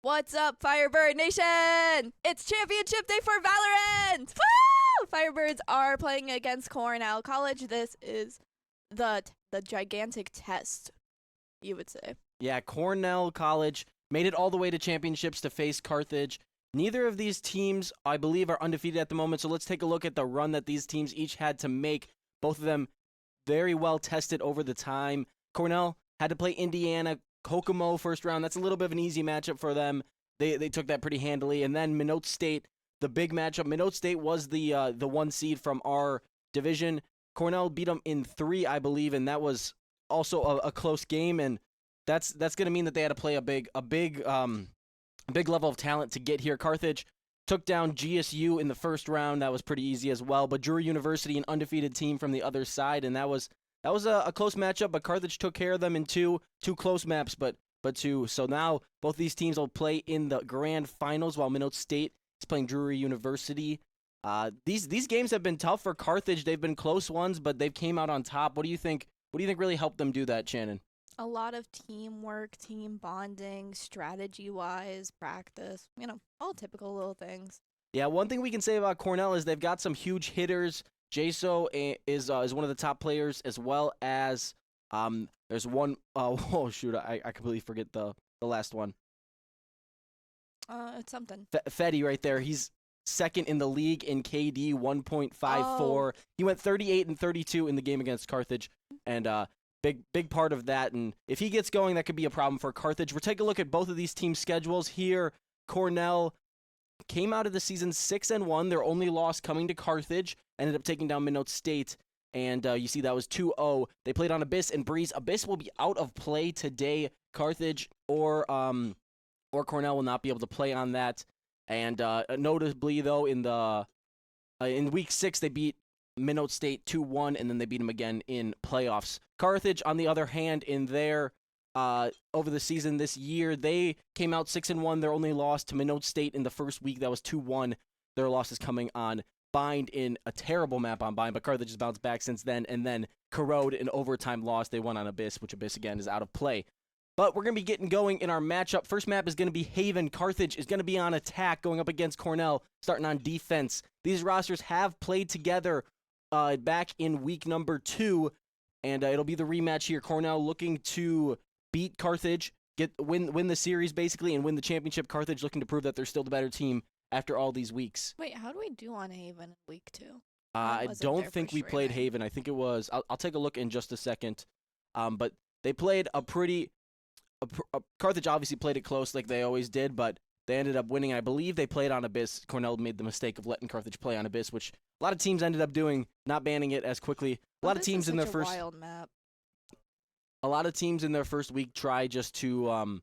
What's up, Firebird Nation? It's championship day for Valorant! Woo! Firebirds are playing against Cornell College. This is the gigantic test, you would say. Yeah, Cornell College made it all the way to championships to face Carthage. Neither of these teams, I believe, are undefeated at the moment, so let's take a look at the run that these teams each had to make. Both of them very well tested over the time. Cornell had to play Indiana, Kokomo first round. That's a little bit of an easy matchup for them. They took that pretty handily. And then Minot State, the big matchup. Minot State was the one seed from our division. Cornell beat them in 3, I believe, and that was also a close game. And that's going to mean that they had to play a big level of talent to get here. Carthage took down GSU in the first round. That was pretty easy as well. But Drury University, an undefeated team from the other side, and that was a close matchup. But Carthage took care of them in two close maps, but two. So now both these teams will play in the grand finals, while Minot State is playing Drury University. These games have been tough for Carthage. They've been close ones, but they've came out on top. What do you think? What do you think really helped them do that, Shannon? A lot of teamwork, team bonding, strategy-wise, practice, all typical little things. Yeah, one thing we can say about Cornell is they've got some huge hitters. Jaso is one of the top players, as well as there's one. Oh shoot, I completely forget the last one. It's something. Fetty right there. He's second in the league in KD, 1.54. Oh. He went 38 and 32 in the game against Carthage, and big part of that. And if he gets going, that could be a problem for Carthage. We're taking a look at both of these teams' schedules here. Cornell came out of the season 6-1. Their only loss coming to Carthage. Ended up taking down Minot State, and you see that was 2-0. They played on Abyss and Breeze. Abyss will be out of play today. Carthage or Cornell will not be able to play on that. And notably, though, in week 6, they beat Minot State 2-1, and then they beat them again in playoffs. Carthage, on the other hand, in their over the season this year, they came out 6-1. Their only loss to Minot State in the first week, that was 2-1. Their loss is coming on Bind in a terrible map on Bind, but Carthage has bounced back since then, and then Corrode, an overtime loss. They won on Abyss, which Abyss, again, is out of play. But we're going to be getting going in our matchup. First map is going to be Haven. Carthage is going to be on attack, going up against Cornell, starting on defense. These rosters have played together back in week number 2, and it'll be the rematch here. Cornell looking to beat Carthage, win the series, basically, and win the championship. Carthage looking to prove that they're still the better team after all these weeks. Wait, how do we do on Haven in week 2? I don't think we played Haven. I think it was. I'll take a look in just a second. But they played Carthage obviously played it close like they always did, but they ended up winning. I believe they played on Abyss. Cornell made the mistake of letting Carthage play on Abyss, which a lot of teams ended up doing, not banning it as quickly. A lot of teams in their first wild map. A lot of teams in their first week try just to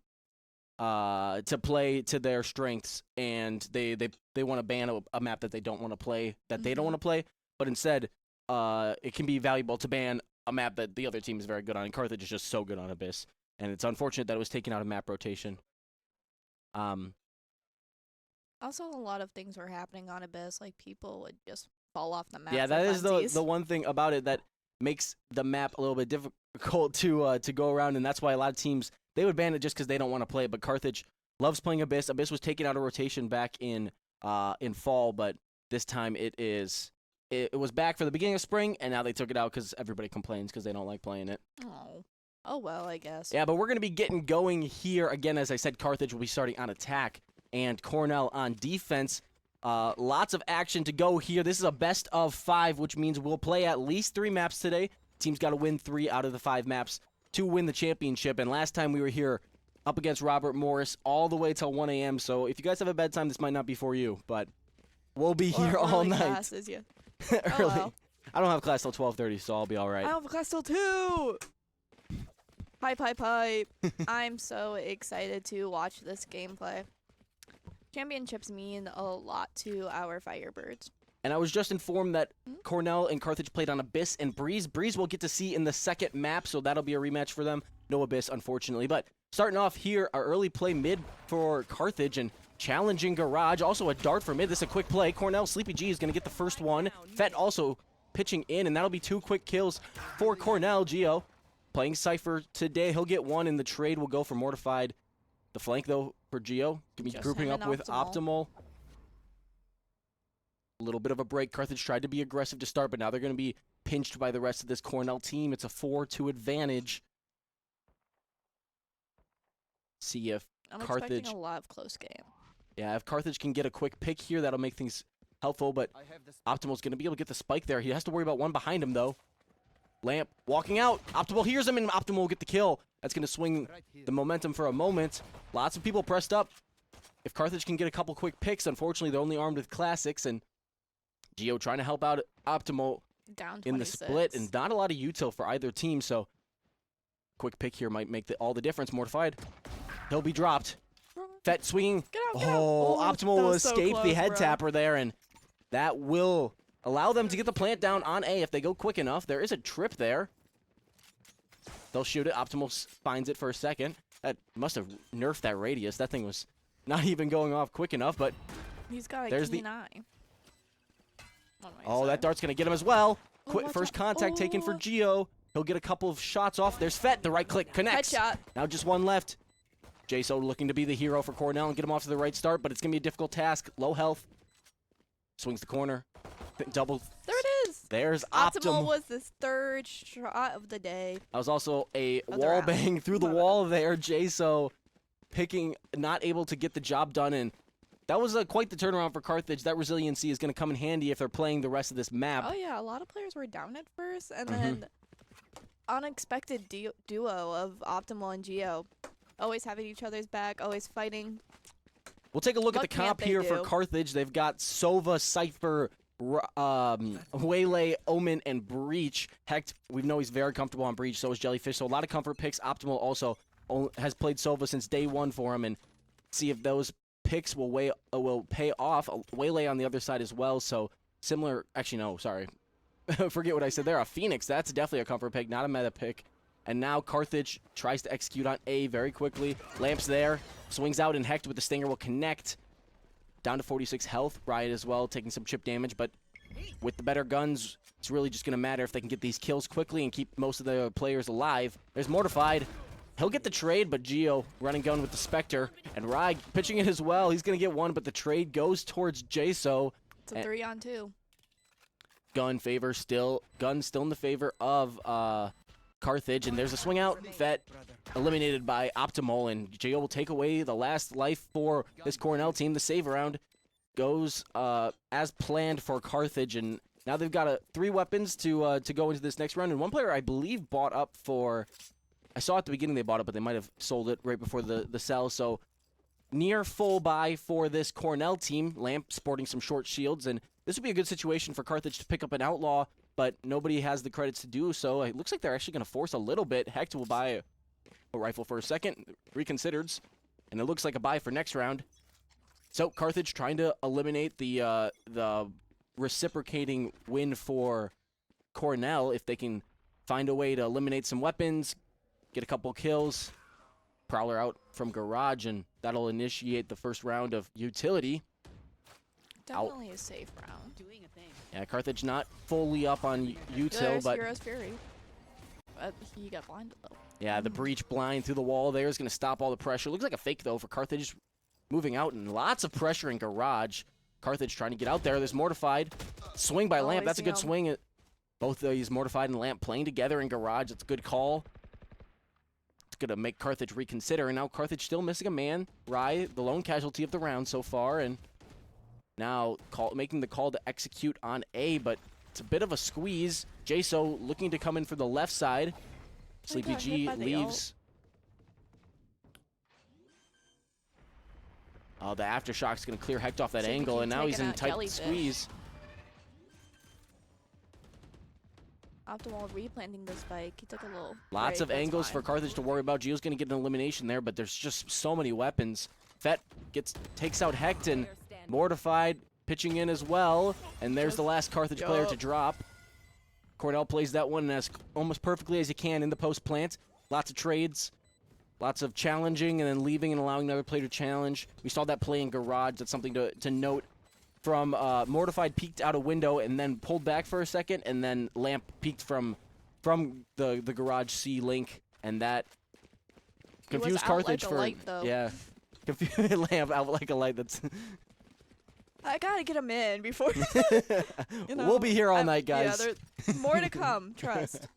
play to their strengths, and they want to ban a map that they don't want to play, they don't want to play, but instead it can be valuable to ban a map that the other team is very good on, and Carthage is just so good on Abyss, and it's unfortunate that it was taken out of map rotation. Also, a lot of things were happening on Abyss, like people would just fall off the map. Yeah, that is the one thing about it that makes the map a little bit difficult to go around, and that's why a lot of teams, they would ban it just because they don't want to play it. But Carthage loves playing Abyss. Abyss was taken out of rotation back in fall, but this time it was back for the beginning of spring, and now they took it out because everybody complains because they don't like playing it. Oh well, I guess. Yeah, but we're going to be getting going here. Again, as I said, Carthage will be starting on attack, and Cornell on defense. Lots of action to go here. This is a best of 5, which means we'll play at least 3 maps today. Team's got to win 3 out of the 5 maps to win the championship. And last time we were here up against Robert Morris all the way till 1 a.m. So if you guys have a bedtime, this might not be for you, but we'll be here all night. Classes, yeah. Early. Oh, well. I don't have class till 12:30, so I'll be all right. I have a class till 2. Hype. I'm so excited to watch this gameplay. Championships mean a lot to our Firebirds. And I was just informed that Cornell and Carthage played on Abyss and Breeze. Breeze we'll get to see in the second map, so that'll be a rematch for them. No Abyss, unfortunately. But starting off here, our early play mid for Carthage and challenging Garage. Also a dart for mid. This is a quick play. Cornell, Sleepy G is going to get the first one. Fett also pitching in, and that'll be 2 quick kills for Cornell. Gio playing Cypher today. He'll get 1, and the trade will go for Mortified. The flank, though, for Geo. Gonna be Just grouping him up and with Optimal. A little bit of a break. Carthage tried to be aggressive to start, but now they're going to be pinched by the rest of this Cornell team. It's a 4-2 advantage. See if I'm Carthage... expecting a lot of close game. Yeah, if Carthage can get a quick pick here, that'll make things helpful, but Optimal's going to be able to get the spike there. He has to worry about one behind him, though. Lamp walking out. Optimal hears him, and Optimal will get the kill. That's going to swing the momentum for a moment. Lots of people pressed up. If Carthage can get a couple quick picks, unfortunately, they're only armed with classics, and Geo trying to help out Optimal Down 26. in the split, and not a lot of util for either team, so quick pick here might make all the difference. Mortified. He'll be dropped. Fett swinging. Get out, get out. Oh, Optimal will escape so the head close, tapper there, and that will allow them to get the plant down on A if they go quick enough. There is a trip there. They'll shoot it. Optimal finds it for a second. That must have nerfed that radius. That thing was not even going off quick enough, but He's got a there's keen the... eye. Oh, that dart's going to get him as well. Quick watch first out. contact taken for Geo. He'll get a couple of shots off. There's Fett. The right click connects. Headshot. Now just one left. Jaso looking to be the hero for Cornell and get him off to the right start, but it's going to be a difficult task. Low health. Swings the corner. Double. There it is. There's Optimal was his third shot of the day. That was also a Of the wall round. bang through the wall there. Jaso picking, not able to get the job done, and that was quite the turnaround for Carthage. That resiliency is going to come in handy if they're playing the rest of this map. Oh yeah, a lot of players were down at first, and then unexpected duo of Optimal and Geo, always having each other's back, always fighting. We'll take a look at What the can't comp they here for do? Carthage. They've got Sova, Cypher, Waylay, Omen, and Breach. Hecht, we know he's very comfortable on Breach, so is Jellyfish. So a lot of comfort picks. Optimal also has played Sova since day one for him, and see if those picks will pay off. Waylay on the other side as well, so similar. Actually, no, sorry. Forget what I said there. A Phoenix, that's definitely a comfort pick, not a meta pick. And now Carthage tries to execute on A very quickly. Lamp's there. Swings out, and Hecht with the Stinger will connect. Down to 46 health. Riot as well, taking some chip damage. But with the better guns, it's really just going to matter if they can get these kills quickly and keep most of the players alive. There's Mortified. He'll get the trade, but Geo running gun with the Spectre. And Rai pitching it as well. He's going to get one, but the trade goes towards Jaso. It's a 3-on-2. Gun still in the favor of Carthage, and there's a swing out. Fett eliminated by Optimal, and Geo will take away the last life for this Cornell team. The save round goes as planned for Carthage, and now they've got 3 weapons to go into this next round. And one player I believe bought up for, I saw at the beginning they bought it, but they might have sold it right before the sell. So near full buy for this Cornell team. Lamp sporting some short shields, and this would be a good situation for Carthage to pick up an Outlaw, but nobody has the credits to do so. It looks like they're actually going to force a little bit. Hecht will buy a rifle for a second, reconsiders, and it looks like a buy for next round. So Carthage trying to eliminate the reciprocating win for Cornell if they can find a way to eliminate some weapons, get a couple kills. Prowler out from Garage, and that'll initiate the first round of utility. Definitely a safe round. Yeah, Carthage not fully up on util, There's but Hero's Fury. He got blinded though. yeah, the breach blind through the wall there is going to stop all the pressure. Looks like a fake though for Carthage, moving out, and lots of pressure in Garage. Carthage trying to get out there. There's Mortified. Swing by Lamp. I That's a see good him. swing. Both of these Mortified and Lamp playing together in Garage. It's a good call. It's going to make Carthage reconsider, and now Carthage still missing a man. Rai, the lone casualty of the round so far, and now making the call to execute on A, but it's a bit of a squeeze. Jaso looking to come in for the left side. Sleepy got hit G by the leaves. Oh, the Aftershock's going to clear Hecht off that Sleepy angle, G and now he's taking in out tight Jellyfish. squeeze. Optimal replanting the spike. He took a little Lots break, of that's angles fine. for Carthage to worry about. Geo's going to get an elimination there, but there's just so many weapons. Fett takes out Hecht, and Mortified pitching in as well. And there's the last Carthage player to drop. Cornell plays that one as almost perfectly as you can in the post plant. Lots of trades, lots of challenging, and then leaving and allowing another player to challenge. We saw that play in Garage. That's something to note. From Mortified peeked out a window and then pulled back for a second, and then Lamp peeked from the Garage C link, and that He was confused out Carthage like a for light, though. yeah. Lamp out like a light that's... I gotta get him in before. You know, We'll be here all night, guys. Yeah, there's more to come. Trust.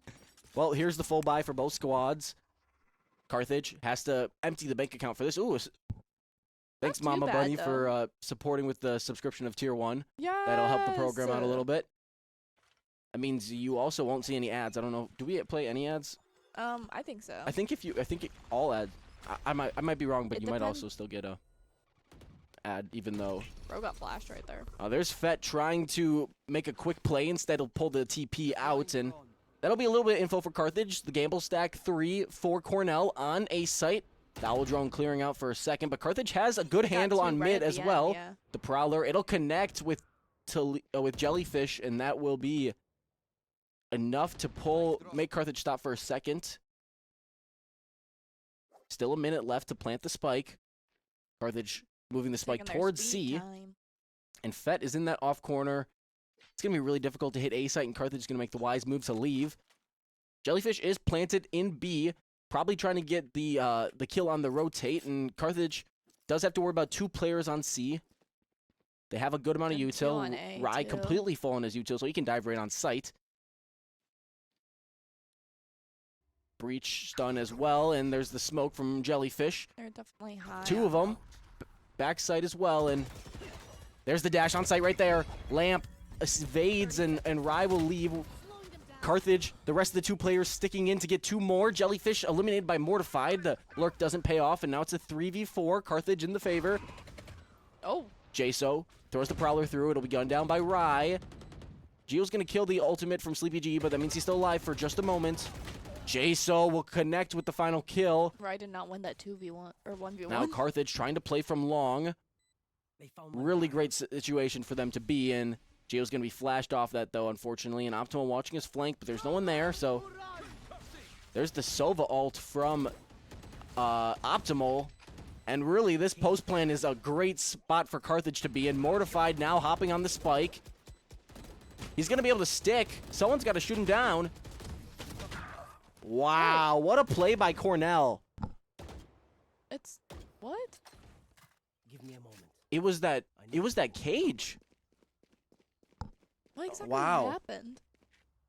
Well, here's the full buy for both squads. Carthage has to empty the bank account for this. Ooh, thanks, too Mama bad, Bunny, though. for supporting with the subscription of Tier 1. Yeah. That'll help the program out a little bit. That means you also won't see any ads. I don't know. Do we play any ads? I think so. I think all ads. I might be wrong, but It you might depends. also still get a ad, even though. Bro got flashed right there. There's Fett trying to make a quick play. Instead, he'll pull the TP out, and that'll be a little bit of info for Carthage. The gamble stack 3 for Cornell on a site. Foul drone clearing out for a second, but Carthage has a good handle on mid as well. Yeah. The Prowler, it'll connect with Jellyfish, and that will be enough to make Carthage stop for a second. Still a minute left to plant the spike. Carthage moving the spike Taking their towards sweet C, time. and Fett is in that off corner. It's going to be really difficult to hit A site, and Carthage is going to make the wise move to leave. Jellyfish is planted in B, probably trying to get the kill on the rotate, and Carthage does have to worry about 2 players on C. They have a good amount of And 2 on util. A, Rye too. completely full on his util, so he can dive right on site. Breach stun as well, and there's the smoke from Jellyfish. They're definitely high. 2 of them. Backside as well, and there's the dash on site right there. Lamp evades, and Rye will leave. Carthage, the rest of the 2 players sticking in to get 2 more. Jellyfish eliminated by Mortified. The lurk doesn't pay off, and now it's a 3v4. Carthage in the favor. Oh. Jaso throws the Prowler through. It'll be gunned down by Rye. Gio's going to kill the ultimate from Sleepy G, but that means he's still alive for just a moment. Jaso will connect with the final kill. Rye did not win that 2v1 or 1v1. Now Carthage trying to play from long. Really great situation for them to be in. Gio's going to be flashed off that, though, unfortunately. And Optimal watching his flank, but there's no one there, so... There's the Sova ult from Optimal. And really, this post plan is a great spot for Carthage to be in. Mortified now hopping on the spike. He's going to be able to stick. Someone's got to shoot him down. Wow, what a play by Cornell. It's what? Give me a moment. It was that cage. What exactly Wow. happened?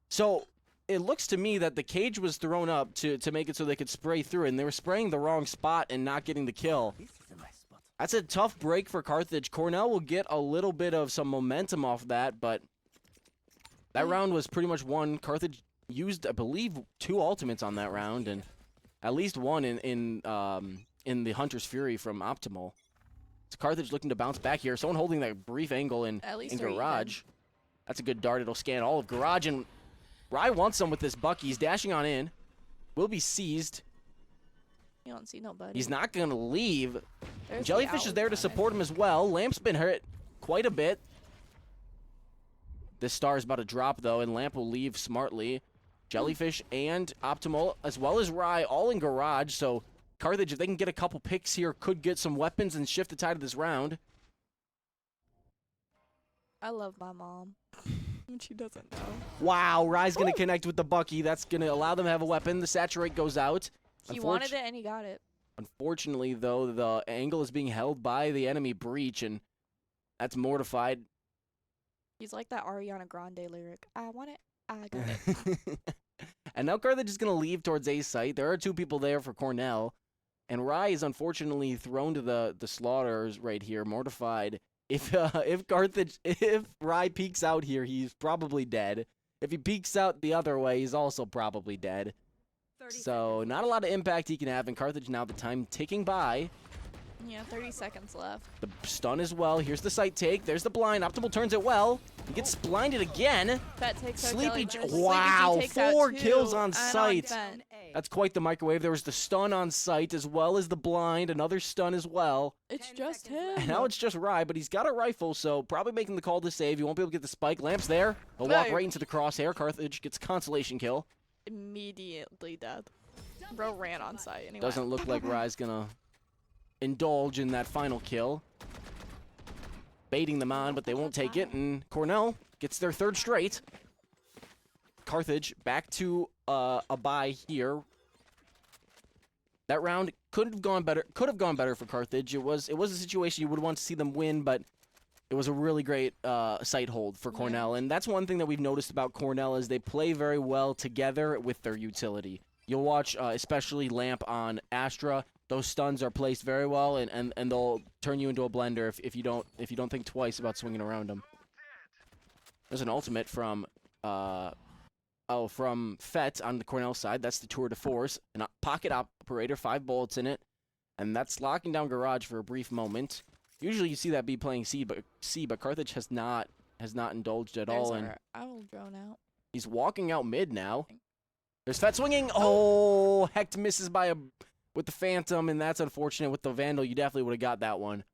So it looks to me that the cage was thrown up to make it so they could spray through it, and they were spraying the wrong spot and not getting the kill. This is my spot. That's a tough break for Carthage. Cornell will get a little bit of some momentum off that, but that round was pretty much won. Carthage used, I believe, 2 ultimates on that round, and at least one in the Hunter's Fury from Optimal. So Carthage looking to bounce back here. Someone holding that brief angle in At least they're Garage. That's a good dart. It'll scan all of Garage, and Rye wants some with this buck. He's dashing on in. Will be seized. You don't see nobody. He's not going to leave. There's the Jellyfish is owl there to guy. support him as well. Lamp's been hurt quite a bit. This star is about to drop, though, and Lamp will leave smartly. Jellyfish and Optimal, as well as Rye, all in Garage, so Carthage, if they can get a couple picks here, could get some weapons and shift the tide of this round. I love my mom. She doesn't know. Wow, Rye's going to connect with the Bucky. That's going to allow them to have a weapon. The Saturate goes out. He wanted it and he got it. Unfortunately, though, the angle is being held by the enemy Breach, and that's Mortified. He's like that Ariana Grande lyric. I want it. I got it. And now Carthage is going to leave towards A site. There are 2 people there for Cornell. And Rye is unfortunately thrown to the slaughters right here, Mortified. If Rye peeks out here, he's probably dead. If he peeks out the other way, he's also probably dead. So not a lot of impact he can have, and Carthage now the time ticking by. Yeah, 30 seconds left. The stun as well. Here's the sight take. There's the blind. Optimal turns it well. He gets blinded again. That takes out Sleepy Jellyfish. wow, Sleepy G takes out 4 2 kills on and sight. Fett. That's quite the microwave. There was the stun on sight as well as the blind. Another stun as well. It's just him. And now it's just Rye, but he's got a rifle, so probably making the call to save. He won't be able to get the spike. Lamp's there. He'll walk Hey. right into the crosshair. Carthage gets a consolation kill. Immediately dead. Bro ran on site anyway. Doesn't look like Rye's gonna indulge in that final kill. Baiting them on, but they won't take it, and Cornell gets their 3rd straight. Carthage back to a bye here. That round could have gone better. Could have gone better for Carthage. It was a situation you would want to see them win, but it was a really great sight hold for Cornell. And that's one thing that we've noticed about Cornell is they play very well together with their utility. You'll watch, especially Lamp on Astra. Those stuns are placed very well, and they'll turn you into a blender if you don't think twice about swinging around them. There's an ultimate from Fett on the Cornell side. That's the tour de force. A pocket operator, 5 bullets in it, and that's locking down Garage for a brief moment. Usually you see that be playing C, but Carthage has not indulged at all. And owl drone out. He's walking out mid now. There's Fett swinging. Oh, Hecht misses with the Phantom, and that's unfortunate. With the Vandal, you definitely would have got that one.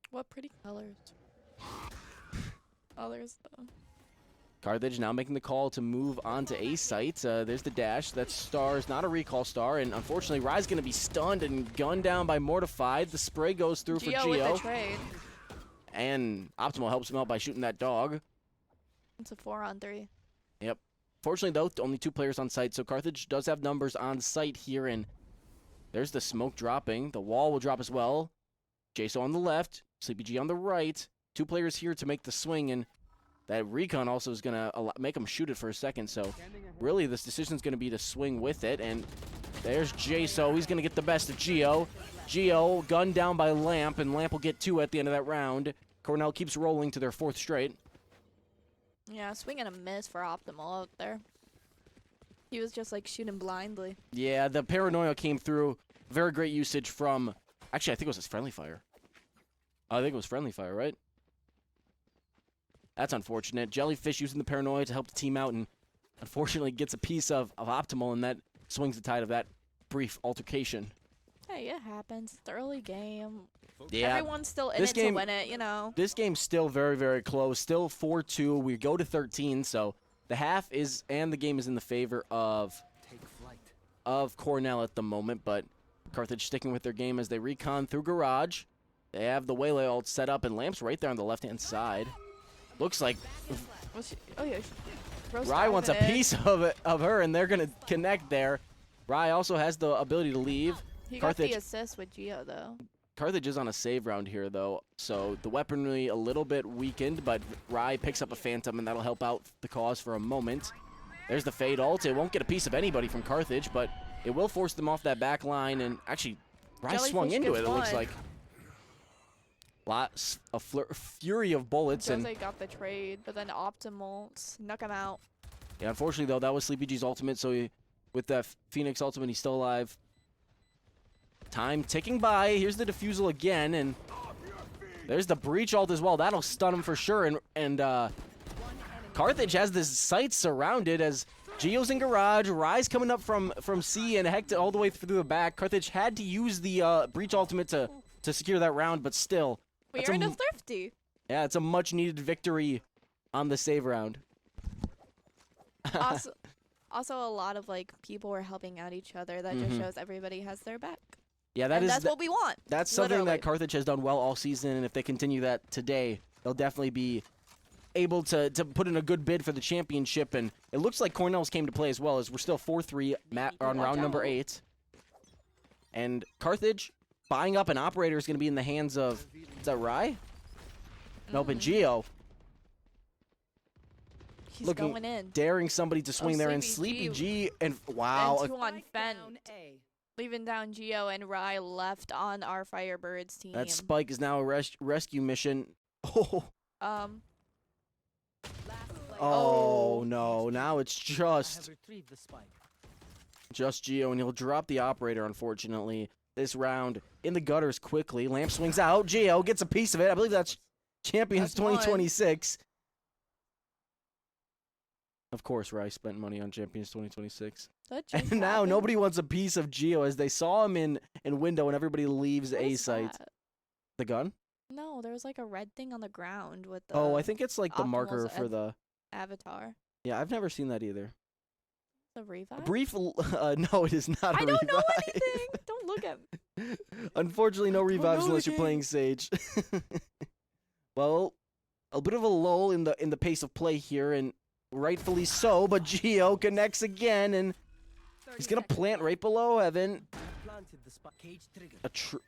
What pretty colors. Colors, though. Carthage now making the call to move on to A site. There's the dash. That star is not a recall star, and unfortunately, Rye's going to be stunned and gunned down by Mortified. The spray goes through for Geo. With the trade. And Optimal helps him out by shooting that dog. It's a 4-on-3. Yep. Fortunately, though, only 2 players on site, so Carthage does have numbers on site here, and there's the smoke dropping. The wall will drop as well. Jaso on the left, Sleepy G on the right. 2 players here to make the swing, and that recon also is going to make him shoot it for a second, so really this decision is going to be to swing with it, and there's Jaso. He's going to get the best of Geo. Geo gunned down by Lamp, and Lamp will get 2 at the end of that round. Cornell keeps rolling to their 4th straight. Yeah, swing and a miss for Optimal out there. He was just like shooting blindly. Yeah, the paranoia came through. Very great usage from... Actually, I think it was his friendly fire. I think it was friendly fire, right? That's unfortunate. Jellyfish using the paranoia to help the team out, and unfortunately gets a piece of Optimal, and that swings the tide of that brief altercation. Hey, it happens. It's the early game. Yeah. Everyone's still in it to win it, you know. This game's still very, very close. Still 4-2. We go to 13, so the half is, and the game is in the favor of Cornell at the moment, but Carthage sticking with their game as they recon through Garage. They have the Waylay ult set up, and Lamp's right there on the left-hand side. Looks like Rye wants a piece of her, and they're going to connect there. Rye also has the ability to leave. He got the assist with Geo, though. Carthage is on a save round here, though, so the weaponry a little bit weakened, but Rye picks up a Phantom, and that'll help out the cause for a moment. There's the Fade ult. It won't get a piece of anody from Carthage, but it will force them off that back line, and actually, Rye swung into it, it looks like. A fury of bullets. Jose got the trade, but then Optimal snuck him out. Yeah, unfortunately, though, that was Sleepy G's ultimate, so with that Phoenix ultimate, he's still alive. Time ticking by. Here's the defusal again, and there's the breach ult as well. That'll stun him for sure, and Carthage has this site surrounded as Geo's in Garage, Rye's coming up from C, and Hecht all the way through the back. Carthage had to use the breach ultimate to secure that round, but still. We earned a Thrifty. Yeah, it's a much-needed victory on the save round. Also, a lot of people were helping out each other. That just shows everybody has their back. Yeah, that's what we want. That's something that Carthage has done well all season, and if they continue that today, they'll definitely be able to put in a good bid for the championship. And it looks like Cornell's came to play as well, as we're still 4-3 on round number 8. And Carthage buying up an operator is going to be in the hands of, is that Rye? Nope, and Geo. He's going in. Daring somebody to swing there, and Sleepy G, and wow. And 2 on Fent. Leaving down Geo, and Rye left on our Firebirds team. That spike is now a rescue mission. Oh no, now it's just Geo, and he'll drop the operator, unfortunately. This round in the gutters quickly. Lamp swings out. Geo gets a piece of it. I believe that's Champions 2026. Of course, Rye spent money on Champions 2026. And now nobody wants a piece of Geo as they saw him in window and everybody leaves A site. The gun? No, there was like a red thing on the ground with the... Oh, I think it's like the marker for the... Avatar. Yeah, I've never seen that either. A revive? A brief... no, it is not a revive. I don't know anything! Don't look at me. Unfortunately, no revives unless you're playing Sage. Well, a bit of a lull in the pace of play here, and rightfully so, but Geo connects again, and He's gonna plant right below Evan. Planted the spot. Cage triggered.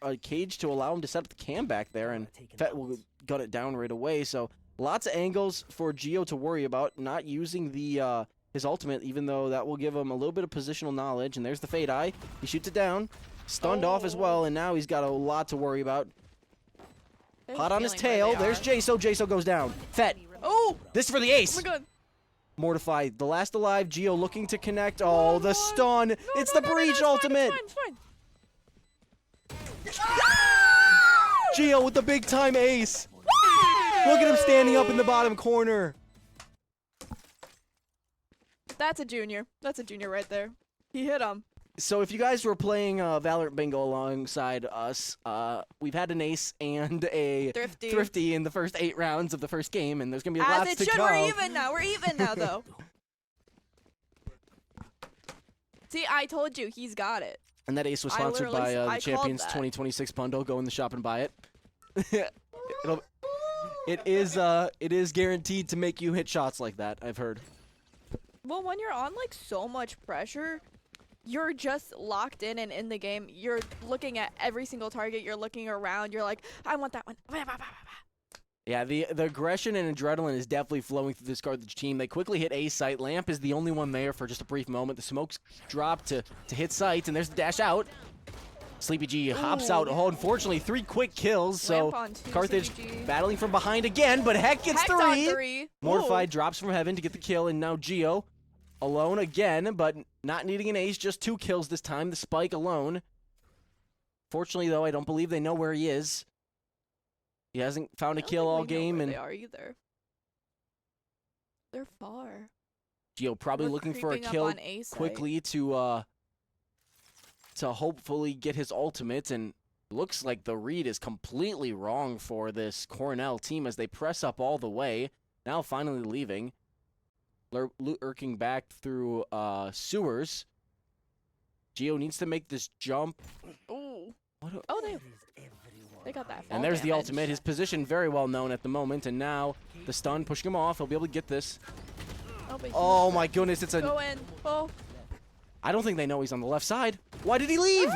A cage to allow him to set up the cam back there, and Fett will gun it down right away. So lots of angles for Geo to worry about. Not using the his ultimate, even though that will give him a little bit of positional knowledge. And there's the Fade Eye. He shoots it down, stunned off as well, and now he's got a lot to worry about. Hot on his tail. There's Jaso. Jaso goes down. Fett. Oh! This is for the ace. Oh my god. Mortified. The last alive. Geo looking to connect. Oh, the stun. It's the breach ultimate. It's fine. Geo with the big time ace. Look at him standing up in the bottom corner. That's a junior. That's a junior right there. He hit him. So if you guys were playing Valorant Bingo alongside us, we've had an ace and a thrifty in the first 8 rounds of the first game, and there's going to be lots to come. We're even now. We're even now, though. See, I told you. He's got it. And that ace was sponsored by the Champions 2026 bundle. Go in the shop and buy it. It is guaranteed to make you hit shots like that, I've heard. Well, when you're on, like, so much pressure, you're just locked in and in the game. You're looking at every single target. You're looking around. You're like, I want that one. Yeah, the aggression and adrenaline is definitely flowing through this Carthage team. They quickly hit A site. Lamp is the only one there for just a brief moment. The smokes drop to hit site, and there's the dash out. Sleepy G hops out. Oh, unfortunately, 3 quick kills. So Carthage battling from behind again, but Heck gets three. Mortified drops from heaven to get the kill, and now Geo alone again, but not needing an ace, just 2 kills this time. The Spike alone. Fortunately, though, I don't believe they know where he is. He hasn't found a kill all game, and they are either. They're far. Geo probably looking for a kill quickly to hopefully get his ultimate, and looks like the read is completely wrong for this Cornell team as they press up all the way. Now finally leaving. Lurking back through sewers. Geo needs to make this jump. Ooh. They got that. And there's the ultimate. His position very well known at the moment, and now the stun pushing him off. He'll be able to get this. Oh my goodness, it's a... Go in. Oh. I don't think they know he's on the left side. Why did he leave?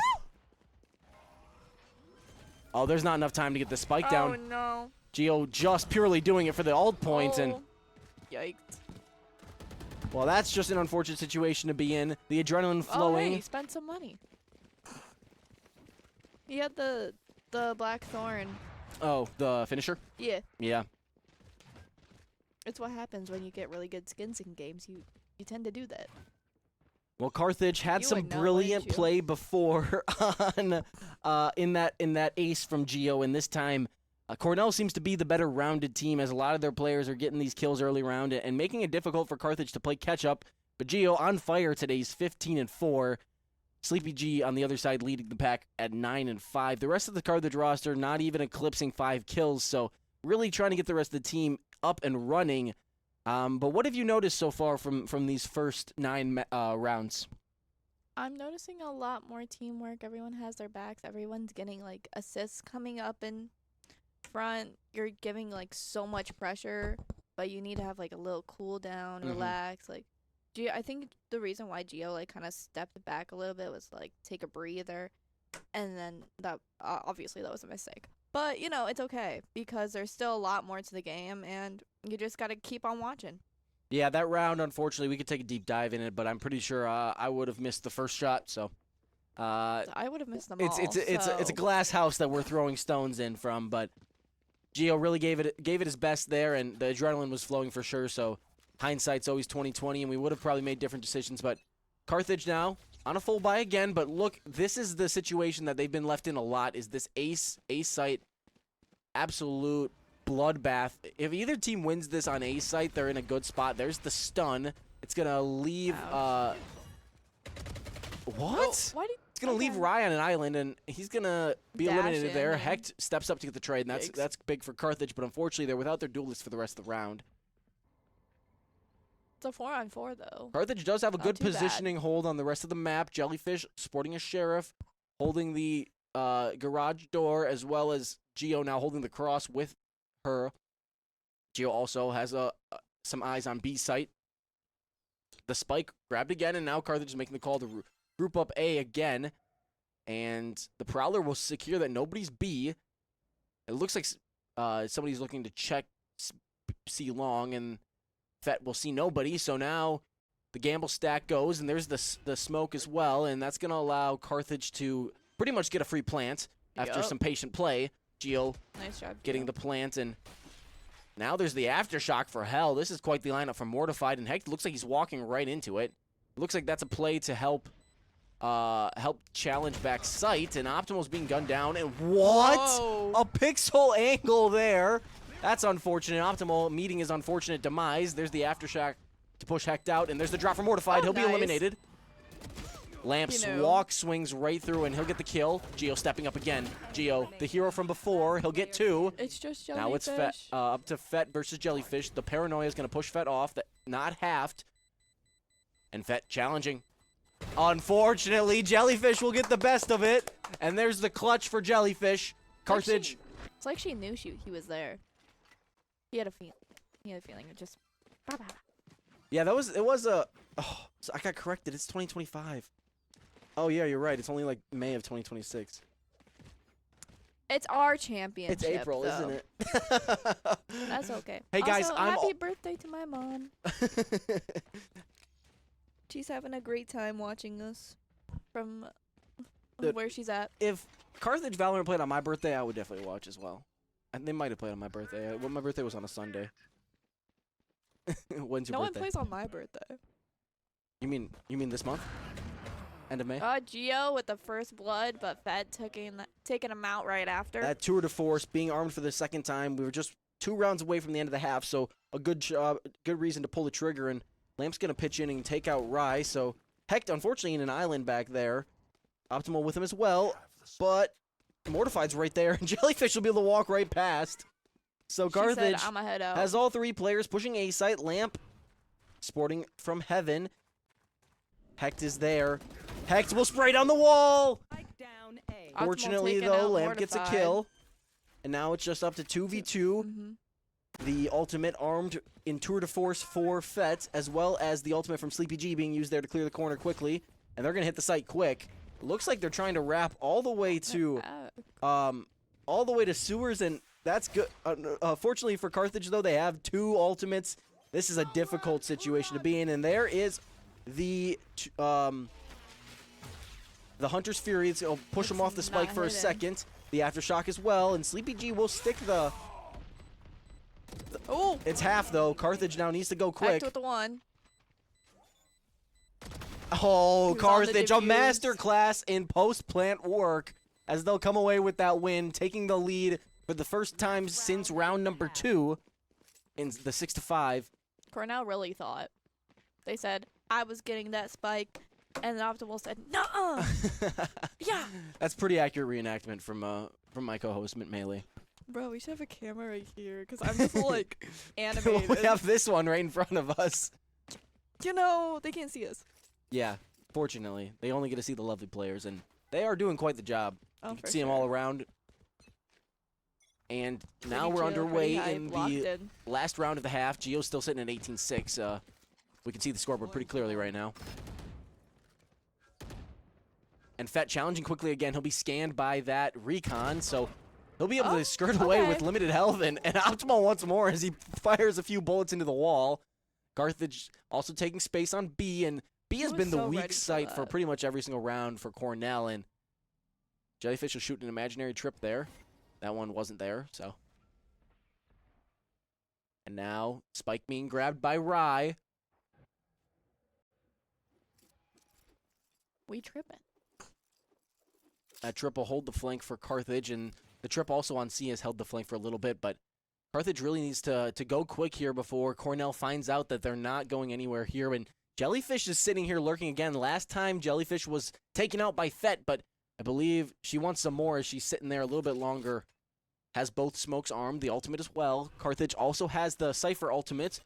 Oh, there's not enough time to get the spike down. Oh no. Geo just purely doing it for the ult point, and... Yikes. Well, that's just an unfortunate situation to be in. The adrenaline flowing. Oh, hey, he spent some money. He had the black thorn. Oh, the finisher? Yeah. Yeah. It's what happens when you get really good skins in games. You tend to do that. Well, Carthage had some brilliant play before on in that ace from Geo, and this time Cornell seems to be the better rounded team, as a lot of their players are getting these kills early round and making it difficult for Carthage to play catch up. But Geo on fire today. He's 15-4. Sleepy G on the other side leading the pack at 9-5. The rest of the Carthage roster not even eclipsing 5 kills, so really trying to get the rest of the team up and running. But what have you noticed so far from these first 9 rounds? I'm noticing a lot more teamwork. Everyone has their backs. Everyone's getting like assists coming up in front. You're giving like so much pressure, but you need to have like a little cool down, relax. Like, I think the reason why Geo like kind of stepped back a little bit was like take a breather, and then that obviously that was a mistake. But you know, it's okay because there's still a lot more to the game, and you just gotta keep on watching. Yeah, that round, unfortunately, we could take a deep dive in it, but I'm pretty sure I would have missed the first shot. So I would have missed them all. It's a glass house that we're throwing stones in from, but Geo really gave it his best there, and the adrenaline was flowing for sure. So hindsight's always 20/20, and we would have probably made different decisions. But Carthage now on a full buy again. But look, this is the situation that they've been left in a lot. Is this ace site absolute bloodbath? If either team wins this on A site, they're in a good spot. There's the stun. It's gonna leave. What? Oh, It's gonna leave Rye on an island, and he's gonna be eliminated there. Hecht steps up to get the trade, and that's big for Carthage. But unfortunately, they're without their duelist for the rest of the round. It's a 4-on-4 though. Carthage does have a good positioning hold on the rest of the map. Jellyfish sporting a sheriff, holding the garage door, as well as Geo now holding the cross with her. Geo also has some eyes on B site. the spike grabbed again, and now Carthage is making the call to group up A again. And the Prowler will secure that nobody's B. It looks like somebody's looking to check C long, and Fett will see nobody. So now the gamble stack goes, and there's the smoke as well, and that's going to allow Carthage to pretty much get a free plant after some patient play. Geo Nice job. getting the plant, and now there's the aftershock for Hell. This is quite the lineup for Mortified, and Hecht looks like he's walking right into it. Looks like that's a play to help challenge back Sight, and Optimal's being gunned down, and what? Whoa. A pixel angle there. That's unfortunate. Optimal meeting his unfortunate demise. There's the aftershock to push Hecht out, and there's the drop for Mortified. He'll be eliminated. Lamps walk, swings right through, and he'll get the kill. Geo stepping up again. Geo, the hero from before, he'll get 2. It's just Jellyfish. Now it's Fett, up to Fett versus Jellyfish. The paranoia is going to push Fett off, not halved. And Fett challenging. Unfortunately, Jellyfish will get the best of it. And there's the clutch for Jellyfish. Carthage. It's like she knew he was there. He had a feeling. It just. Yeah, it was a. Oh, so I got corrected. It's 2025. Oh yeah, you're right. It's only like May of 2026. It's our championship. It's April, though. isn't it? That's okay. Hey guys, also, happy birthday to my mom. She's having a great time watching us from where she's at. If Carthage Valorant played on my birthday, I would definitely watch as well. And they might have played on my birthday. Well, my birthday was on a Sunday. When's your No birthday? one plays on my birthday. You mean this month? End of May? Geo with the first blood, but Fed taking him out right after. That tour de force, being armed for the second time. We were just 2 rounds away from the end of the half, so a good reason to pull the trigger. And Lamp's gonna pitch in and take out Rye. So Hecht, unfortunately, in an island back there. Optimal with him as well, but Mortified's right there, and Jellyfish will be able to walk right past. So Carthage I'ma head out. has all 3 players pushing A site. Lamp sporting from heaven. Hecht is there. Hecht will spray down the wall. Fortunately, though, Lamp gets a kill. And now it's just up to 2v2. The ultimate armed in tour de force for Fett, as well as the ultimate from Sleepy G being used there to clear the corner quickly. And they're going to hit the site quick. Looks like they're trying to wrap all the way to sewers, and that's good. Fortunately for Carthage, though, they have 2 ultimates. This is a difficult situation to be in, and there is the Hunter's Fury. It's going to push him off the spike for a second. The aftershock as well, and Sleepy G will stick the. Oh! It's half though. Carthage now needs to go quick. Back with the 1. Oh, Carthage, a masterclass in post-plant work as they'll come away with that win, taking the lead for the first time since round number 2 in the 6-5. Cornell really thought. They said, I was getting that spike, and then Optimal said, nuh-uh! Yeah! That's pretty accurate reenactment from my co-host, Mint Melee. Bro, we should have a camera right here, because I'm just, like, animated. We have this one right in front of us. You know, they can't see us. Yeah, fortunately. They only get to see the lovely players, and they are doing quite the job. Oh, You can see them all around. And now we're chill, underway pretty in high, the locked in. last round of the half. Geo's still sitting at 18-6. We can see the scoreboard pretty clearly right now. And Fett challenging quickly again. He'll be scanned by that recon, so he'll be able to skirt away with limited health. And Optimal once more as he fires a few bullets into the wall. Carthage also taking space on B, and B has been the weak site for pretty much every single round for Cornell. And Jellyfish will shoot an imaginary trip there. That one wasn't there, so. And now Spike being grabbed by Rye. We tripping. That trip will hold the flank for Carthage, and the trip also on C has held the flank for a little bit, but Carthage really needs to go quick here before Cornell finds out that they're not going anywhere here. And Jellyfish is sitting here lurking again. Last time Jellyfish was taken out by Fett, but I believe she wants some more as she's sitting there a little bit longer. Has both smokes armed, the ultimate as well. Carthage also has the Cypher ultimate.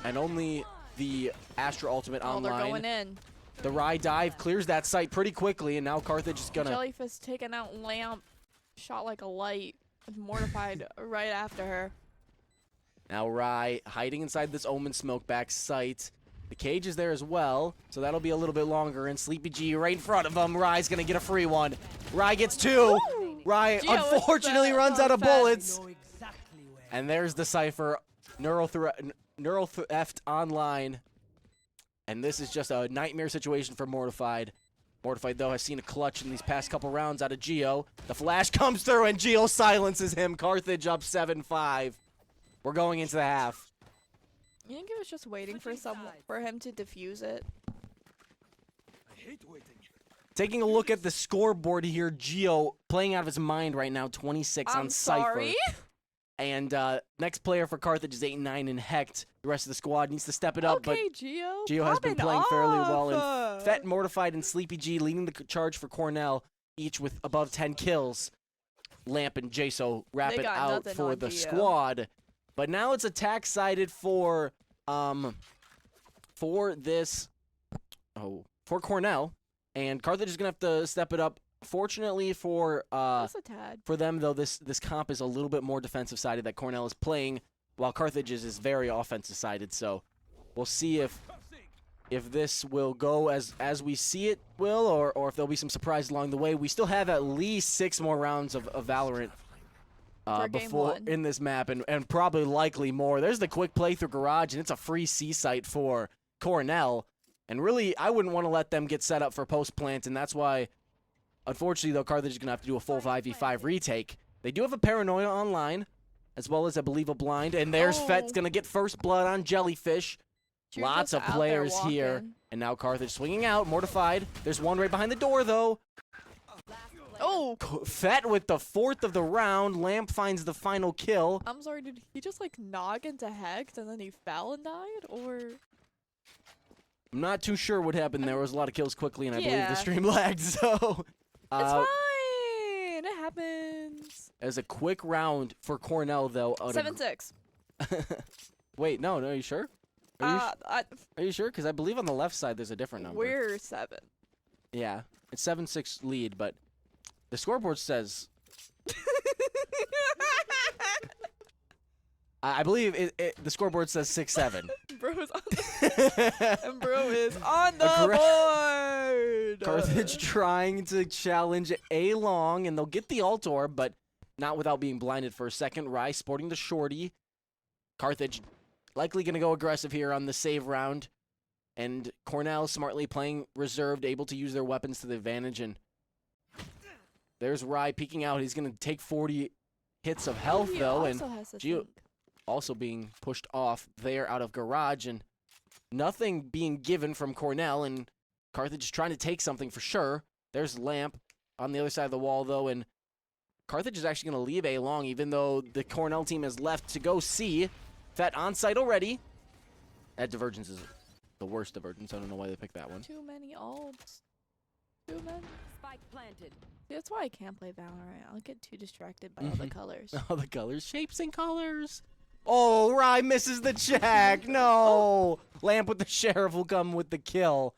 And only the Astra ultimate online. They're going in. The Rye dive clears that site pretty quickly, and now Carthage is gonna. Jellyfish taking out Lamp, shot like a light, Mortified right after her. Now Rye hiding inside this Omen smoke back site. The cage is there as well, so that'll be a little bit longer. And Sleepy G right in front of him. Rye's gonna get a free one. Rye gets 2. Rye Gio unfortunately with runs the out of fat. bullets. Know exactly where. And there's the Cypher. Neural Theft online. And this is just a nightmare situation for Mortified. Mortified, though, has seen a clutch in these past couple rounds out of Gio. The flash comes through, and Gio silences him. Carthage up 7-5. We're going into the half. You think it was just waiting for him to defuse it? I hate waiting. Taking a look at the scoreboard here, Gio playing out of his mind right now, 26 on I'm Cypher. sorry. And next player for Carthage is 8-9 and Hecht. The rest of the squad needs to step it up, but Okay, Gio. Gio has been popping playing fairly well. off. And Fet, Mortified, and Sleepy G leading the charge for Cornell, each with above 10 kills. Lamp and Jaso wrap They it got out nothing for on the Gio. squad. But now it's attack-sided for this, for Cornell. And Carthage is going to have to step it up. Fortunately for Just a tad. them, though, this comp is a little bit more defensive-sided that Cornell is playing, while Carthage is very offensive-sided. So we'll see if this will go as we see it will, or if there'll be some surprises along the way. We still have at least 6 more rounds of Valorant For game before 1. in this map, and probably likely more. There's the quick playthrough garage, and it's a free C site for Cornell. And really, I wouldn't want to let them get set up for post-plant, and that's why, unfortunately, though, Carthage is going to have to do a full 5v5 retake. They do have a Paranoia online, as well as, I believe, a Blind. And there's Fet's going to get first blood on Jellyfish. You're Lots just of out there players here. walking. And now Carthage swinging out, Mortified. There's one right behind the door, though. Oh, Fet with the 4th of the round. Lamp finds the final kill. I'm sorry. Did he just like knock into Hecht and then he fell and died, or? I'm not too sure what happened. There was a lot of kills quickly, and I believe Yeah. the stream lagged. So It's fine. It happens. as a quick round for Cornell, though. 7-6. Wait, no, are you sure? Are you sure? Because I believe on the left side there's a different number. We're 7. Yeah, it's 7-6 lead, but the scoreboard says I believe the scoreboard says 6-7. Bro's on the and bro is on the board. Carthage trying to challenge A long, and they'll get the ult orb, but not without being blinded for a second. Rye sporting the shorty. Carthage likely going to go aggressive here on the save round. And Cornell smartly playing reserved, able to use their weapons to the advantage. And there's Rye peeking out. He's going to take 40 hits of health, He though. also And has to Gio think. also being pushed off there out of garage. And nothing being given from Cornell. And Carthage is trying to take something for sure. There's Lamp on the other side of the wall, though. And Carthage is actually going to leave A long, even though the Cornell team has left to go C. Fet on site already. That divergence is the worst divergence. I don't know why they picked that one. Too many ults. Too many. Spike planted. That's why I can't play Valorant. I'll get too distracted by all the colors. All the colors, shapes, and colors. Oh, Rye misses the check. No. Lamp with the sheriff will come with the kill.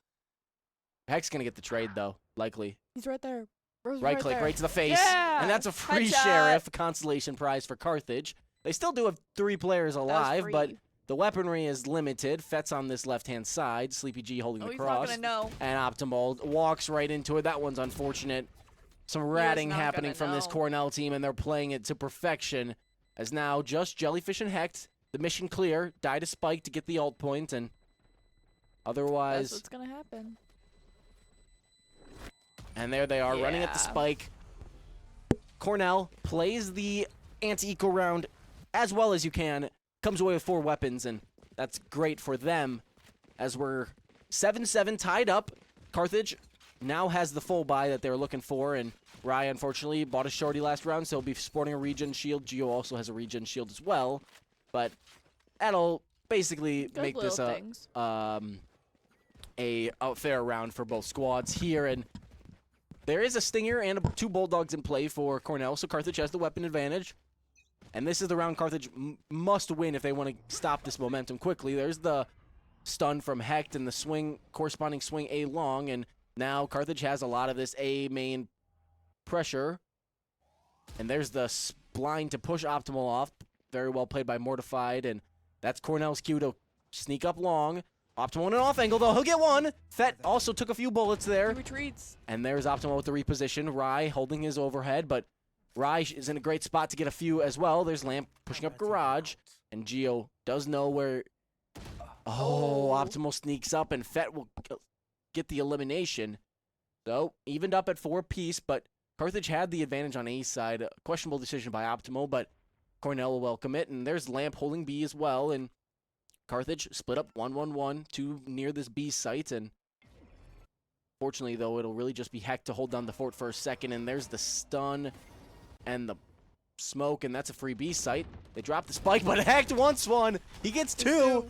Heck's going to get the trade, though, likely. He's right there. Bro's Right click, there. right to the face. Yeah! And that's a free Headshot. sheriff consolation prize for Carthage. They still do have 3 players That was alive, but free. the weaponry is limited. Fet's on this left-hand side. Sleepy G holding Oh, the he's not cross. gonna know. And Optimal walks right into it. That one's unfortunate. Some ratting not happening gonna from this know. Cornell team, and they're playing it to perfection. As now just Jellyfish and Hecht. The mission clear. Die to Spike to get the ult point, and That's otherwise... what's gonna happen. And there they are, running at the Yeah. spike. Cornell plays the anti-eco round as well as you can. Comes away with 4 weapons, and that's great for them. As we're 7-7 tied up. Carthage now has the full buy that they were looking for, and Rye, unfortunately, bought a shorty last round, so he'll be sporting a regen shield. Gio also has a regen shield as well. But that'll basically Good make little this things. a fair round for both squads here. And there is a Stinger and 2 Bulldogs in play for Cornell, so Carthage has the weapon advantage. And this is the round Carthage must win if they want to stop this momentum quickly. There's the stun from Hecht and the swing, corresponding swing A long, and now Carthage has a lot of this A main pressure. And there's the blind to push Optimal off. very well played by Mortified, and that's Cornell's cue to sneak up long. Optimo in an off angle, though. He'll get one. Fett also took a few bullets there. He retreats. And there's Optimo with the reposition. Rye holding his overhead, but Rye is in a great spot to get a few as well. There's Lamp pushing up Garage, and Geo does know where... Oh, Optimo sneaks up, and Fett will get the elimination. So, evened up at 4 apiece, but Carthage had the advantage on A's side. A questionable decision by Optimo, but Cornell will welcome it. And there's Lamp holding B as well, and Carthage split up 1-1-1 to near this B site, and fortunately, though, it'll really just be Heck to hold down the fort for a second, and there's the stun and the smoke, and that's a free B site. They drop the spike, but Heck wants one. He gets two.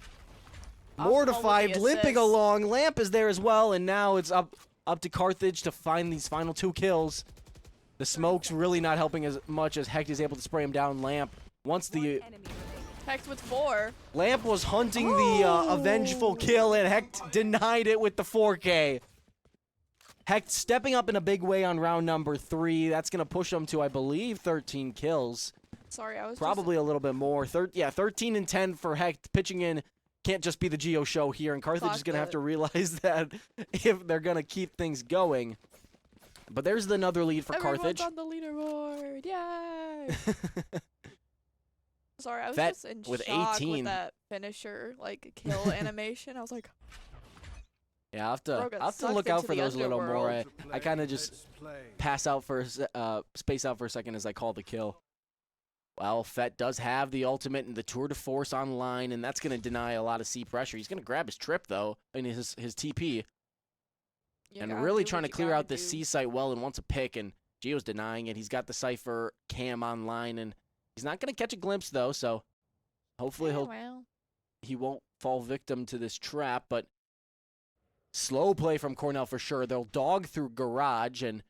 Mortified, limping along. Lamp is there as well, and now it's up to Carthage to find these final 2 kills. The smoke's really not helping as much as Heck is able to spray him down. Lamp once the... Heck with 4. Lamp was hunting the avengeful kill, and Heck denied it with the 4K. Heck stepping up in a big way on round number 3. That's going to push him to, I believe, 13 kills. Sorry, I was probably a little bit more. 13 and 10 for Heck. Pitching in can't just be the Geo show here, and Carthage is going to have to realize that if they're going to keep things going. But there's another lead for Carthage. Everyone's on the leaderboard. Yay! Sorry, I was Fett just in with shock 18. with that finisher, like, kill animation. I was like... Yeah, I'll have Bro to, got look sucked out into for the those a little more. underworld. I kind of just pass out for space out for a second as I call the kill. Well, Fett does have the ultimate and the Tour de Force online, and that's going to deny a lot of C pressure. He's going to grab his trip, though, and his TP. And really trying to clear out this C site well and wants a pick, and Geo's denying it. He's got the Cypher cam online, and he's not going to catch a glimpse, though, so hopefully he won't fall victim to this trap, but slow play from Cornell for sure. They'll dog through Garage, and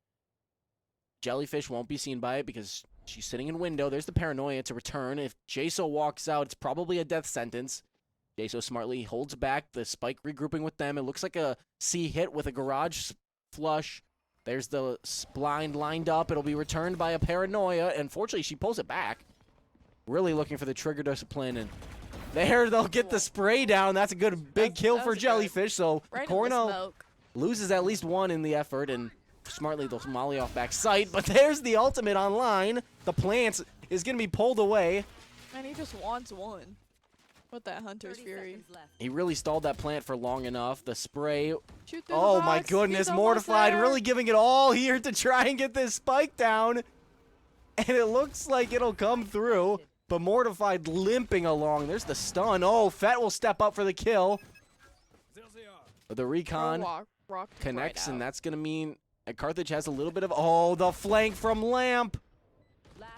Jellyfish won't be seen by it because she's sitting in window. There's the paranoia to return. If Jaso walks out, it's probably a death sentence. Jaso smartly holds back, the spike regrouping with them. It looks like a C hit with a Garage flush. There's the blind lined up. It'll be returned by a paranoia. Unfortunately, she pulls it back. Really looking for the trigger discipline, and there they'll get the spray down. That's a good big kill for Jellyfish. So Cornell loses at least 1 in the effort, and smartly they'll molly off back sight. But there's the ultimate online. The plant is going to be pulled away. And he just wants 1 with that Hunter's Fury. He really stalled that plant for long enough. The spray. Shoot through Oh the my box. goodness, He's Mortified almost there. really giving it all here to try and get this spike down. And it looks like it'll come through. But Mortified limping along. There's the stun. Oh, Fett will step up for the kill. But the recon connects, and that's going to mean Carthage has a little bit of... Oh, the flank from Lamp.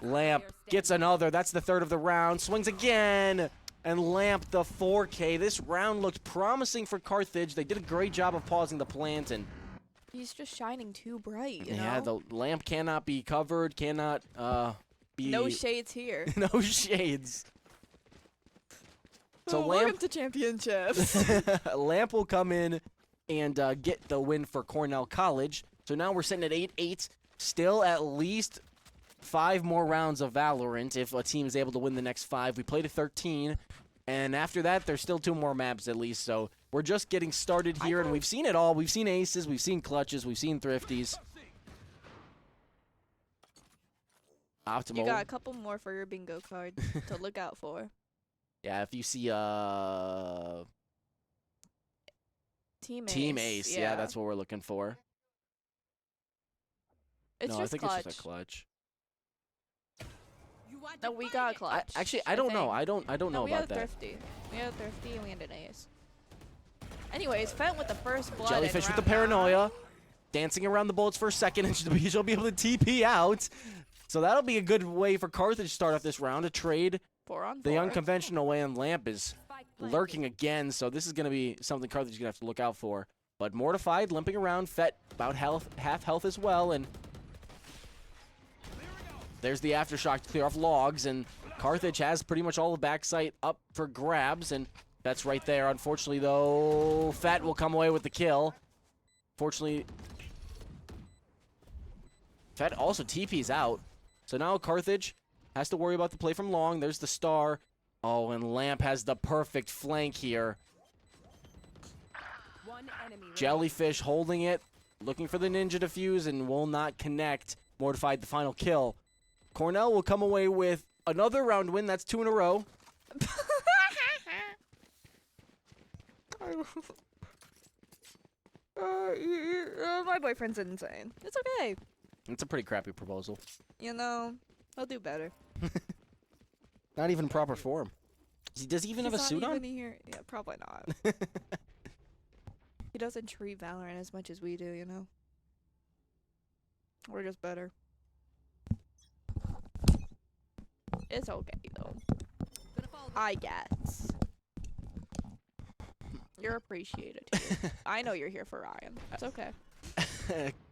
Lamp gets another. That's the 3rd of the round. Swings again. And Lamp, the 4K. This round looked promising for Carthage. They did a great job of pausing the plant, and... He's just shining too bright, you yeah, know? the lamp cannot be covered, cannot be... No shades here. No shades. So Welcome to championships. Lamp will come in and get the win for Cornell College. So now we're sitting at 8-8. Still at least 5 more rounds of Valorant if a team is able to win the next 5. We played a 13, and after that, there's still 2 more maps at least. So we're just getting started here, and we've seen it all. We've seen aces, we've seen clutches, we've seen thrifties. Optimal. You got a couple more for your bingo card to look out for. Yeah, if you see Team Ace. Yeah, that's what we're looking for. It's no, just I think clutch. it's just a clutch. No, we got a clutch. Actually, I don't know. I don't know we about had a that. thrifty. We had a thrifty and we had an ace. Anyways, Fett with the first blood. Jellyfish with the paranoia, dancing around the bullets for a second, and she'll be able to TP out. So that'll be a good way for Carthage to start off this round, to trade 4-on-4. the unconventional way, and Lamp is lurking again, so this is going to be something Carthage is going to have to look out for. But Mortified, limping around, Fett about half health as well, and there's the Aftershock to clear off logs, and Carthage has pretty much all the backside up for grabs, and that's right there. Unfortunately, though, Fett will come away with the kill. Fortunately, Fett also TP's out. So now Carthage has to worry about the play from long. There's the star. Oh, and Lamp has the perfect flank here. One enemy Jellyfish holding it, looking for the ninja defuse, and will not connect. Mortified the final kill. Cornell will come away with another round win. That's 2 in a row. My boyfriend's insane. It's okay. It's a pretty crappy proposal. You know, I'll do better. Not even proper form. Does he even have a suit on? Here. Yeah, probably not. He doesn't treat Valorant as much as we do, you know? We're just better. It's okay, though. I guess. You're appreciated here. I know you're here for Ryan. It's okay.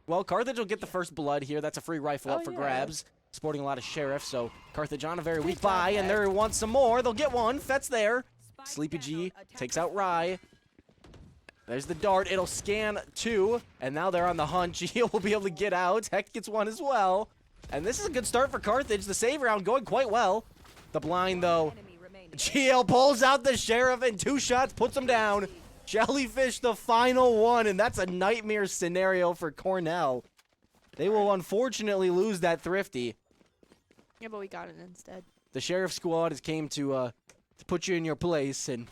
Well, Carthage will get the first blood here. That's a free rifle up for yeah. grabs. Sporting a lot of sheriff, so Carthage on a very weak job, buy, and Heck. they want some more. They'll get one. Fett's there. Sleepy G takes out Rye. There's the dart. It'll scan 2, and now they're on the hunt. Geo will be able to get out. Heck gets 1 as well. And this is a good start for Carthage. The save round going quite well. The blind, though. enemy remaining. Geo pulls out the sheriff and 2 shots, puts him down. Jellyfish the final one, and that's a nightmare scenario for Cornell. They will unfortunately lose that thrifty. Yeah, but we got it instead. The sheriff squad has came to put you in your place, and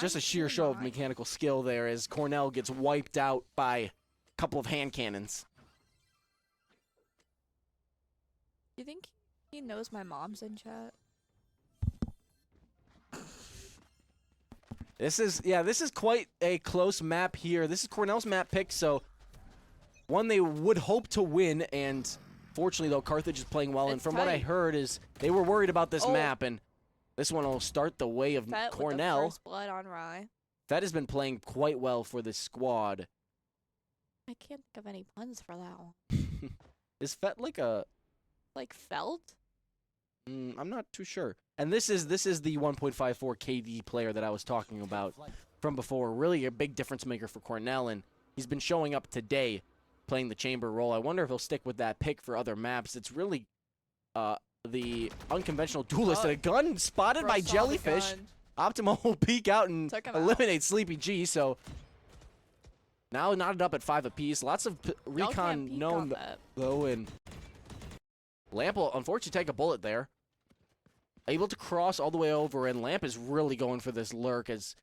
just a sheer show of mechanical skill there as Cornell gets wiped out by a couple of hand cannons. You think he knows my mom's in chat? This is quite a close map here. This is Cornell's map pick, so one they would hope to win, and fortunately, though, Carthage is playing well, and It's from what I tight. heard is they were worried about this Oh. map, and this one will start the way of Fett with the Cornell. first blood on Rye. Fett has been playing quite well for this squad. I can't think of any puns for that one. Is Fett like a... Like felt? I'm not too sure. And this is the 1.54 KD player that I was talking about from before. Really a big difference maker for Cornell, and he's been showing up today playing the chamber role. I wonder if he'll stick with that pick for other maps. It's really the unconventional duelist. And a gun spotted by Bro, saw the Jellyfish. gun. Optimo will peek out and Took him out. eliminate Sleepy G, so now knotted up at 5 apiece. Lots of Y'all recon can't peek known, on that. though, and Lamp will unfortunately take a bullet there. Able to cross all the way over, and Lamp is really going for this lurk as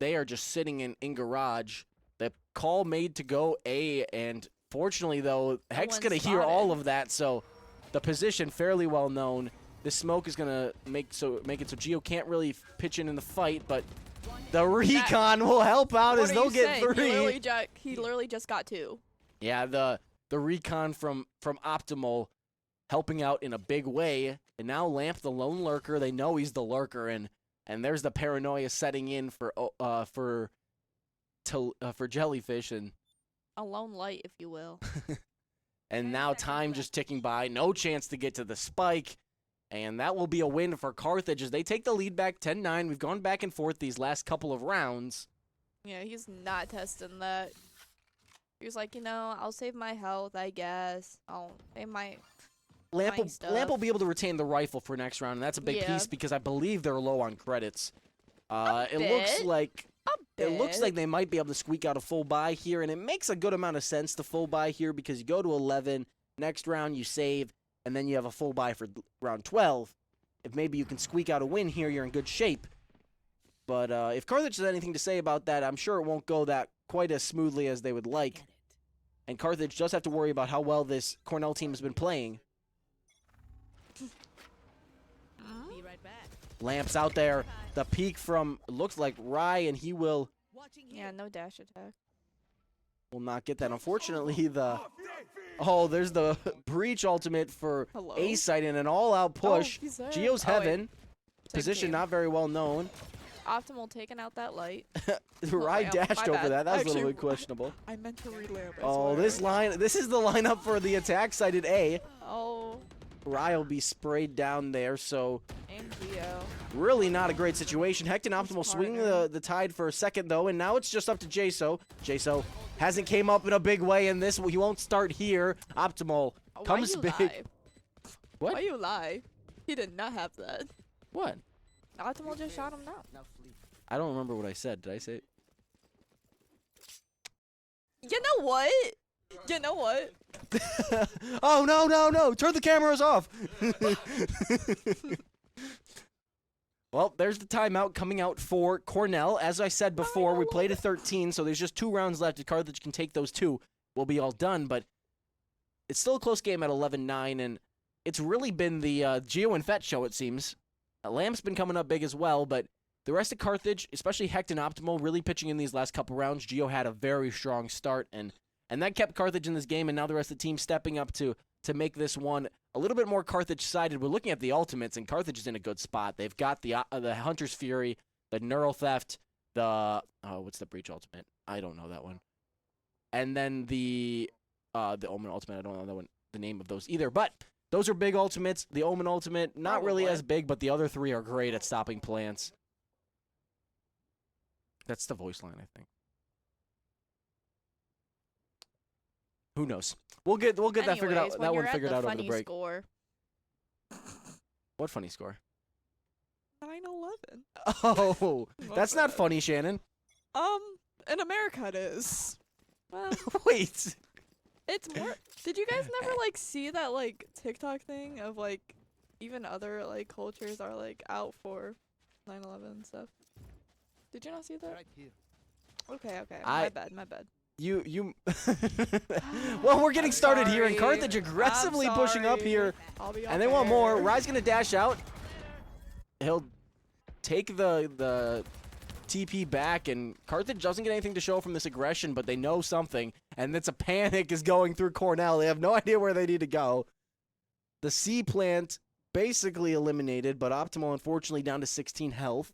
they are just sitting in garage. The call made to go A, and fortunately, though, Heck's one's going to hear all spotted. of that, so the position fairly well known. This smoke is going to make it so Geo can't really pitch in the fight, but the recon will help out as What are they'll you get saying? 3. He literally just got 2. Yeah, the recon from Optimal helping out in a big way. And now Lamp, the lone lurker, they know he's the lurker, and there's the paranoia setting in for Jellyfish, and A lone light, if you will. and now time just ticking by. No chance to get to the spike, and that will be a win for Carthage as they take the lead back 10-9. We've gone back and forth these last couple of rounds. Yeah, he's not testing that. He was like, you know, I'll save my health, I guess. They might. Lamp Buying stuff. will be able to retain the rifle for next round, and that's a big Yeah. piece because I believe they're low on credits. It looks bit. like A it looks bit. like they might be able to squeak out a full buy here, and it makes a good amount of sense to full buy here because you go to 11, next round you save, and then you have a full buy for round 12. If maybe you can squeak out a win here, you're in good shape. But if Carthage has anything to say about that, I'm sure it won't go that quite as smoothly as they would like. And Carthage does have to worry about how well this Cornell team has been playing. Be right back. Lamp's out there. The peek from looks like Rye, and he will Yeah, no dash attack. not get that. Unfortunately, there's the breach ultimate for Hello? A-site in an all-out push. he's there. Geo's Oh, wait. heaven. Position team. not very well known. Optimal taking out that light. Rye my dashed over bad. that. That was a little Actually, bit questionable. I meant to relamp. Oh, this is the lineup for the attack site at A. Oh, Rye will be sprayed down there, so and Geo. really not a great situation. Hecton Optimal swinging partner. the tide for a second, though, and now it's just up to Jaso. Jaso hasn't came up in a big way, and he won't start here. Optimal Why comes you big. lie? What? Why you lie? He did not have that. What? Optimal just shot him down. I don't remember what I said. Did I say? You know what? You know what? Oh, no. Turn the cameras off. Well, there's the timeout coming out for Cornell. As I said before, we played a 13, so there's just 2 rounds left. If Carthage can take those 2, we'll be all done. But it's still a close game at 11-9, and it's really been the Geo and Fett show, it seems. Lamp's been coming up big as well, but the rest of Carthage, especially Hecht and Optimal, really pitching in these last couple rounds. Geo had a very strong start, and that kept Carthage in this game, and now the rest of the team stepping up to make this one a little bit more Carthage-sided. We're looking at the ultimates, and Carthage is in a good spot. They've got the Hunter's Fury, the Neural Theft, what's the Breach ultimate? I don't know that one. And then the Omen ultimate. I don't know that one, the name of those either. But those are big ultimates. The Omen ultimate, not really as big, but the other 3 are great at stopping plants. That's the voice line, I think. Who knows? We'll get that figured out. That one figured out over the break. Score. What funny score? 9/11. Oh, that's not funny, Shannon. In America it is. Well, Wait. it's more. Did you guys never like see that like TikTok thing of like even other like cultures are like out for 9/11 and stuff? Did you not see that? Right here. Okay. My bad. You well, we're getting started here, and sorry. Carthage aggressively pushing up sorry. here, I'll be and they want more. Rye's gonna dash out. He'll take the TP back, and Carthage doesn't get anything to show from this aggression, but they know something, and it's a panic is going through Cornell. They have no idea where they need to go. The C plant basically eliminated, but Optimal unfortunately down to 16 health.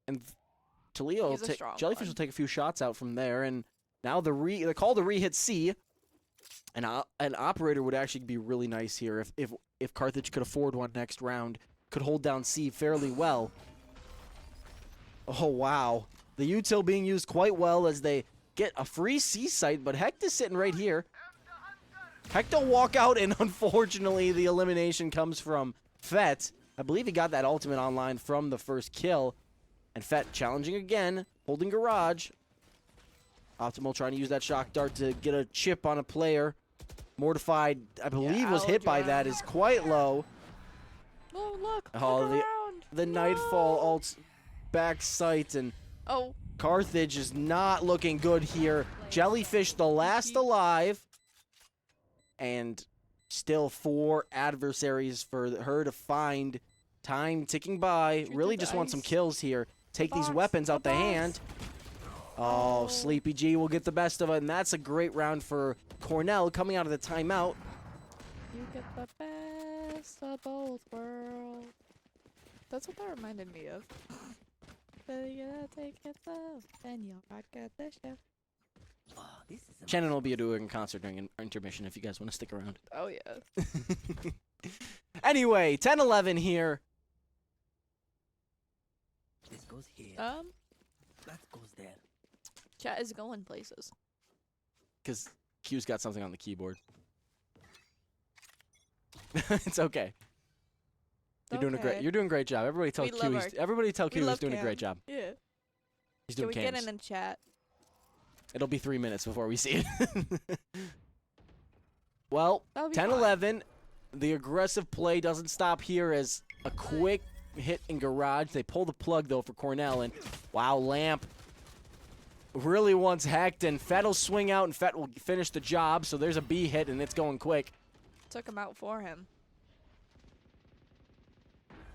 And Talio, Jellyfish will take a few shots out from there, and now the call to re-hit C, and an operator would actually be really nice here if Carthage could afford one next round, could hold down C fairly well. Oh wow, the util being used quite well as they get a free C site, but Hecht is sitting right here. Hecht will walk out, and unfortunately the elimination comes from Fett. I believe he got that ultimate online from the first kill. And Fett challenging again, holding garage. Optimal trying to use that shock dart to get a chip on a player. Mortified, I believe, was hit by that, is quite low. Oh, look. Oh, the Nightfall ult back sight, and Carthage is not looking good here. Jellyfish the last alive. And still 4 adversaries for her to find. Time ticking by. Really just want some kills here. Take these weapons out the hand. Oh, Sleepy G will get the best of it, and that's a great round for Cornell coming out of the timeout. You get the best of both worlds. That's what that reminded me of. So you gotta take it slow, then you'll rock at the show. Oh, this is Shannon will be doing a concert during an intermission if you guys want to stick around. Oh yeah. Anyway, 10-11 here. This goes here. That goes there. Chat is going places. Because Q's got something on the keyboard. It's okay. You're doing a great job. Everybody tell Q he's doing a great job. Yeah. He's doing Can we get in chat? It'll be 3 minutes before we see it. Well, That'll be 10-11. The aggressive play doesn't stop here as a quick hit in garage. They pull the plug, though, for Cornell. And, wow, Lamp really wants Hecht. And Fett will swing out, and Fett will finish the job. So there's a B hit, and it's going quick. Took him out for him.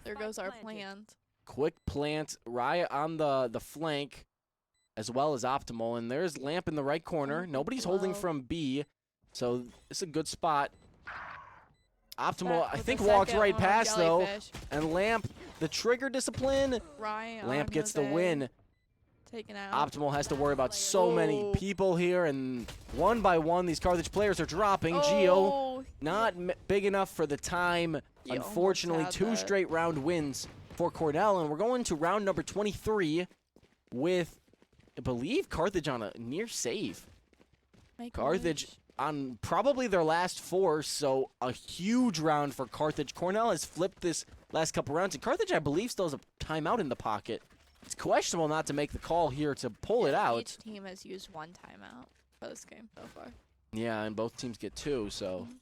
There goes our plant. Quick plant. Raya on the flank, as well as Optimal. And there's Lamp in the right corner. Nobody's holding from B. So it's a good spot. Optimal, I think, walks right past, though. And Lamp, the trigger discipline. Lamp gets the win. Taken out. Optimal has to worry about so many people here. And one by one, these Carthage players are dropping. Geo, not big enough for the time. Unfortunately, 2 straight round wins for Cornell. And we're going to round number 23 with, I believe, Carthage on a near save. Carthage on probably their last 4, so a huge round for Carthage. Cornell has flipped this last couple rounds, and Carthage, I believe, still has a timeout in the pocket. It's questionable not to make the call here to pull it out. Each team has used 1 timeout for this game so far. Yeah, and both teams get 2, so It'd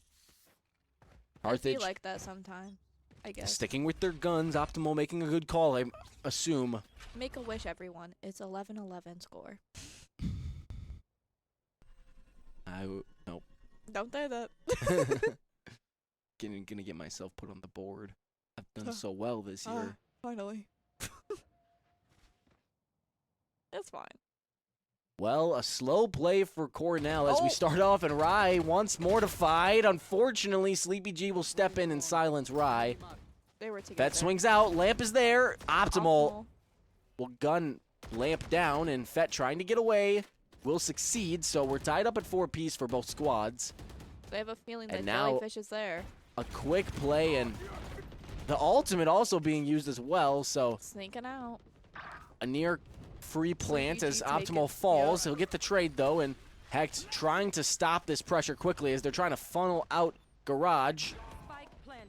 be Carthage like that sometime, I guess. sticking with their guns. Optimal making a good call, I assume. Make a wish, everyone. It's 11-11 score. Nope. Don't say that. Gonna get myself put on the board. I've done so well this year. Finally. It's fine. Well, a slow play for Cornell as we Oh. start off, and Rye once more to fight. Unfortunately, Sleepy G will step in and silence Rye. They were together. Fett swings out. Lamp is there. Optimal will gun Lamp down, and Fett trying to get away will succeed. So we're tied up at 4-piece for both squads. They have a feeling that And now- Jellyfish is there. A quick play, and the ultimate also being used as well. So Sneaking out. a near free plant Sleepy as G take Optimal it. falls. Yeah. He'll get the trade, though, and Hecht trying to stop this pressure quickly as they're trying to funnel out Garage.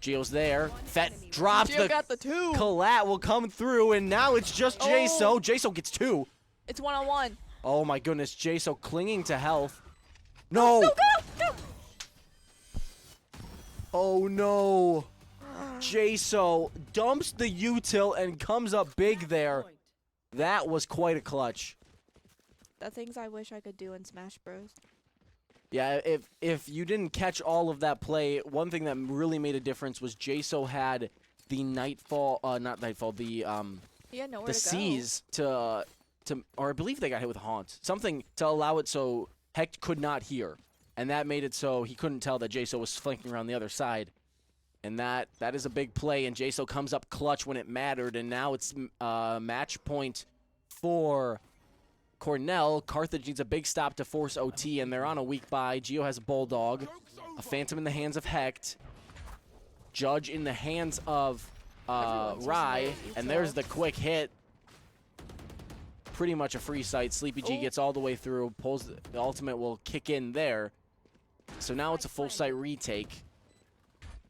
Geo's there. Fett drops Geo the got the 2. collat will come through, and now it's just Jaso. Oh. Jaso gets 2. It's 1-on-1. Oh my goodness, Jaso clinging to health. No! Go, go! Oh no! Jaso dumps the util and comes up big there. That was quite a clutch. The things I wish I could do in Smash Bros. Yeah, if you didn't catch all of that play, one thing that really made a difference was Jaso had the Nightfall, not Nightfall, the He had nowhere the to go. C's to, or I believe they got hit with Haunt. Something to allow it so Hecht could not hear. And that made it so he couldn't tell that Jaso was flanking around the other side. And that is a big play, and Jaso comes up clutch when it mattered, and now it's match point for Cornell. Carthage needs a big stop to force OT, and they're on a weak bye. Geo has a Bulldog, a Phantom in the hands of Hecht, Judge in the hands of Everyone's using Rye, their and util. there's the quick hit. Pretty much a free sight. Sleepy G Oh. gets all the way through, pulls the ultimate will kick in there. So now it's a full sight retake.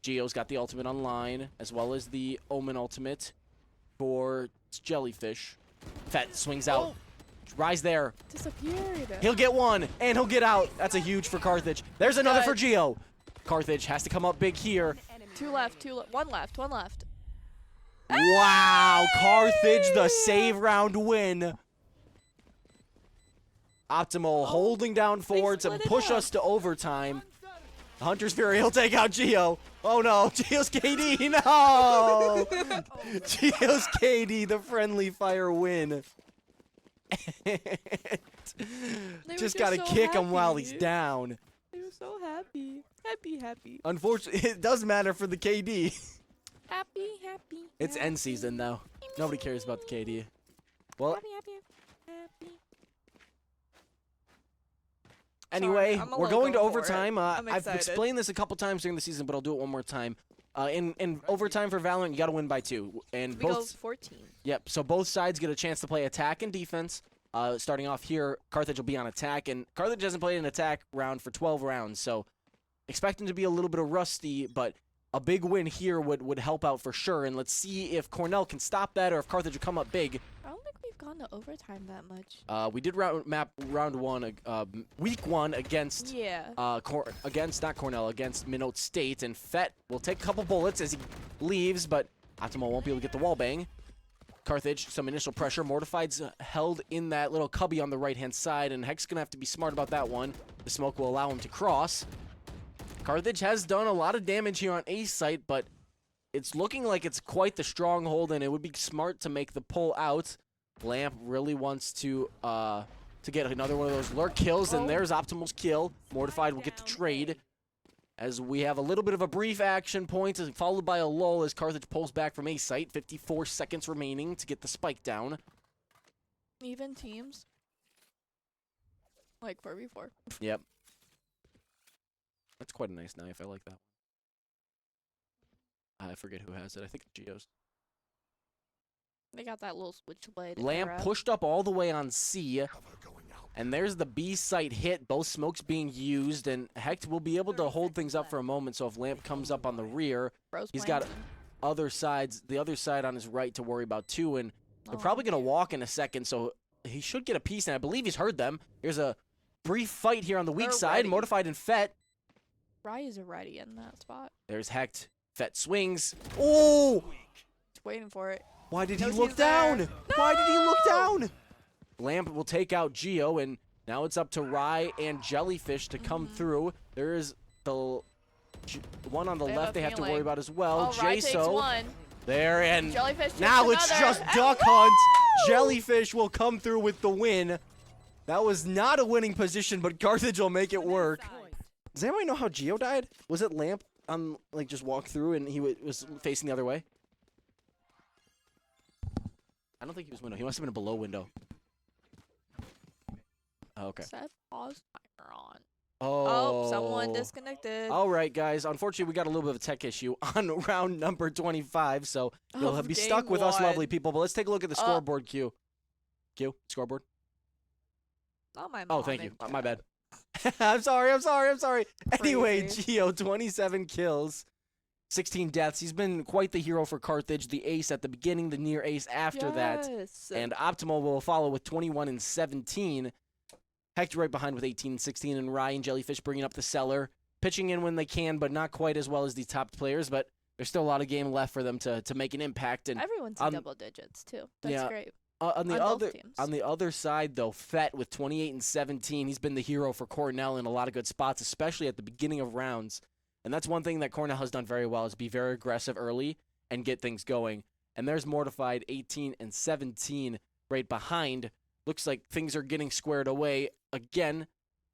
Geo's got the ultimate online, as well as the Omen ultimate for Jellyfish. Fett swings out. Rise there. Disappeared. He'll get 1, and he'll get out. That's a huge for Carthage. There's another for Good. Geo. Carthage has to come up big here. 2 left, 1 left, 1 left. Wow, Carthage, the save round win. Optimal holding down forwards and split it push up. us to overtime. Hunter's Fury, he'll take out Geo. Oh no, Geo's KD, no! Geo's KD, the friendly fire win. were Just gotta so kick him while he's happy. down. They were so happy. Happy. Unfortunately, it does matter for the KD. Happy. It's end season though. Nobody cares about the KD. Well, Happy. anyway, I'm a we're little going to go for it. overtime. I'm I've excited. explained this a couple times during the season, but I'll do it one more time. In overtime for Valorant, you got to win by 2. And We go both 14. Yep, so both sides get a chance to play attack and defense. Starting off here, Carthage will be on attack, and Carthage hasn't played an attack round for 12 rounds, so expect them to be a little bit of rusty, but a big win here would help out for sure, and let's see if Cornell can stop that or if Carthage will come up big. I don't think we've gone to overtime that much. We did round 1, week 1 against Yeah. not Cornell, against Minot State, and Fett will take a couple bullets as he leaves, but Optimal won't be able to get the wall bang. Carthage, some initial pressure. Mortified's held in that little cubby on the right-hand side, and Hecht's gonna have to be smart about that one. The smoke will allow him to cross. Carthage has done a lot of damage here on A site, but it's looking like it's quite the stronghold, and it would be smart to make the pull out. Lamp really wants to get another one of those lurk kills, and there's Optimal's kill. Mortified will get the trade. As we have a little bit of a brief action point, followed by a lull as Carthage pulls back from A site. 54 seconds remaining to get the spike down. Even teams. Like 4v4. Yep. That's quite a nice knife. I like that one. I forget who has it. I think it's Geo's. They got that little switchblade. Lamp era. pushed up all the way on C. And there's the B site hit, both smokes being used, and Hecht will be able to hold things up for a moment. So if Lamp comes up on the rear, Bro's he's got planting. the other side on his right to worry about too, and they're probably gonna walk in a second, so he should get a piece, and I believe he's heard them. Here's a brief fight here on the weak They're side, ready. Mortified and Fett. Rye is already in that spot. There's Hecht. Fett swings. Oh! Just waiting for it. Why did he Knows look he's there. down? Why did he look down? Lamp will take out Geo, and now it's up to Rye and Jellyfish to come through. There is the one on the They have left a they have to worry feeling. about as well. Oh, Rye takes Jaso one. there, and Jellyfish takes now it's another. just And duck woo! hunt. Jellyfish will come through with the win. That was not a winning position, but Carthage will make it work. Does anybody know how Geo died? Was it Lamp on like just walked through and he was facing the other way? I don't think he was window. He must have been a below window. Oh, okay. Set pause timer on. Oh. Someone disconnected. All right, guys. Unfortunately, we got a little bit of a tech issue on round number 25, so you'll Of be game stuck with us one. lovely people. But let's take a look at the scoreboard, Q. Q, scoreboard. Not my Oh, mom thank you. and My dad. bad. I'm sorry. Anyway, Crazy. Geo, 27 kills, 16 deaths. He's been quite the hero for Carthage, the ace at the beginning, the near ace after that. Yes. And Optimal will follow with 21 and 17. Hector right behind with 18 and 16. And Rye and Jellyfish bringing up the cellar. Pitching in when they can, but not quite as well as these top players. But there's still a lot of game left for them to make an impact. And Everyone's on- in double digits too. That's yeah. great. on the on both other teams. on the other side, though, Fett with 28 and 17. He's been the hero for Cornell in a lot of good spots, especially at the beginning of rounds. And that's one thing that Cornell has done very well, is be very aggressive early and get things going. And there's Mortified, 18 and 17 right behind. Looks like things are getting squared away again.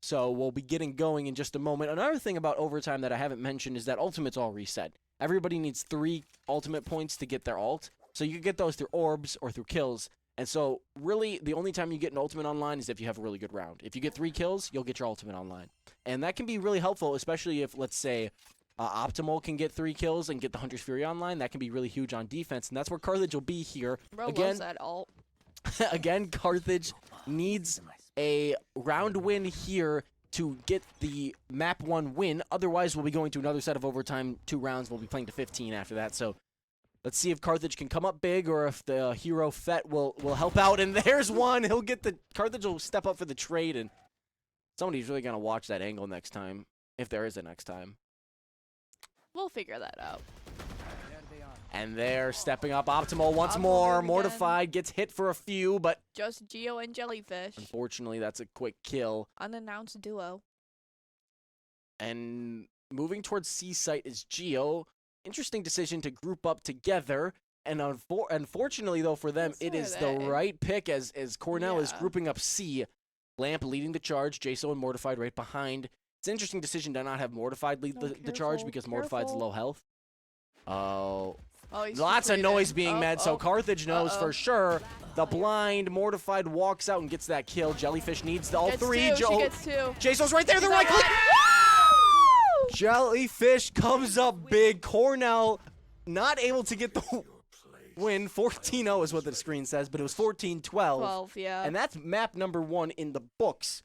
So we'll be getting going in just a moment. Another thing about overtime that I haven't mentioned is that ultimate's all reset. Everybody needs 3 ultimate points to get their ult. So you can get those through orbs or through kills. And so really the only time you get an ultimate online is if you have a really good round. If you get 3 kills, you'll get your ultimate online. And that can be really helpful, especially if, let's say, Optimal can get 3 kills and get the Hunter's Fury online. That can be really huge on defense. And that's where Carthage will be here. Bro Again, loves that ult. again, Carthage needs a round win here to get the map 1 win. Otherwise, we'll be going to another set of overtime, 2 rounds. We'll be playing to 15 after that. So let's see if Carthage can come up big or if the hero Fett will help out. And there's one. He'll get the Carthage will step up for the trade, and somebody's really gonna watch that angle next time, if there is a next time. We'll figure that out. And they're stepping up Optimal once Optimal more. doing it again. Mortified gets hit for a few, but Just Geo and Jellyfish. unfortunately that's a quick kill. Unannounced duo. And moving towards C site is Geo. Interesting decision to group up together. And unfortunately, though, for them, So it is are the they. right pick as Cornell is Yeah. grouping up C. Lamp leading the charge, Jaso and Mortified right behind. It's an interesting decision to not have Mortified lead No, the charge careful, because Mortified's careful. low health. Oh, Oh, he's lots of just noise leaving. being Oh, made, so oh. Carthage knows Uh-oh. for sure. The blind Mortified walks out and gets that kill. Jellyfish needs all Gets 3. two, she gets 2. Jaso's right there, the She's right on click. Woo! Jellyfish comes up big. Cornell not able to get the win. 14-0 is what the screen says, but it was 14-12. 12, yeah. And that's map number 1 in the books.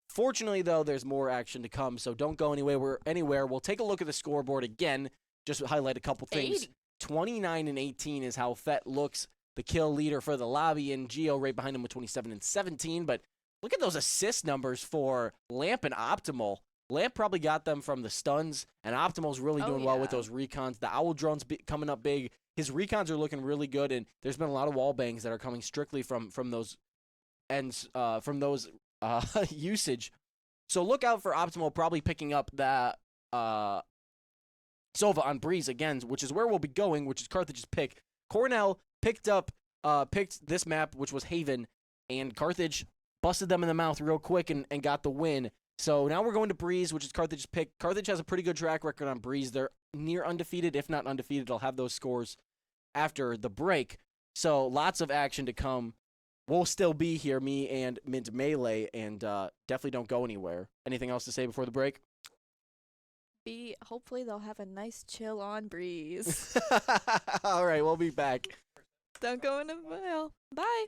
Fortunately, though, there's more action to come, so don't go anywhere. We'll take a look at the scoreboard again, just to highlight a couple things. 80. 29 and 18 is how Fett looks, the kill leader for the lobby, and Geo right behind him with 27 and 17. But look at those assist numbers for Lamp and Optimal. Lamp probably got them from the stuns, and Optimal's really doing well with yeah. those recons. The Owl drone's coming up big. His recons are looking really good, and there's been a lot of wall bangs that are coming strictly from those ends, from those usage. So look out for Optimal probably picking up that Sova on Breeze again, which is where we'll be going, which is Carthage's pick. Cornell picked this map, which was Haven, and Carthage busted them in the mouth real quick and got the win. So now we're going to Breeze, which is Carthage's pick. Carthage has a pretty good track record on Breeze. They're near undefeated, if not undefeated. They'll have those scores after the break. So lots of action to come. We'll still be here, me and Mint Melee, and definitely don't go anywhere. Anything else to say before the break? Hopefully they'll have a nice chill on Breeze. All right, we'll be back. Don't go in the mail. Bye.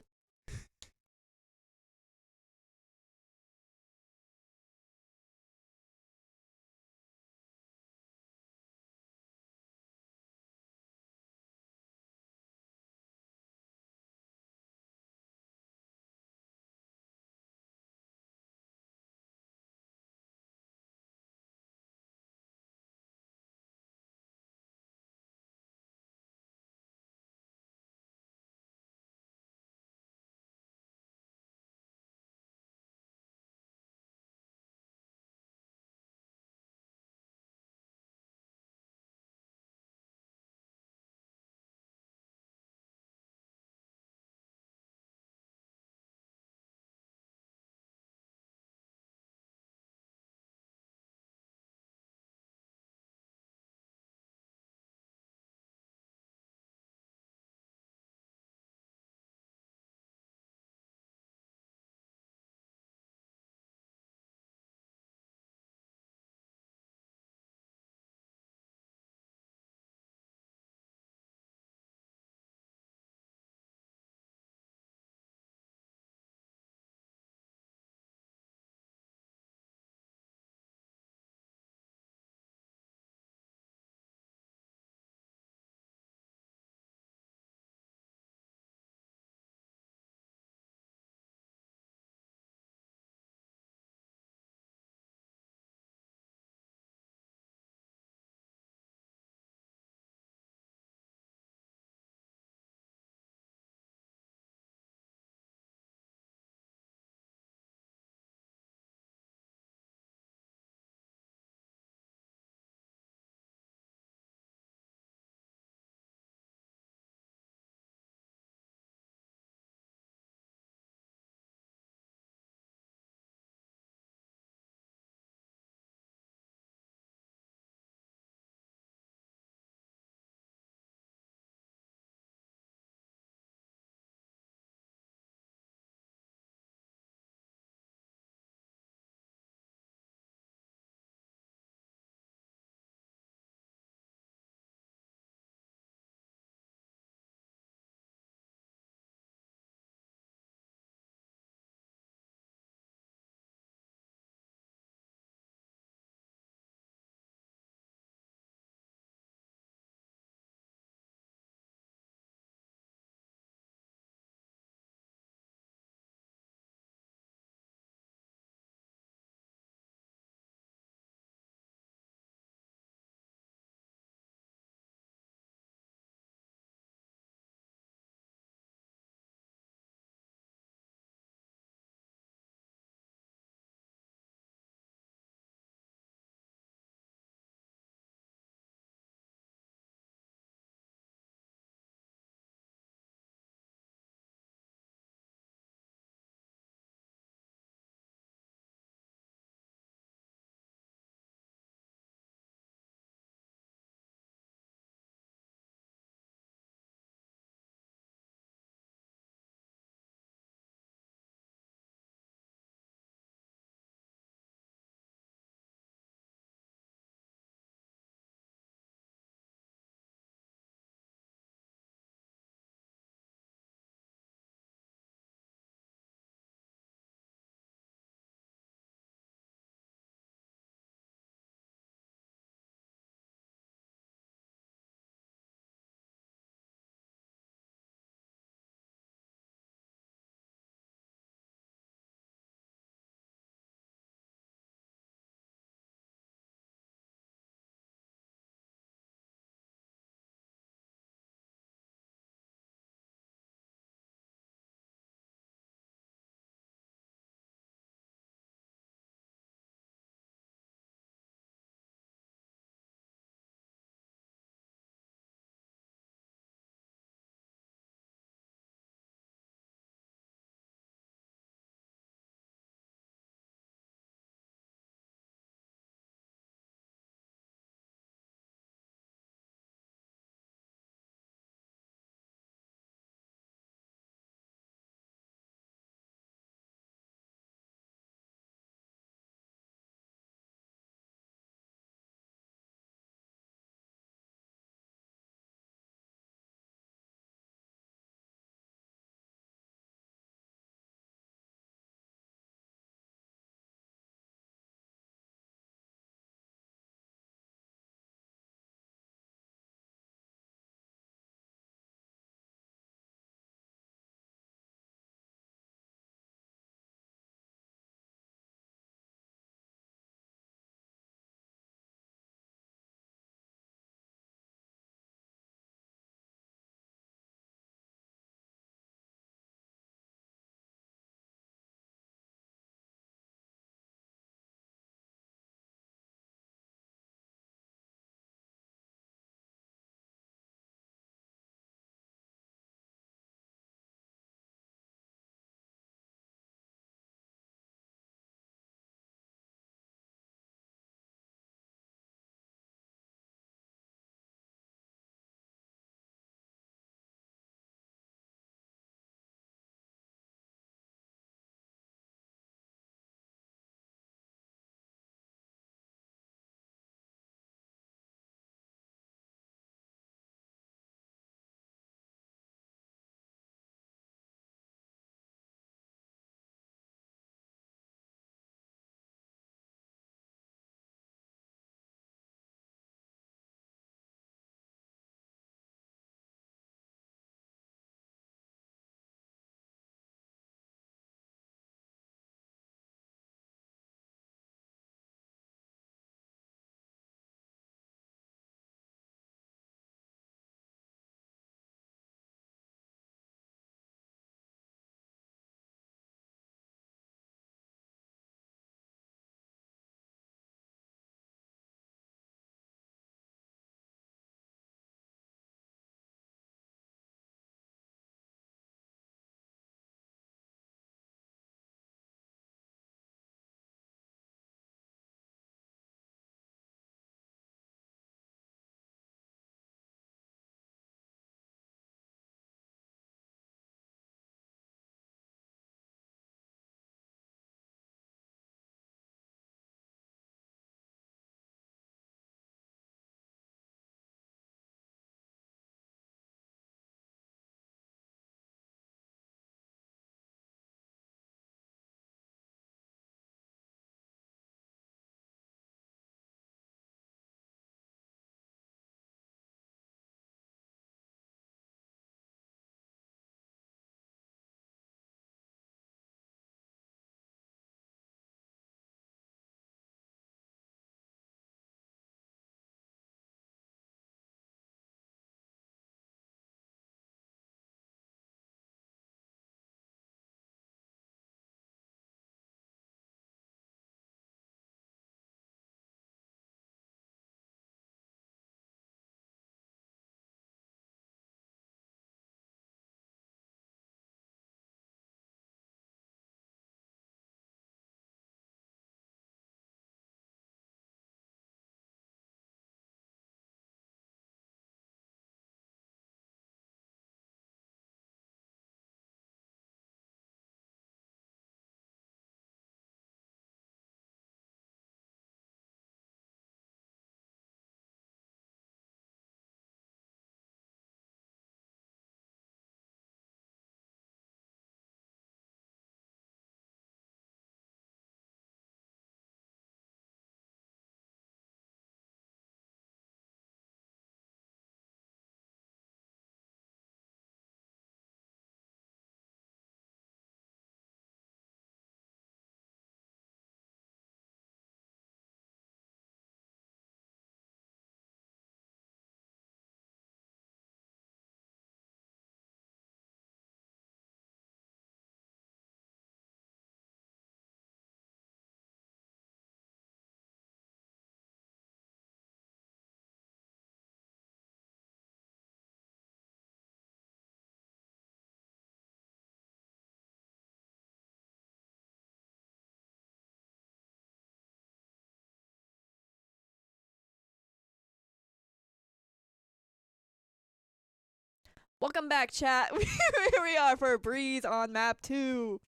Welcome back, chat. Here we are for Breeze on map 2.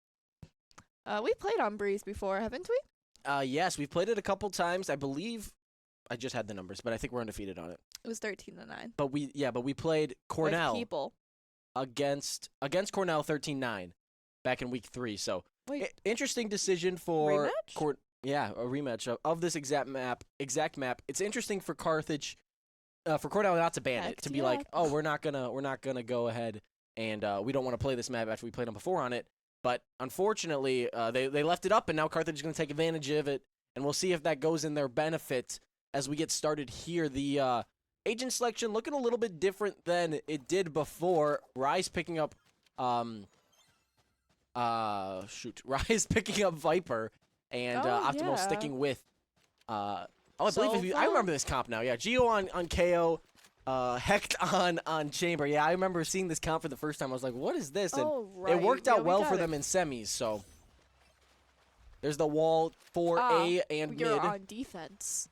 We played on Breeze before, haven't we? Yes, we've played it a couple times. I believe I just had the numbers, but I think we're undefeated on it. It was 13-9. But we played Cornell With people. against Cornell 13-9 back in week 3. So Wait. Interesting decision for Rematch? Yeah, a rematch of this exact map. It's interesting for Carthage, for Cornell not to ban it, to be like, oh, we're not gonna go ahead and we don't want to play this map after we played them before on it. But unfortunately, they left it up, and now Carthage is gonna take advantage of it, and we'll see if that goes in their benefit as we get started here. The agent selection looking a little bit different than it did before. Rise picking up Rise picking up Viper. And Optimal sticking with, I believe I remember this comp now. Yeah, Geo on KO, Hecht on Chamber. Yeah, I remember seeing this comp for the first time. I was like, what is this? And it worked out well for them in semis. So there's the wall for A and you're mid. on defense.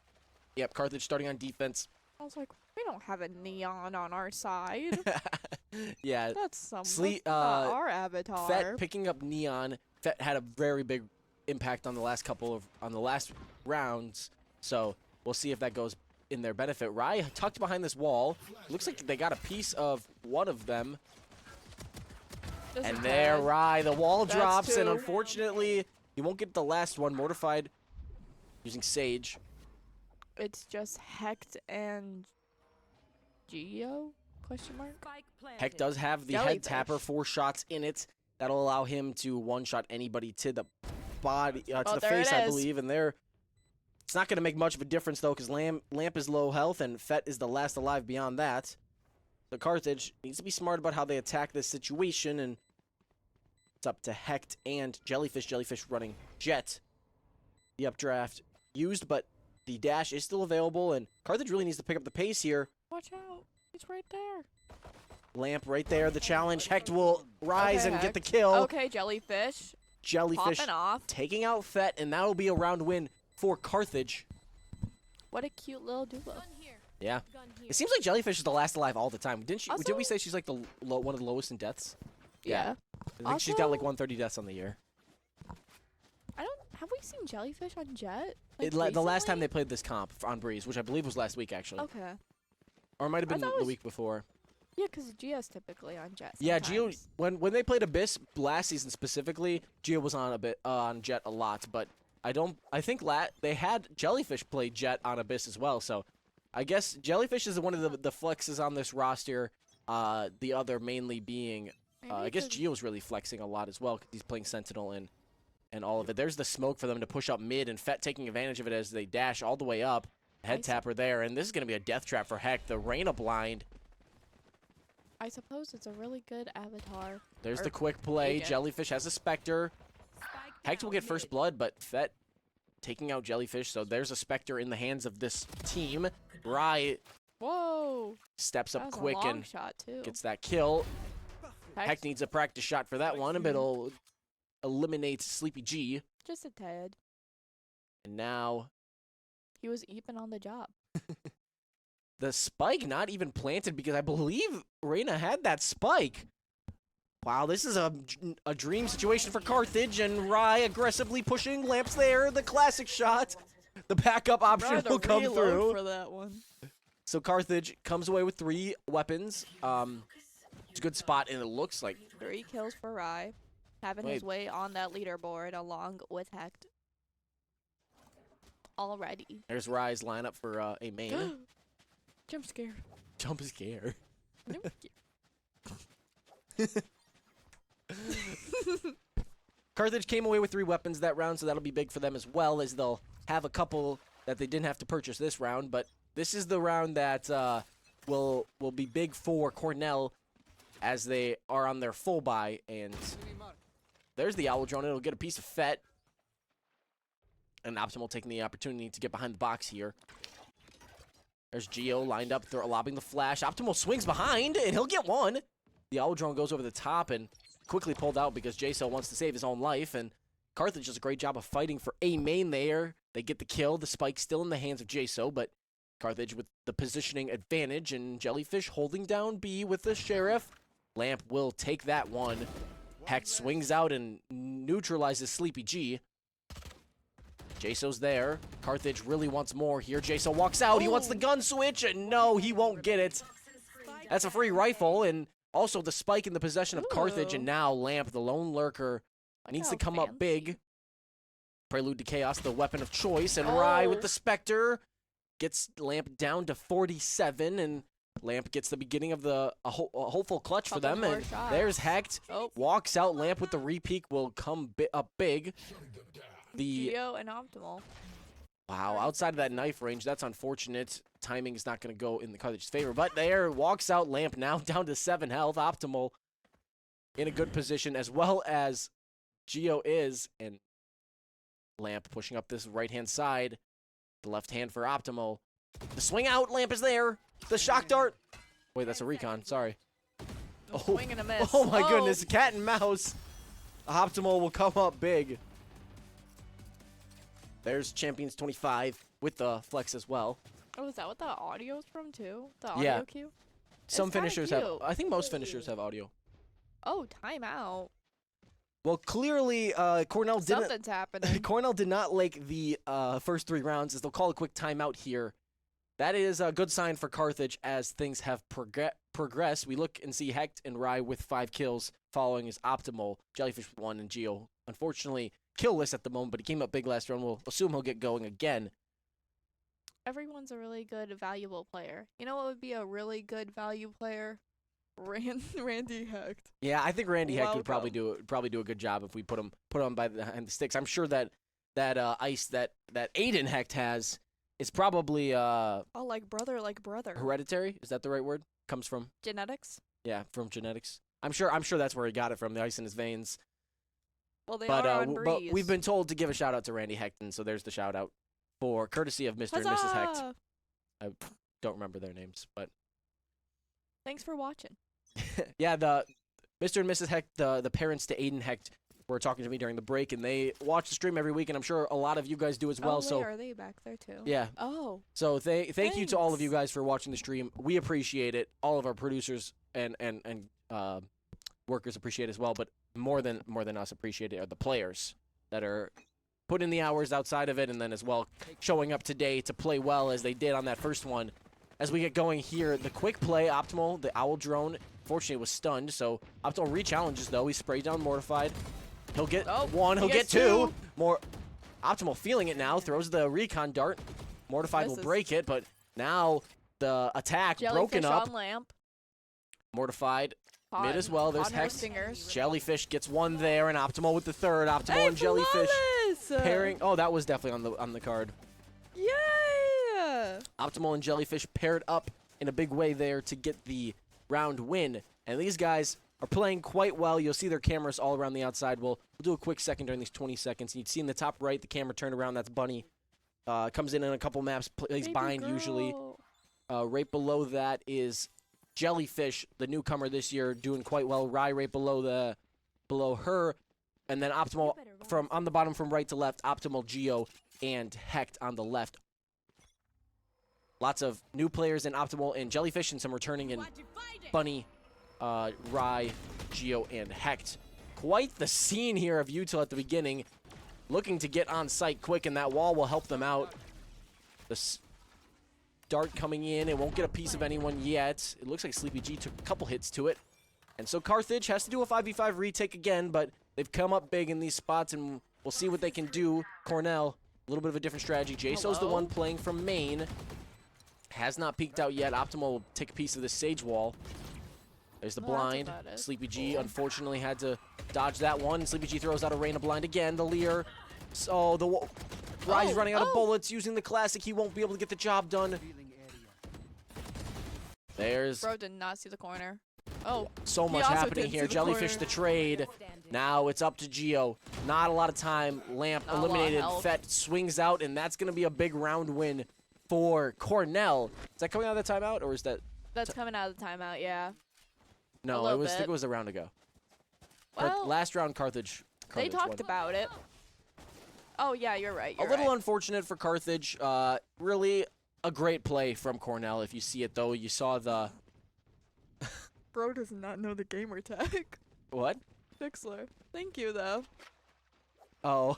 Yep, Carthage starting on defense. I was like, we don't have a neon on our side. Yeah, That's our avatar. Fett picking up Neon. Fett had a very big impact on the last rounds, so we'll see if that goes in their benefit. Rai tucked behind this wall. Looks like they got a piece of one of them. And there, Rai, the wall drops, and unfortunately, he won't get the last one. Mortified using Sage. It's just Hecht and Geo? Question mark. Heck does have the head tapper, 4 shots in it. That'll allow him to one-shot anybody to the body, to the face, I believe, and it's not going to make much of a difference, though, because Lamp is low health, and Fett is the last alive beyond that. So Carthage needs to be smart about how they attack this situation, and it's up to Hecht and Jellyfish. Jellyfish running Jet. The updraft used, but the dash is still available, and Carthage really needs to pick up the pace here. Watch out. He's right there. Lamp right there, the challenge. Hecht will rise and get the kill. Okay, Jellyfish. Jellyfish popping off. Taking out Fett, and that'll be a round win for Carthage. What a cute little duo. Yeah. It seems like Jellyfish is the last alive all the time. Didn't we say she's like the one of the lowest in deaths? Yeah. I think she's got like 130 deaths on the year. Have we seen Jellyfish on Jet? The last time they played this comp on Breeze, which I believe was last week, actually. Okay. Or it might have been the week before. Yeah, because Geo's typically on Jet. Yeah, Geo, when they played Abyss last season specifically, Geo was on Jet a lot, but I think they had Jellyfish play Jet on Abyss as well, so I guess Jellyfish is one of the flexes on this roster, the other mainly being, I guess Geo's really flexing a lot as well, because he's playing Sentinel and all of it. There's the smoke for them to push up mid, and Fett taking advantage of it as they dash all the way up. Head tapper there, and this is going to be a death trap for Heck. The Reyna blind. I suppose it's a really good avatar. There's the quick play. Agent. Jellyfish has a Spectre. Hecht will get first blood, but Fett taking out Jellyfish, so there's a Spectre in the hands of this team. Riot steps up quick and gets that kill. Hecht needs a practice shot for that one, but it'll eliminate Sleepy G. Just a tad. And now he was even on the job. The spike not even planted because I believe Reyna had that spike. Wow, this is a dream situation for Carthage, and Rai aggressively pushing Lamps there. The classic shot. The backup option will come through. For that one. So Carthage comes away with 3 weapons. It's a good spot, and it looks like 3 kills for Rai. Having his way on that leaderboard along with Hecht. Already. There's Rai's lineup for a main. Jump scare. Jump scare. Carthage came away with 3 weapons that round, so that'll be big for them as well, as they'll have a couple that they didn't have to purchase this round. But this is the round that will be big for Cornell as they are on their full buy. And there's the Owl Drone. It'll get a piece of Fett. And Optimal taking the opportunity to get behind the box here. There's Geo lined up, lobbing the flash. Optimal swings behind, and he'll get one. The Owl Drone goes over the top and quickly pulled out because Jaso wants to save his own life. And Carthage does a great job of fighting for A main there. They get the kill. The spike still in the hands of Jaso, but Carthage with the positioning advantage, and Jellyfish holding down B with the Sheriff. Lamp will take that one. Hecht swings out and neutralizes Sleepy G. Jaso's there. Carthage really wants more here. Jaso walks out. He wants the gun switch, and no, he won't get it. That's a free rifle, and also the spike in the possession of Carthage, and now Lamp, the lone lurker, needs to come up big. Prelude to Chaos, the weapon of choice, and Rye with the Spectre gets Lamp down to 47, and Lamp gets the beginning of a hopeful clutch for them, and there's Hecht. Walks out. Lamp with the repeak will come up big. Geo and Optimal. Wow, outside of that knife range, that's unfortunate. Timing is not going to go in the Carthage's favor, but there walks out Lamp now down to 7 health. Optimal in a good position, as well as Geo is, and Lamp pushing up this right-hand side. The left hand for Optimal. The swing out, Lamp is there. The shock dart. Wait, that's a recon, sorry. Swing and a miss. Oh my goodness, cat and mouse. Optimal will come up big. There's Champions 25 with the flex as well. Oh, is that what the audio's from too? The audio cue? Some finishers have, I think most finishers have audio. Oh, timeout. Well, clearly, Cornell didn't. Something's happening. Cornell did not like the first 3 rounds, as they'll call a quick timeout here. That is a good sign for Carthage as things have progressed. We look and see Hecht and Rye with 5 kills, following is Optimal, Jellyfish with 1, and Geo, unfortunately, killless at the moment, but he came up big last round. We'll assume he'll get going again. Everyone's a really good, valuable player. You know what would be a really good value player? Randy Hecht. Yeah, I think Randy Hecht would probably do a good job if we put him behind the sticks. I'm sure that ice that Aiden Hecht has is probably like brother. Hereditary. Is that the right word? Comes from genetics. Yeah, from genetics. I'm sure that's where he got it from. The ice in his veins. Well, they are on Breeze. But we've been told to give a shout out to Randy Hecht, and so there's the shout out for courtesy of Mr. and Mrs. Hecht. I don't remember their names, but thanks for watching. Yeah, the Mr. and Mrs. Hecht, the parents to Aiden Hecht, were talking to me during the break, and they watch the stream every week, and I'm sure a lot of you guys do as well. So are they back there too? Yeah. Oh. So thank you to all of you guys for watching the stream. We appreciate it. All of our producers and workers appreciate it as well, but more than us appreciate it are the players that are putting in the hours outside of it, and then as well showing up today to play well as they did on that first one. As we get going here, the quick play, Optimal, the Owl drone, fortunately was stunned, so Optimal re-challenges though. He sprays down Mortified. He'll get one, he'll get 2. More Optimal feeling it now, throws the recon dart. Mortified will break it, but now the attack broken up. On Lamp. Mortified mid as well. There's Hex. Jellyfish gets 1 there, and Optimal with the 3rd. Optimal and Jellyfish pairing. Oh, that was definitely on the card. Yeah. Optimal and Jellyfish paired up in a big way there to get the round win. And these guys are playing quite well. You'll see their cameras all around the outside. We'll do a quick second during these 20 seconds. You'd see in the top right, the camera turned around. That's Bunny. Comes in a couple maps, plays Bind usually. Right below that is Jellyfish, the newcomer this year, doing quite well. Rye right below her. And then Optimal from on the bottom from right to left, Optimal, Geo, and Hecht on the left. Lots of new players in Optimal and Jellyfish, and some returning in Bunny, Rye, Geo, and Hecht. Quite the scene here of Util at the beginning. Looking to get on site quick, and that wall will help them out. The dart coming in. It won't get a piece of anyone yet. It looks like Sleepy G took a couple hits to it. And so Carthage has to do a 5v5 retake again, but they've come up big in these spots, and we'll see what they can do. Cornell, a little bit of a different strategy. Jaso's the one playing from main. Has not peeked out yet. Optimal will take a piece of the Sage wall. There's the blind. Sleepy G unfortunately had to dodge that one. Sleepy G throws out a rain of blind again. The Lear. So the Rye's running out of bullets. Using the classic, he won't be able to get the job done. There's. Bro did not see the corner. Oh. So much happening here. Jellyfish the trade. Now it's up to Geo. Not a lot of time. Lamp eliminated. Fett swings out, and that's going to be a big round win for Cornell. Is that coming out of the timeout, or is that? That's coming out of the timeout, yeah. No, I think it was a round ago. Well, last round, Carthage they talked about it. Oh, yeah, you're right. A little unfortunate for Carthage. Really a great play from Cornell. If you see it, though, you saw the Bro does not know the gamer tag. What? Fixler. Thank you, though. Oh.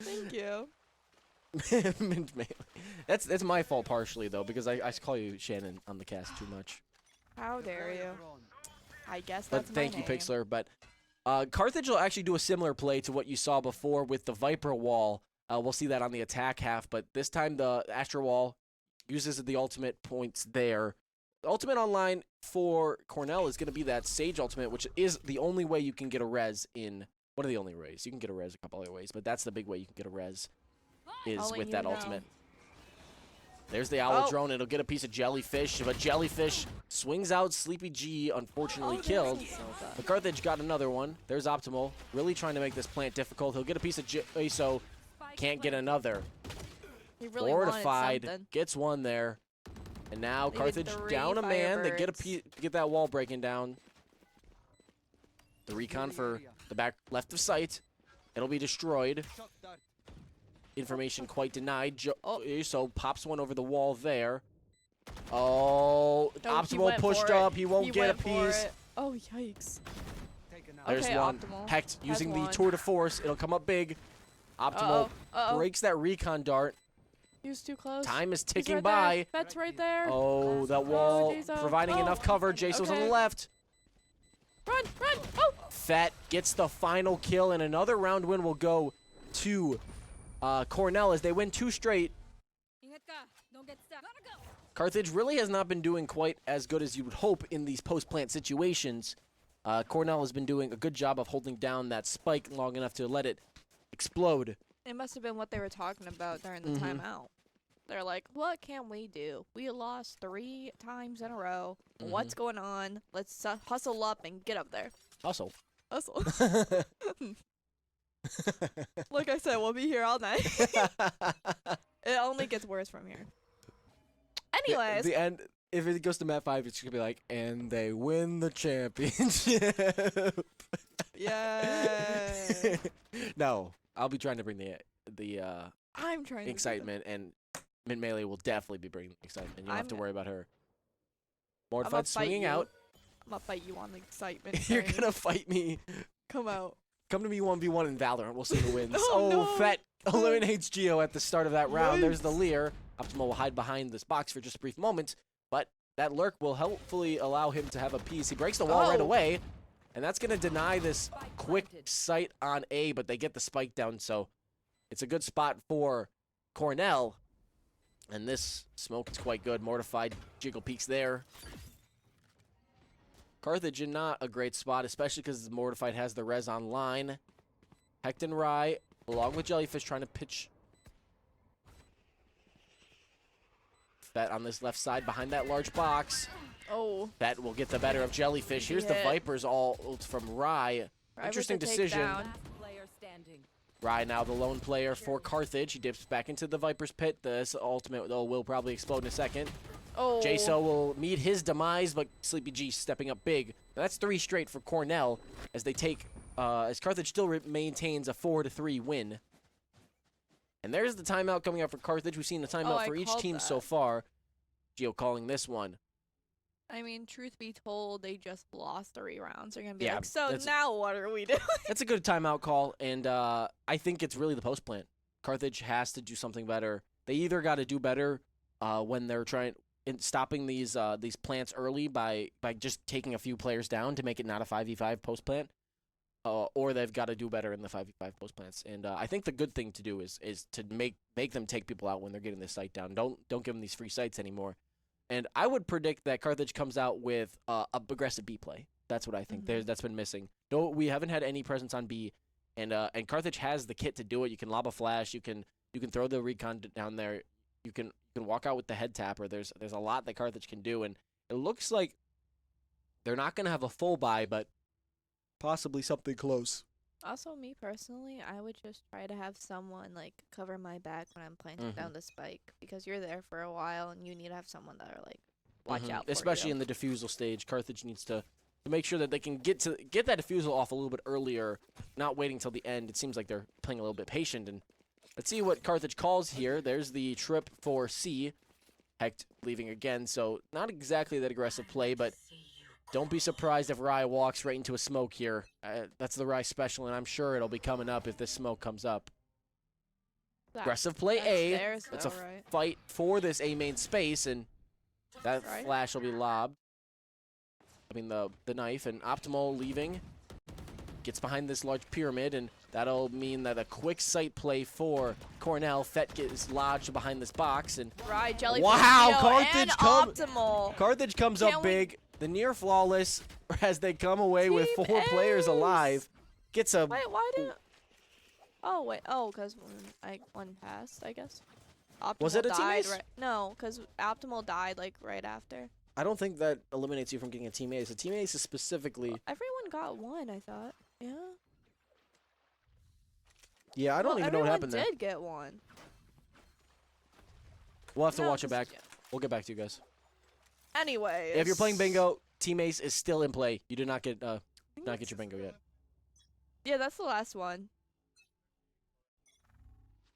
Thank you. That's my fault partially though, because I call you Shannon on the cast too much. How dare you? I guess But that's my thank you, name. Pixler. But Carthage will actually do a similar play to what you saw before with the Viper Wall. We'll see that on the attack half, but this time the Astra Wall uses the ultimate points there. The ultimate online for Cornell is going to be that Sage ultimate, which is the only way you can get a res in... One of the only ways. You can get a res a couple other ways, but that's the big way you can get a res, is Only with you that know. ultimate. There's the Owl Oh. Drone. It'll get a piece of Jellyfish, but Jellyfish swings out. Sleepy G unfortunately killed. But Carthage got another one. There's Optimal. Really trying to make this plant difficult. He'll get a piece of ISO. Can't get another. He really Fortified. wanted something. Gets one there. And now They Carthage get 3 down a man. They get Firebirds. get that wall breaking down. The recon for the back left of sight. It'll be destroyed. Information quite denied. ISO pops one over the wall there. Oh, Oh, he Optimal went pushed for it. up. He won't He get a went for piece. it. Oh, yikes. There's Okay, one. Optimal Hecht has using the one. tour de force. It'll come up big. Optimal Uh-oh. breaks that recon dart. He was too close. Time is He's ticking right by. there. That's right there. Oh, that wall Jaso. providing Oh. enough cover. Jaso's on the Okay. left. Run, run. Oh. Fett gets the final kill, and another round win will go to Cornell as they win 2 straight. Don't get stuck. Gotta go. Carthage really has not been doing quite as good as you would hope in these post-plant situations. Cornell has been doing a good job of holding down that spike long enough to let it explode. It must have been what they were talking about during the Mhm. timeout. They're like, what can we do? We lost 3 times in a row. What's going on? Let's hustle up and get up there. Also. Hustle. Like I said, we'll be here all night. It only gets worse from here. Anyways. The end, if it goes to map 5, it's going to be like, and they win the championship. Yeah. No, I'll be trying to bring the I'm trying to excitement, and Mint Melee will definitely be bringing the excitement. You don't have to I'm- worry about her. I'ma Mortified fight swinging you. out. I'm gonna fight you on the excitement. You're train. going to fight me. Come out. Come to me 1v1 in Valorant. We'll see who wins. Oh, no. Fett eliminates Geo at the start of that round. There's the Yikes. Leer. Optimal will hide behind this box for just a brief moment, but that lurk will hopefully allow him to have a piece. He breaks the wall right Oh. away, and that's going to deny this quick sight on A, but they get the spike down, so it's a good spot for Cornell. And this smoke is quite good. Mortified jiggle peeks there. Carthage in not a great spot, especially because Mortified has the res online. Hecht and Rye, along with Jellyfish, trying to pitch Fett on this left side behind that large box. Oh. Fett will get the better of Jellyfish. Here's the hit. Vipers all from Rye. Right with Interesting the decision. takedown. Last player standing. Rye now the lone player for Carthage. He dips back into the Viper's pit. This ultimate, though, will probably explode in a second. Oh. Jaso will meet his demise, but Sleepy G stepping up big. Now, that's 3 straight for Cornell as they take, as Carthage still maintains a 4-3 win. And there's the timeout coming up for Carthage. We've seen the timeout I for each called team that. so far. Gio calling this one. I mean, truth be told, they just lost 3 rounds. They're gonna be Yeah, like, so that's- now what are we doing? That's a good timeout call, and I think it's really the post plant. Carthage has to do something better. They either got to do better when they're stopping these plants early by just taking a few players down to make it not a 5v5 post plant, or they've got to do better in the 5v5 post plants. And I think the good thing to do is to make them take people out when they're getting the site down. Don't give them these free sites anymore. And I would predict that Carthage comes out with a aggressive B play. That's what I think. That's been missing. No, we haven't had any presence on B, and Carthage has the kit to do it. You can lob a flash. You can throw the recon down there. You can walk out with the head tapper. There's a lot that Carthage can do, and it looks like they're not gonna have a full buy, but possibly something close. Also, me personally, I would just try to have someone like cover my back when I'm planting down the spike because you're there for a while and you need to have someone that are like watch out for especially you. in the defusal stage. Carthage needs to make sure that they can get that defusal off a little bit earlier, not waiting till the end. It seems like they're playing a little bit patient, and let's see what Carthage calls here. There's the trip for C. Hecht leaving again, so not exactly that aggressive play, but Don't be surprised if Rye walks right into a smoke here. That's the Rye special, and I'm sure it'll be coming up if this smoke comes up. Aggressive play A. It's a fight for this A main space, and that flash will be lobbed. I mean, the knife, and Optimal leaving. Gets behind this large pyramid, and that'll mean that a quick sight play for Cornell. Fett gets lodged behind this box, and Jellyfish, wow, Carthage comes up big. The near flawless as they come away with 4 players alive. Gets a wait, why didn't? Oh wait, because one passed, I guess. Optimal was it a died teammate? No, because Optimal died like right after. I don't think that eliminates you from getting a team ace. A team ace is specifically. Everyone got one, I thought. Yeah. Yeah, I don't even know what happened there. Everyone did get one. We'll have to watch it back. Yeah. We'll get back to you guys. Anyway, if you're playing bingo, team ace is still in play. You did not get your bingo yet. Yeah, that's the last one.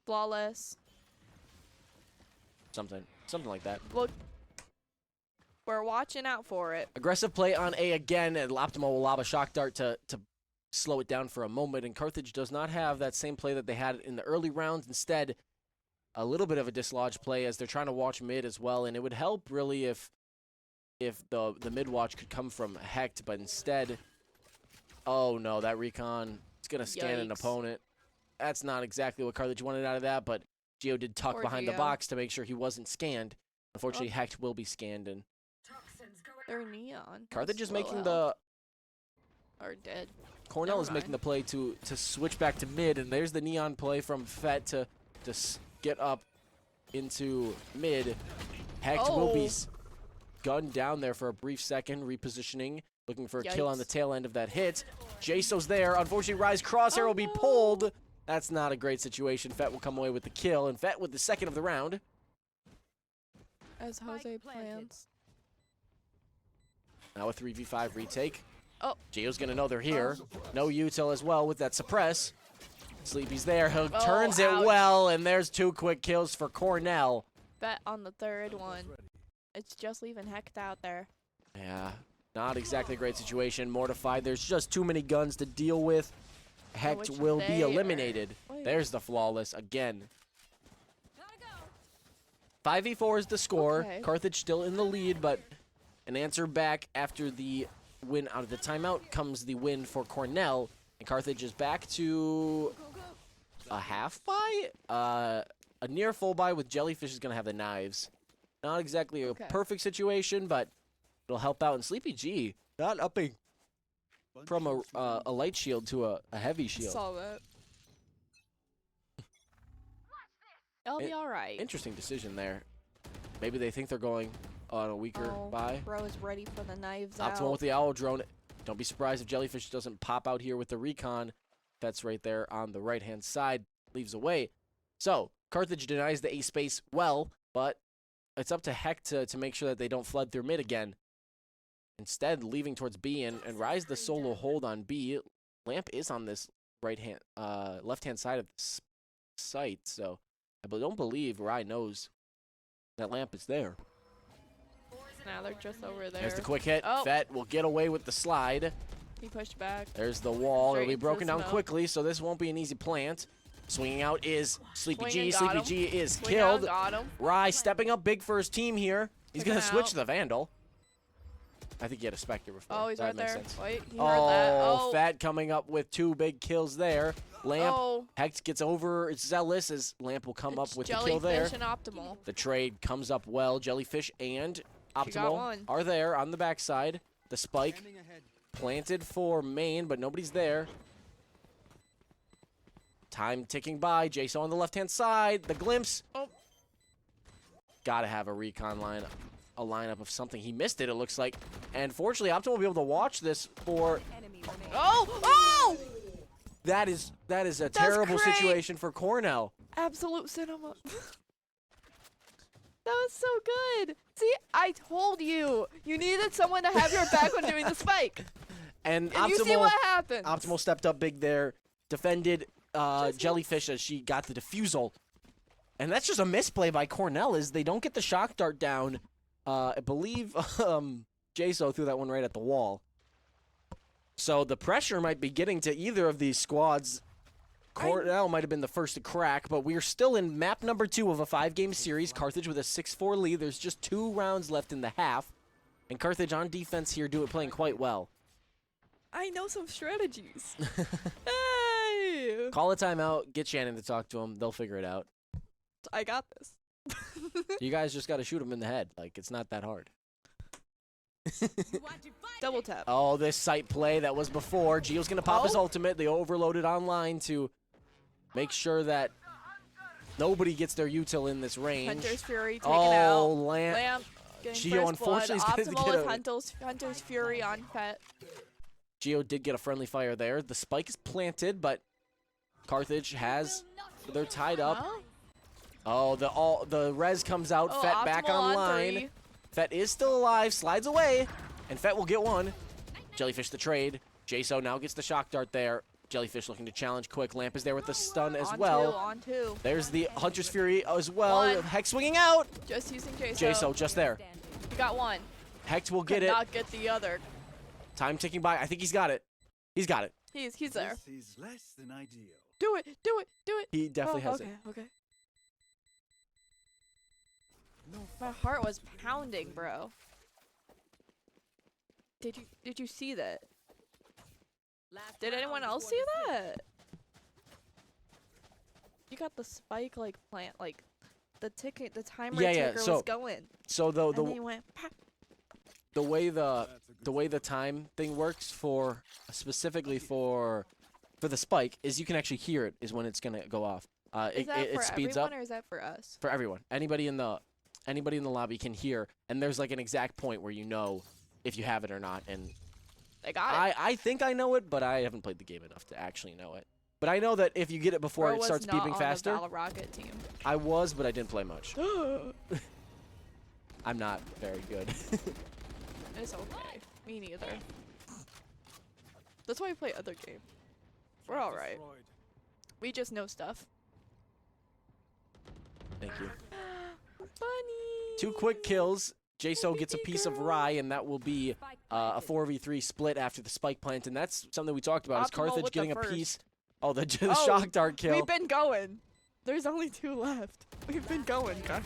Flawless. Something like that. Well, we're watching out for it. Aggressive play on A again, and Optimal will lob a shock dart to slow it down for a moment, and Carthage does not have that same play that they had in the early rounds. Instead, a little bit of a dislodged play as they're trying to watch mid as well, and it would help really if the mid watch could come from Hecht, but instead, oh no, that recon is going to scan an opponent. That's not exactly what Carthage wanted out of that, but Geo did tuck behind the box to make sure he wasn't scanned. Unfortunately, Hecht will be scanned, and they're neon. Carthage is making the... Or dead. Cornell is making the play to switch back to mid, and there's the neon play from Fett to get up into mid. Hecht will be gunned down there for a brief second, repositioning, looking for a kill on the tail end of that hit. Jaso's there. Unfortunately, Rise Crosshair will be pulled. That's not a great situation. Fett will come away with the kill, and Fett with the second of the round. As Jose plans. Now a 3v5 retake. Oh. Geo's going to know they're here. No util as well with that suppress. Sleepy's there. He turns it well, and there's 2 quick kills for Cornell. Bet on the third one. It's just leaving Hecht out there. Yeah, not exactly a great situation. Mortified. There's just too many guns to deal with. Hecht will be eliminated. There's the flawless again. 5v4 is the score. Okay. Carthage still in the lead, but an answer back after the win out of the timeout comes the win for Cornell. And Carthage is back to a half buy? A near full buy with Jellyfish is going to have the knives. Not exactly a perfect situation, but it'll help out. And Sleepy G, not upping from a light shield to a heavy shield. Saw that. I'll be alright. Interesting decision there. Maybe they think they're going on a weaker buy. Bro is ready for the knives Optimal with the owl drone. Don't be surprised if Jellyfish doesn't pop out here with the recon. That's right there on the right-hand side. Leaves away. So, Carthage denies the A space well, but it's up to Hecht to make sure that they don't flood through mid again. Instead, leaving towards B and Rise the solo hold on B. Lamp is on this left-hand side of the site, so I don't believe Rye knows that Lamp is there. Now they're just over there. There's the quick hit. Fett will get away with the slide. He pushed back. There's the wall. It'll be broken down quickly, so this won't be an easy plant. Swinging out is Sleepy G. Sleepy G is killed. Rye stepping up big for his team here. He's going to switch to the Vandal. I think he had a Spectre before. Oh, he's right there. Sense. Wait, he heard that. Fett coming up with 2 big kills there. Lamp, Hecht gets over Zealous as Lamp will come up with the kill there. Jellyfish and Optimal. The trade comes up well. Jellyfish and Optimal are there on the backside. The spike planted for main, but nobody's there. Time ticking by. Jason on the left-hand side. The glimpse. Gotta have a recon line. A lineup of something. He missed it, it looks like. And fortunately, Optimal will be able to watch this for... That is a terrible situation for Cornell. Absolute cinema. That was so good. See, I told you. You needed someone to have your back when doing the spike. And you see what happened. Optimal stepped up big there. Defended Jellyfish as she got the defusal. And that's just a misplay by Cornell, is they don't get the shock dart down. I believe Jaso threw that one right at the wall. So the pressure might be getting to either of these squads. Cornell might have been the first to crack, but we are still in map number 2 of a 5-game series. Carthage with a 6-4 lead. There's just 2 rounds left in the half. And Carthage on defense here playing quite well. I know some strategies. Hey! Call a timeout, get Shannon to talk to him. They'll figure it out. I got this. You guys just got to shoot him in the head. Like, it's not that hard. Double tap. Oh, this sight play that was before. Gio's going to pop his Oh. ultimate. They overloaded online to make sure that nobody gets their util in this range. Hunter's Fury taken Oh, out. Lamp. Lamp getting Gio, first blood. unfortunately, is gonna Optimal get with a- Hunter's Fury on Fett. Gio did get a friendly fire there. The spike is planted, but Carthage has. They're tied up. Huh? Oh, the res comes out. Oh, Fett back Optimal on online. 3. Fett is still alive, slides away, and Fett will get one. Jellyfish the trade. Jaso now gets the shock dart there. Jellyfish looking to challenge quick. Lamp is there with the stun as On well. 2, on 2. There's the Hunter's Fury as well. One. Hex swinging out. Just using Jaso. Jaso just there. He got one. Hex will Could get it. not get the other. Time ticking by. I think he's got it. He's got it. He's there. This is less than ideal. Do it. Do it. Do it. He definitely has okay, it. Okay. My heart was pounding, bro. Did you see that? Did anyone else see that? You got the spike like plant like the timer ticker so was going. So And then he went pop. the way the time thing works for specifically for the spike is you can actually hear it is when it's gonna go off. Is that It for speeds everyone up or is that for us? for everyone. Anybody in the lobby can hear, and there's like an exact point where you know if you have it or not. And I got it. I think I know it, but I haven't played the game enough to actually know it. But I know that if you get it before Bro it was starts not beeping on faster. The Valorant team. I was, but I didn't play much. I'm not very good. It's okay. Me neither. That's why we play other games. We're alright. We just know stuff. Thank you. Bunny. 2 quick kills. Jaso gets a piece of Rye, and that will be a 4v3 split after the spike plant, and that's something we talked about. Is Optimal Carthage with the getting a first. piece? Oh, the Oh, shock dart kill. We've been going. There's only 2 left. We've been going, guys.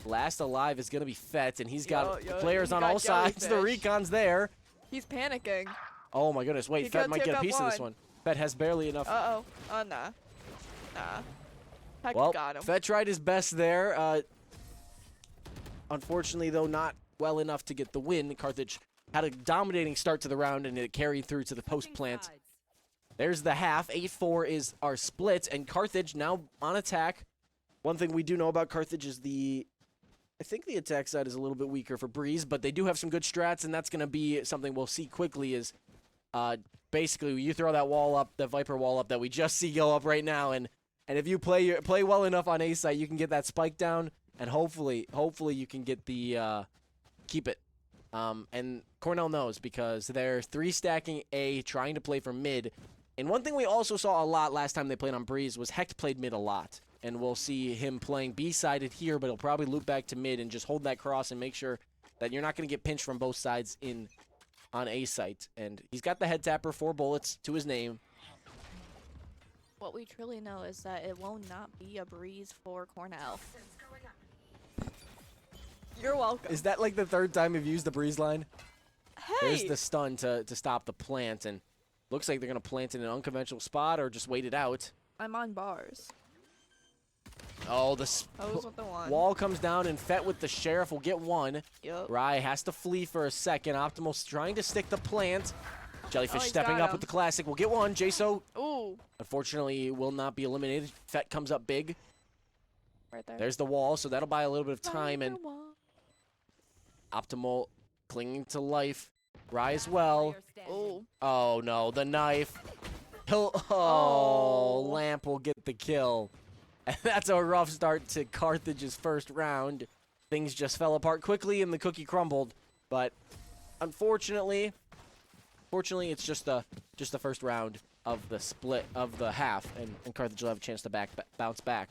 Last alive is gonna be Fett, and he's got Yo, players he on got all sides. The Jellyfish. recon's there. He's panicking. Oh my goodness! Wait, He Fett got might tipped get a up piece of this one. one. Fett has barely enough. Uh-oh. Oh, nah. Nah. Heck Well, got him. Fett tried his best there. Unfortunately, though, not well enough to get the win. Carthage had a dominating start to the round, and it carried through to the post plant. There's the half. 8-4 is our split, and Carthage now on attack. One thing we do know about Carthage is I think the attack side is a little bit weaker for Breeze, but they do have some good strats, and that's going to be something we'll see quickly is basically you throw that wall up, the Viper wall up that we just see go up right now, and if you play well enough on A site, you can get that spike down, and hopefully you can get the keep it. And Cornell knows because they're 3-stacking A, trying to play for mid. And one thing we also saw a lot last time they played on Breeze was Hecht played mid a lot. And we'll see him playing B-sided here, but he'll probably loop back to mid and just hold that cross and make sure that you're not going to get pinched from both sides on A site. And he's got the head tapper, 4 bullets to his name. What we truly know is that it will not be a breeze for Cornell. You're welcome. Is that like the 3rd time we've used the Breeze line? Hey! There's the stun to stop the plant, and looks like they're going to plant in an unconventional spot or just wait it out. I'm on bars. Oh, the I was with the one. wall comes down, and Fett with the Sheriff will get one. Yup. Rye has to flee for a second. Optimal's trying to stick the plant. Jellyfish he's stepping got up him. with the classic. Will get one. Jaso, Ooh. unfortunately, will not be eliminated. Fett comes up big. Right there. There's the wall, so that'll buy a little bit of time. And Viper wall. Optimal clinging to life. Rye as well. Ooh. Oh, no. The knife. Oh, Oh. Lamp will get the kill. And that's a rough start to Carthage's first round. Things just fell apart quickly and the cookie crumbled. But unfortunately, it's just the first round of the split of the half, and Carthage will have a chance to bounce back.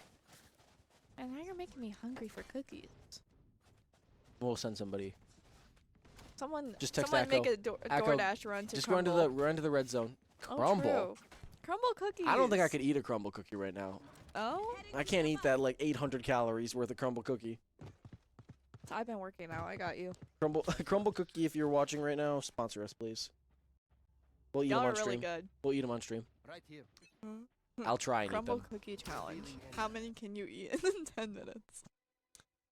And now you're making me hungry for cookies. We'll send somebody. Someone Just text make Echo. a Echo, DoorDash run to Just Crumble. run to the red zone. Oh, Crumble. true. Crumble cookies. I don't think I could eat a crumble cookie right now. Oh, I can't eat that like 800 calories worth of crumble cookie. I've been working out. I got you. Crumble cookie, if you're watching right now, sponsor us, please. We'll eat Y'all them are on really stream. good. We'll eat them on stream. Right here. I'll try and eat Crumble them. cookie challenge. How many can you eat in 10 minutes?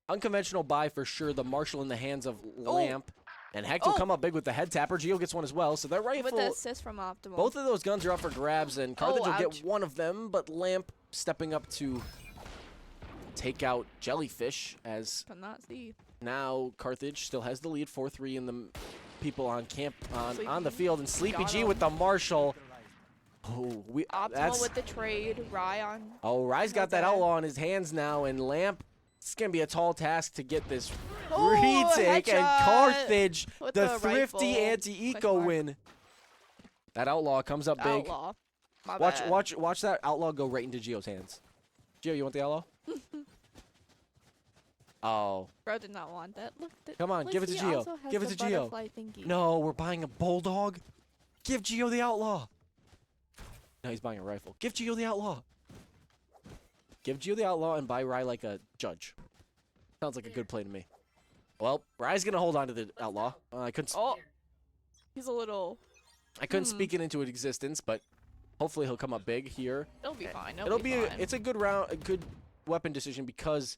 Unconventional buy for sure. The Marshall in the hands of Oh. Lamp. And Hecht will come up big with the head tapper. Gio gets one as well. So that With rifle, the assist from Optimal. both of those guns are up for grabs. And Carthage will ouch. get one of them. But Lamp stepping up to take out Jellyfish as But not Steve. now Carthage still has the lead. 4-3 in the people on camp on the Sleepy field. And Sleepy got G him. with the Marshall. Oh, Optimal with the trade. Rye on. Oh, Rye's got that Okay. outlaw in his hands now, and Lamp, it's going to be a tall task to get this Oh, retake, and headshot Carthage, with the the thrifty rifle. anti-eco Question mark. win. That outlaw comes up big. Outlaw. My Watch, bad. watch that outlaw go right into Gio's hands. Gio, you want the outlaw? Oh, Bro did not want that. Look. come on, look, give it to he Gio. also has Give it the to Gio. butterfly thingy. No, we're buying a bulldog. Give Gio the outlaw. No, he's buying a rifle. Give Gio the outlaw. Give Gio the outlaw and buy Rye like a judge. Sounds like a good play to me. Well, Rye's gonna hold on to the outlaw. I couldn't. Oh. He's a little. I couldn't speak it into existence, but hopefully he'll come up big here. It'll be fine. It'll be. fine. It's a good round, a good weapon decision because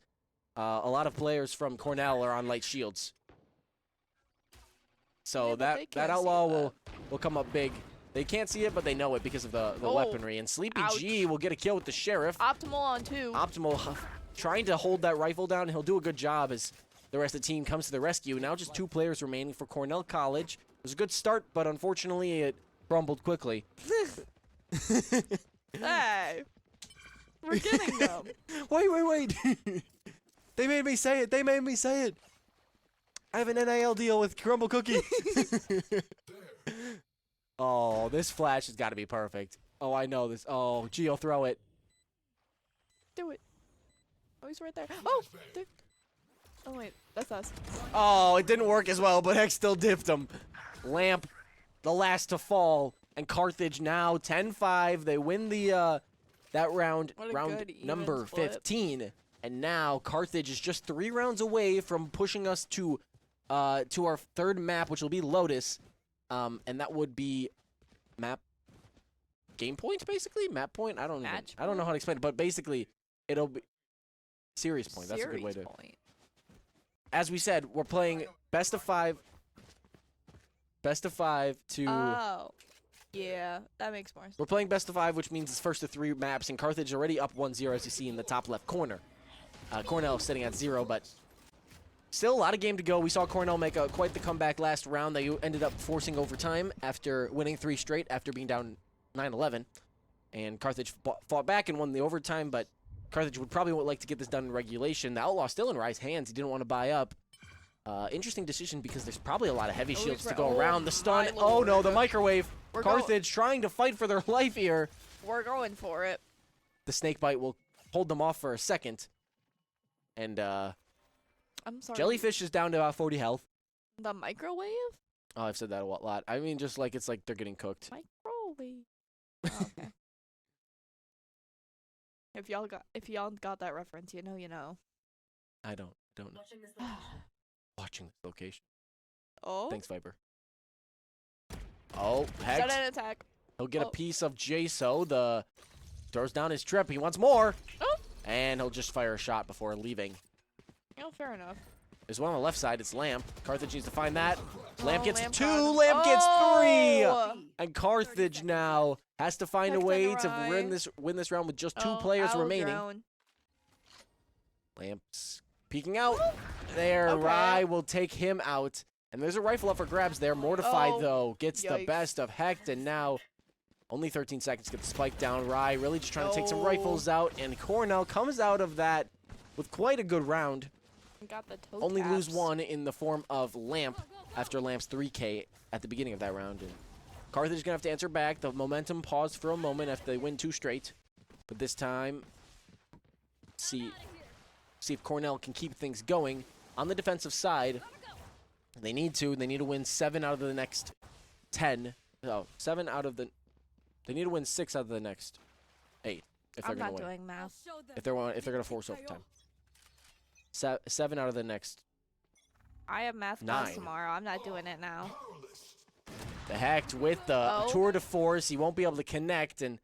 a lot of players from Cornell are on light shields. So Yeah, but they that can't see outlaw will come up big. They can't see it, but they know it because of the Oh. weaponry. And Sleepy Ouch. G will get a kill with the sheriff. Optimal on 2. Optimal trying to hold that rifle down. He'll do a good job as the rest of the team comes to the rescue. Now just 2 players remaining for Cornell College. It was a good start, but unfortunately it crumbled quickly. Hey. We're getting them. Wait. They made me say it. They made me say it. I have an NIL deal with Crumble Cookie. Oh, this flash has got to be perfect. Oh, I know this. Oh, Gio, throw it. Do it. Oh, he's right there. Oh. There. Oh wait, that's us. Oh, it didn't work as well, but Heck still dipped him. Lamp, the last to fall, and Carthage now 10-5. They win the that round, What a round good even number flip. 15. And now Carthage is just 3 rounds away from pushing us to our 3rd map, which will be Lotus. And that would be map game point, basically? Map point? I don't know how to explain it, but basically it'll be series point. That's a good way to. Point. As we said, we're playing best of 5 to Oh. Yeah, that makes more sense. we're playing best of 5, which means it's first to 3 maps, and Carthage already up 1-0 as you see in the top left corner. Cornell sitting at 0, but still a lot of game to go. We saw Cornell make quite the comeback last round. They ended up forcing overtime after winning 3 straight after being down 9-11. And Carthage fought back and won the overtime, but Carthage would probably like to get this done in regulation. The outlaw still in Rye's hands. He didn't want to buy up. Interesting decision because there's probably a lot of heavy Oh, shields he's to go right. around. The stun. My Oh no, lord. the microwave. We're Carthage trying to fight for their life here. We're going for it. The snake bite will hold them off for a second. And I'm sorry. Jellyfish is down to about 40 health. The microwave? Oh, I've said that a lot. I mean, just like it's like they're getting cooked. Microwave. Oh, okay. If y'all got that reference, you know. I don't know. Watching this location. Oh. Thanks, Viper. Oh, Sudden Hecht. attack. He'll get a Oh. piece of Jaso. The throws down his trip. He wants more. Oh. And he'll just fire a shot before leaving. Oh, fair enough. There's one on the left side. It's Lamp. Carthage needs to find that. Lamp Oh, gets Lamp 2. got him. Lamp gets 3. Oh! And Carthage now has to find a Hecht and way to Rye. win this round with just 2 Oh, players I'll remaining. drown. Lamp's peeking out. There, Okay. Rye will take him out. And there's a rifle up for grabs there. Mortified, Oh, though. Gets the yikes. best of Hecht. And now only 13 seconds to get the spike down. Rye really just trying to take some No. rifles out. And Cornell comes out of that with quite a good round. Got the toe Only lose taps. 1 in the form of Lamp after Lamp's 3K at the beginning of that round. And Carthage is going to have to answer back. The momentum paused for a moment after they win 2 straight. But this time, see if Cornell can keep things going. On the defensive side, They need to. They need to win 7 out of the next 10. No, 7 out of the... They need to win 6 out of the next 8 if they're I'm going not to win. doing math. If they're going to force overtime. 7 out of the next. I have math class 9. tomorrow. I'm not doing it now. The Hecht with the Oh. tour de force. He won't be able to connect, and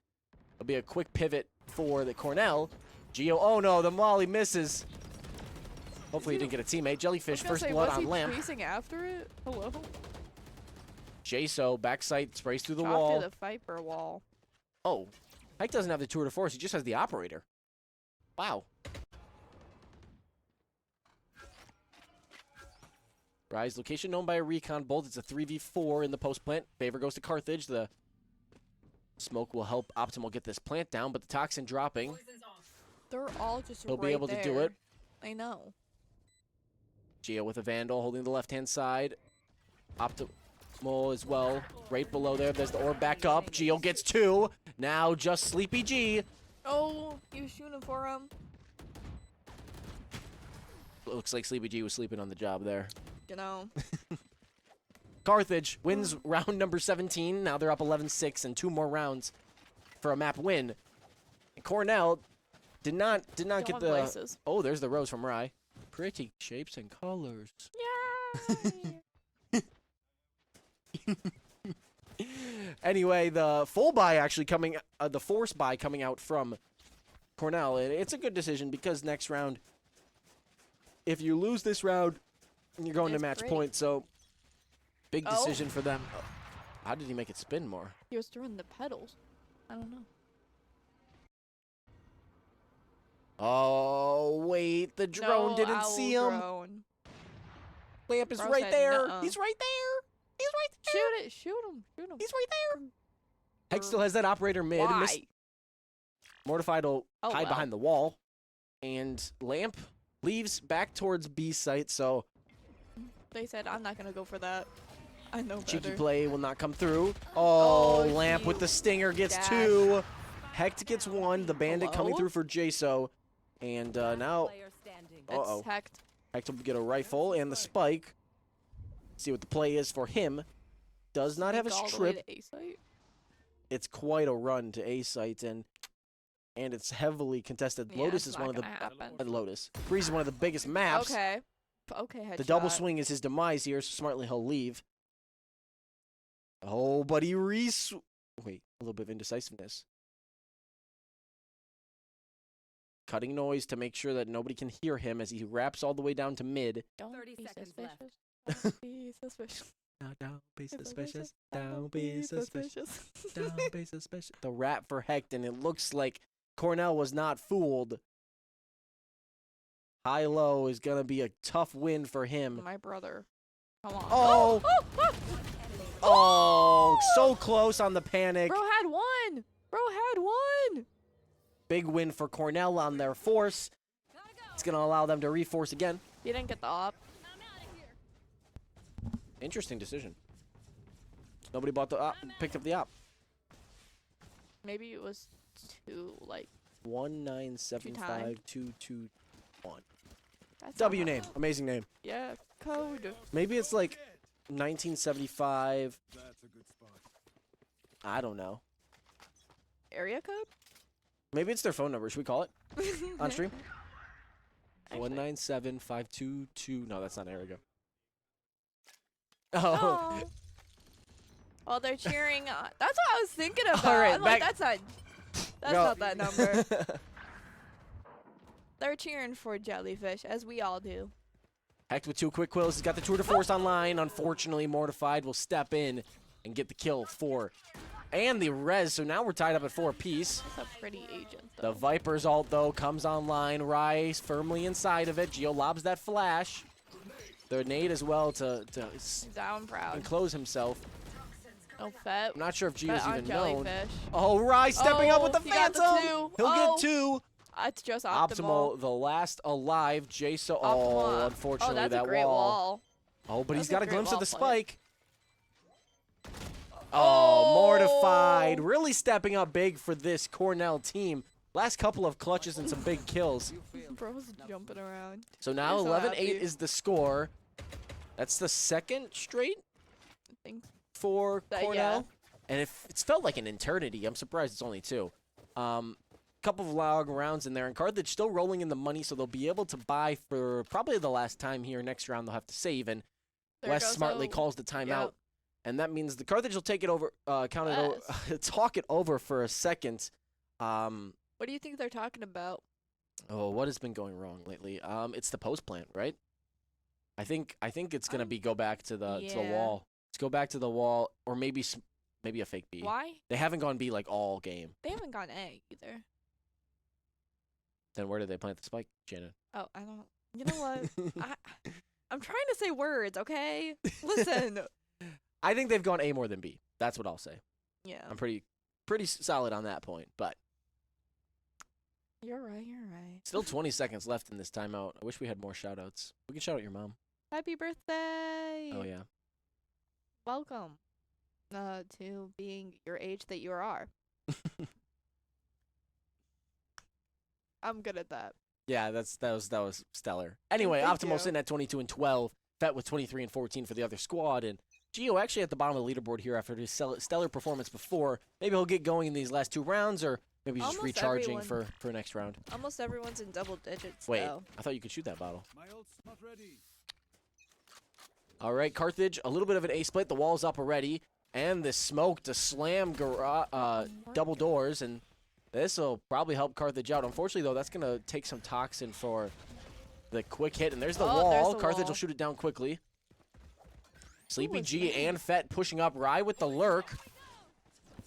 it'll be a quick pivot for the Cornell. Geo, oh no, the Molly misses. Hopefully he didn't get a teammate. Jellyfish, first blood on Lamp. Chasing after it? Hello? Jaso, backside, sprays through the Drop wall. through the Viper wall. Oh, Hecht doesn't have the tour de force. He just has the operator. Wow. Rise location known by a recon bolt. It's a 3v4 in the post plant. Favor goes to Carthage. The smoke will help Optimal get this plant down, but the toxin dropping. They're all just He'll right be able to do there. it. I know. Geo with a Vandal holding the left-hand side. Optimal as well. Right below there. There's the orb back up. Geo gets 2. Now just Sleepy G. Oh, you shooting for him. Looks like Sleepy G was sleeping on the job there. You know. Carthage wins round number 17. Now they're up 11-6 and 2 more rounds for a map win. Cornell did not get Going the... places. Oh, there's the rose from Rye. Pretty shapes and colors. Yeah. Anyway, the full buy actually coming, the force buy coming out from Cornell. And it's a good decision because next round, if you lose this round, you're going to It's match great. point. So, big Oh. decision for them. How did he make it spin more? He was throwing the pedals. I don't know. Oh, wait. The drone No, didn't owl see him. drone. Lamp is Bro right said there. nuh-uh. He's right there. He's right there. Shoot it. Shoot him. Shoot him. He's right there. Heck still has that operator mid. Why? Mortified will Oh, hide well. behind the wall. And Lamp leaves back towards B site, so They said, I'm not going to go for that. I know better. cheeky play will not come through. Oh, Oh, Lamp he with the stinger gets dash. 2. Hecht gets 1. The bandit coming Hello? through for Jaso. And now Player standing. It's uh-oh. Hecht. Hecht will get a rifle and the spike. See what the play is for him. Does not have a Sneak all the way strip. to A site. It's quite a run to A site, and it's heavily contested. Yeah, Lotus it's is one of not the gonna happen. Lotus. Breeze is one of the biggest maps. Okay. Okay, headshot. The double swing is his demise here, so smartly he'll leave. Oh, but he wait, a little bit of indecisiveness. Cutting noise to make sure that nobody can hear him as he wraps all the way down to mid. Don't 30 be seconds left. suspicious. Don't be suspicious. Don't be suspicious. Don't be suspicious. Don't be suspicious. The rap for Hecht, and it looks like Cornell was not fooled. High-low is going to be a tough win for him. My brother. Come on. Oh! Oh, so close on the panic. Bro had one. Bro had one. Big win for Cornell on their force. It's going to allow them to reforce again. You didn't get the op. Interesting decision. Nobody bought the op, picked up the op. Maybe it was two, like, 1975221. that's W not- name. Amazing name. Yeah, code. Maybe it's like 1975. I don't know. Area code? Maybe it's their phone number. Should we call it on stream? Actually. 1975222. No, that's not area code. Oh. Oh. Well, they're cheering on. That's what I was thinking about. All right, I'm like, back- that's Go. not that number. They're cheering for Jellyfish, as we all do. Hecht with 2 quick quills. He's got the tour de force online. Unfortunately, Mortified will step in and get the kill for and the res. So now we're tied up at 4 apiece. That's a pretty agent, The though. Viper's ult, though, comes online. Rice firmly inside of it. Geo lobs that flash. The nade as well to Down proud. enclose himself. No fet. I'm not sure if Geo's Bet on even known. Jellyfish. Oh, Rice stepping up with the he got the Phantom. 2. He'll Oh, get 2. It's just Optimal, optimal. the last alive. Jason. Oh, Optimal. unfortunately, Oh, that's that a great wall. Oh, but That's he's a got a great glimpse of wall the play. spike. Oh, Mortified. Really stepping up big for this Cornell team. Last couple of clutches and some big kills. Bro's jumping around. So now You're so 11-8 happy. is the score. That's the second straight I think. for Yeah. Cornell. And it's felt like an eternity. I'm surprised it's only 2. Couple of long rounds in there, and Carthage still rolling in the money, so they'll be able to buy for probably the last time here. Next round they'll have to save, and There Wes goes smartly a- calls the timeout. Yep. And that means the Carthage will take it over, count it over, talk it over for a second. What do you think they're talking about? Oh, what has been going wrong lately? It's the post plant, right? I think it's gonna be go back to the yeah. wall. Let's go back to the wall, or maybe a fake B. Why? They haven't gone B like all game. They haven't gone A either. Then where did they plant the spike, Shannon? Oh, I don't. You know what? I'm trying to say words, okay? Listen. I think they've gone A more than B. That's what I'll say. Yeah. I'm pretty solid on that point, but You're right. You're right. still 20 seconds left in this timeout. I wish we had more shout-outs. We can shout out your mom. Happy birthday. Oh, yeah. Welcome. To being your age that you are. I'm good at that. Yeah, that was stellar. Anyway, Thank Optimal you. sitting at 22 and 12. Fet with 23 and 14 for the other squad, and Gio actually at the bottom of the leaderboard here after his stellar performance before. Maybe he'll get going in these last 2 rounds, or maybe he's just Almost recharging everyone. for next round. Almost everyone's in double digits. Wait, though. I thought you could shoot that bottle. My ult's not ready. All right, Carthage, a little bit of an A split. The wall's up already, and the smoke to slam double doors, and this will probably help Carthage out. Unfortunately, though, that's going to take some toxin for the quick hit, and there's the wall. There's the Carthage wall. will shoot it down quickly. Sleepy was G that? and Fet pushing up. Rye with the lurk.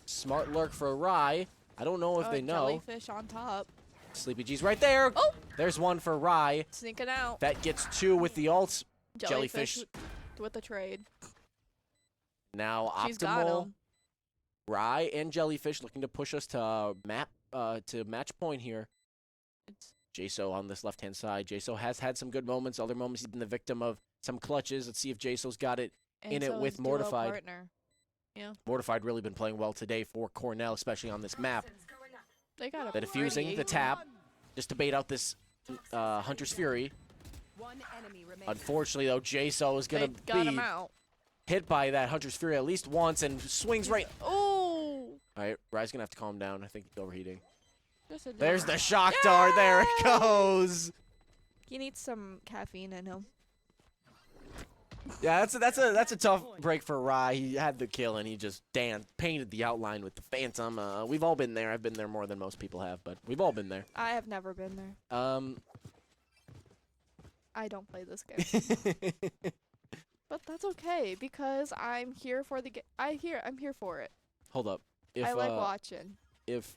Smart lurk for Rye. I don't know if they know. Jellyfish on top. Sleepy G's right there. Oh! There's one for Rye. Sneaking out. Fet gets 2 with the ult. Jellyfish. With the trade. Now She's got Optimal. him. Rye and Jellyfish looking to push us to match point here. It's Jaso on this left-hand side. Jaso has had some good moments. Other moments he's been the victim of some clutches. Let's see if Jaso's got it. and in it so with is duo Mortified. Partner. Yeah. Mortified really been playing well today for Cornell, especially on this map. They got a The diffusing, pretty- the tap, just to bait out this Hunter's Fury. One enemy remains. Unfortunately, though, Jaso is They going to got him be out. hit by that Hunter's Fury at least once and swings right. Oh. All right, Rye's going to have to calm down. I think he's overheating. Just a There's dumb- the shock dart. There it goes. He needs some caffeine in him. Yeah, that's a tough break for Rye. He had the kill and he just painted the outline with the Phantom. We've all been there. I've been there more than most people have, but we've all been there. I have never been there. I don't play this game. But that's okay because I'm here for the I'm here for it. Hold up. I like watching. If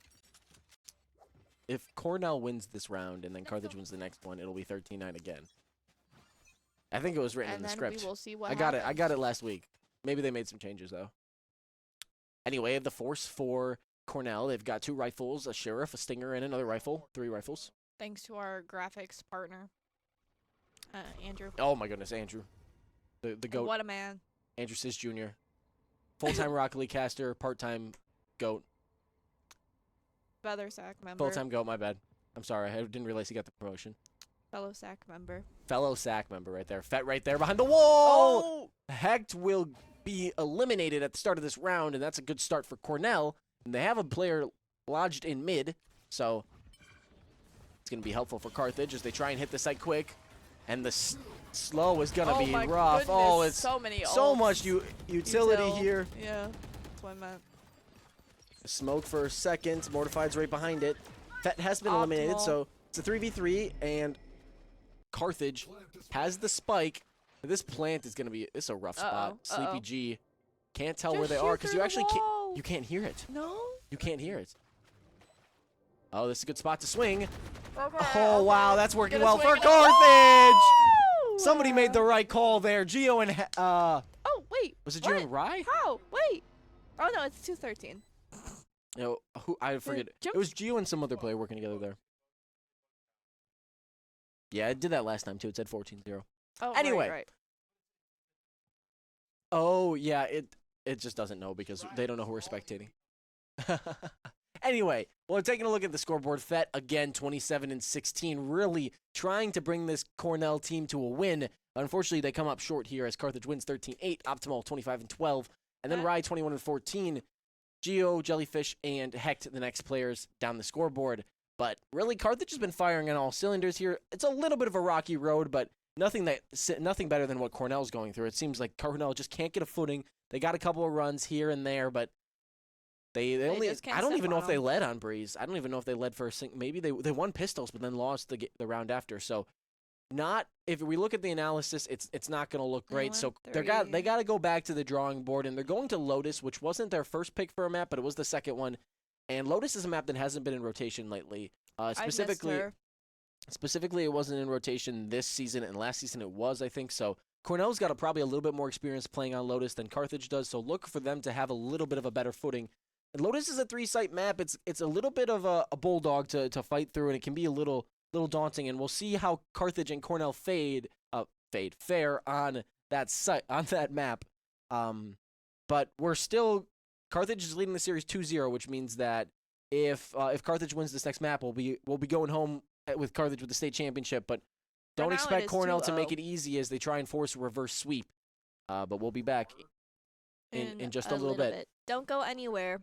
Cornell wins this round and then Carthage wins the next one, it'll be 13-9 again. I think it was written in And the then script. we will see what I got happens. it last week. Maybe they made some changes though. Anyway, the force for Cornell, they've got 2 rifles, a sheriff, a stinger, and another rifle. 3 rifles. Thanks to our graphics partner, Andrew. Oh my goodness, Andrew. The GOAT. What a man. Andrew Sis Jr. Full-time Rocket League caster, part-time GOAT. Feather sack member. Full-time GOAT, my bad. I'm sorry, I didn't realize he got the promotion. Fellow sack member. Fellow SAC member right there. Fet right there behind the wall! Oh! Hecht will be eliminated at the start of this round, and that's a good start for Cornell. And they have a player lodged in mid, so it's going to be helpful for Carthage as they try and hit the site quick. And the slow is going to be my rough. Goodness, Oh, it's so many so ults. much utility Util. here. Yeah, that's what I meant. Smoke for a second. Mortified's right behind it. Fet has been eliminated, Optimal. so it's a 3v3, and Carthage has the spike. This plant is going to be – this is a rough spot. Sleepy G can't tell where Just they shoot are because through you the actually wall. you can't hear it. No? You can't hear it. Oh, this is a good spot to swing. Okay, Oh, wow, okay. that's working Gonna well for swing. Carthage. Woo! Somebody made the right call there. Gio and Oh, wait. was it what? Gio and Rye? How? Wait. Oh, no, it's 213. No, who I forget. jump- It was Gio and some other player working together there. Yeah, I did that last time too. It said 14-0. Oh, Anyway. Right. Oh, yeah, it just doesn't know because they don't know who we're spectating. Anyway, well, taking a look at the scoreboard, Fet again 27-16, really trying to bring this Cornell team to a win. Unfortunately, they come up short here as Carthage wins 13-8, Optimal 25-12, and then Rye 21-14. Geo, Jellyfish, and Hecht, the next players down the scoreboard. But really, Carthage has been firing on all cylinders here. It's a little bit of a rocky road, but nothing better than what Cornell's going through. It seems like Cornell just can't get a footing. They got a couple of runs here and there, but they only. just can't I don't step even know on if they 'em. led on Breeze. I don't even know if they led for a maybe they won pistols, but then lost the round after. So, not if we look at the analysis, it's not going to look great. So they got to go back to the drawing board, and they're going to Lotus, which wasn't their first pick for a map, but it was the second one. And Lotus is a map that hasn't been in rotation lately. Specifically, it wasn't in rotation this season, and last season it was, I think. So Cornell's got probably a little bit more experience playing on Lotus than Carthage does. So look for them to have a little bit of a better footing. And Lotus is a 3-site map. It's a little bit of a bulldog to fight through, and it can be a little daunting. And we'll see how Carthage and Cornell fare on that site on that map. But we're still Carthage is leading the series 2-0, which means that if Carthage wins this next map, we'll be going home with Carthage with the state championship. But don't now expect it is Cornell to 2-0. make it easy as they try and force a reverse sweep. But we'll be back in just a little bit. Don't go anywhere.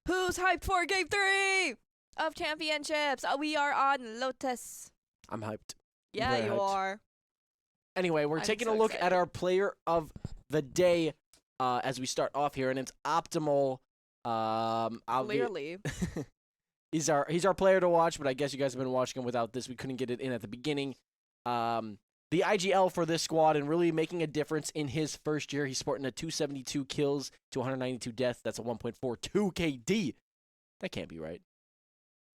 Who's hyped for Game 3 of Championships? We are on Lotus. I'm hyped. Yeah, Very you hyped. are. Anyway, we're I'm taking so a look at excited. our player of the day as we start off here, and it's Optimal. Clearly. He's our player to watch, but I guess you guys have been watching him without this. We couldn't get it in at the beginning. The IGL for this squad and really making a difference in his first year. He's sporting a 272 kills to 192 deaths. That's a 1.42 KD. That can't be right.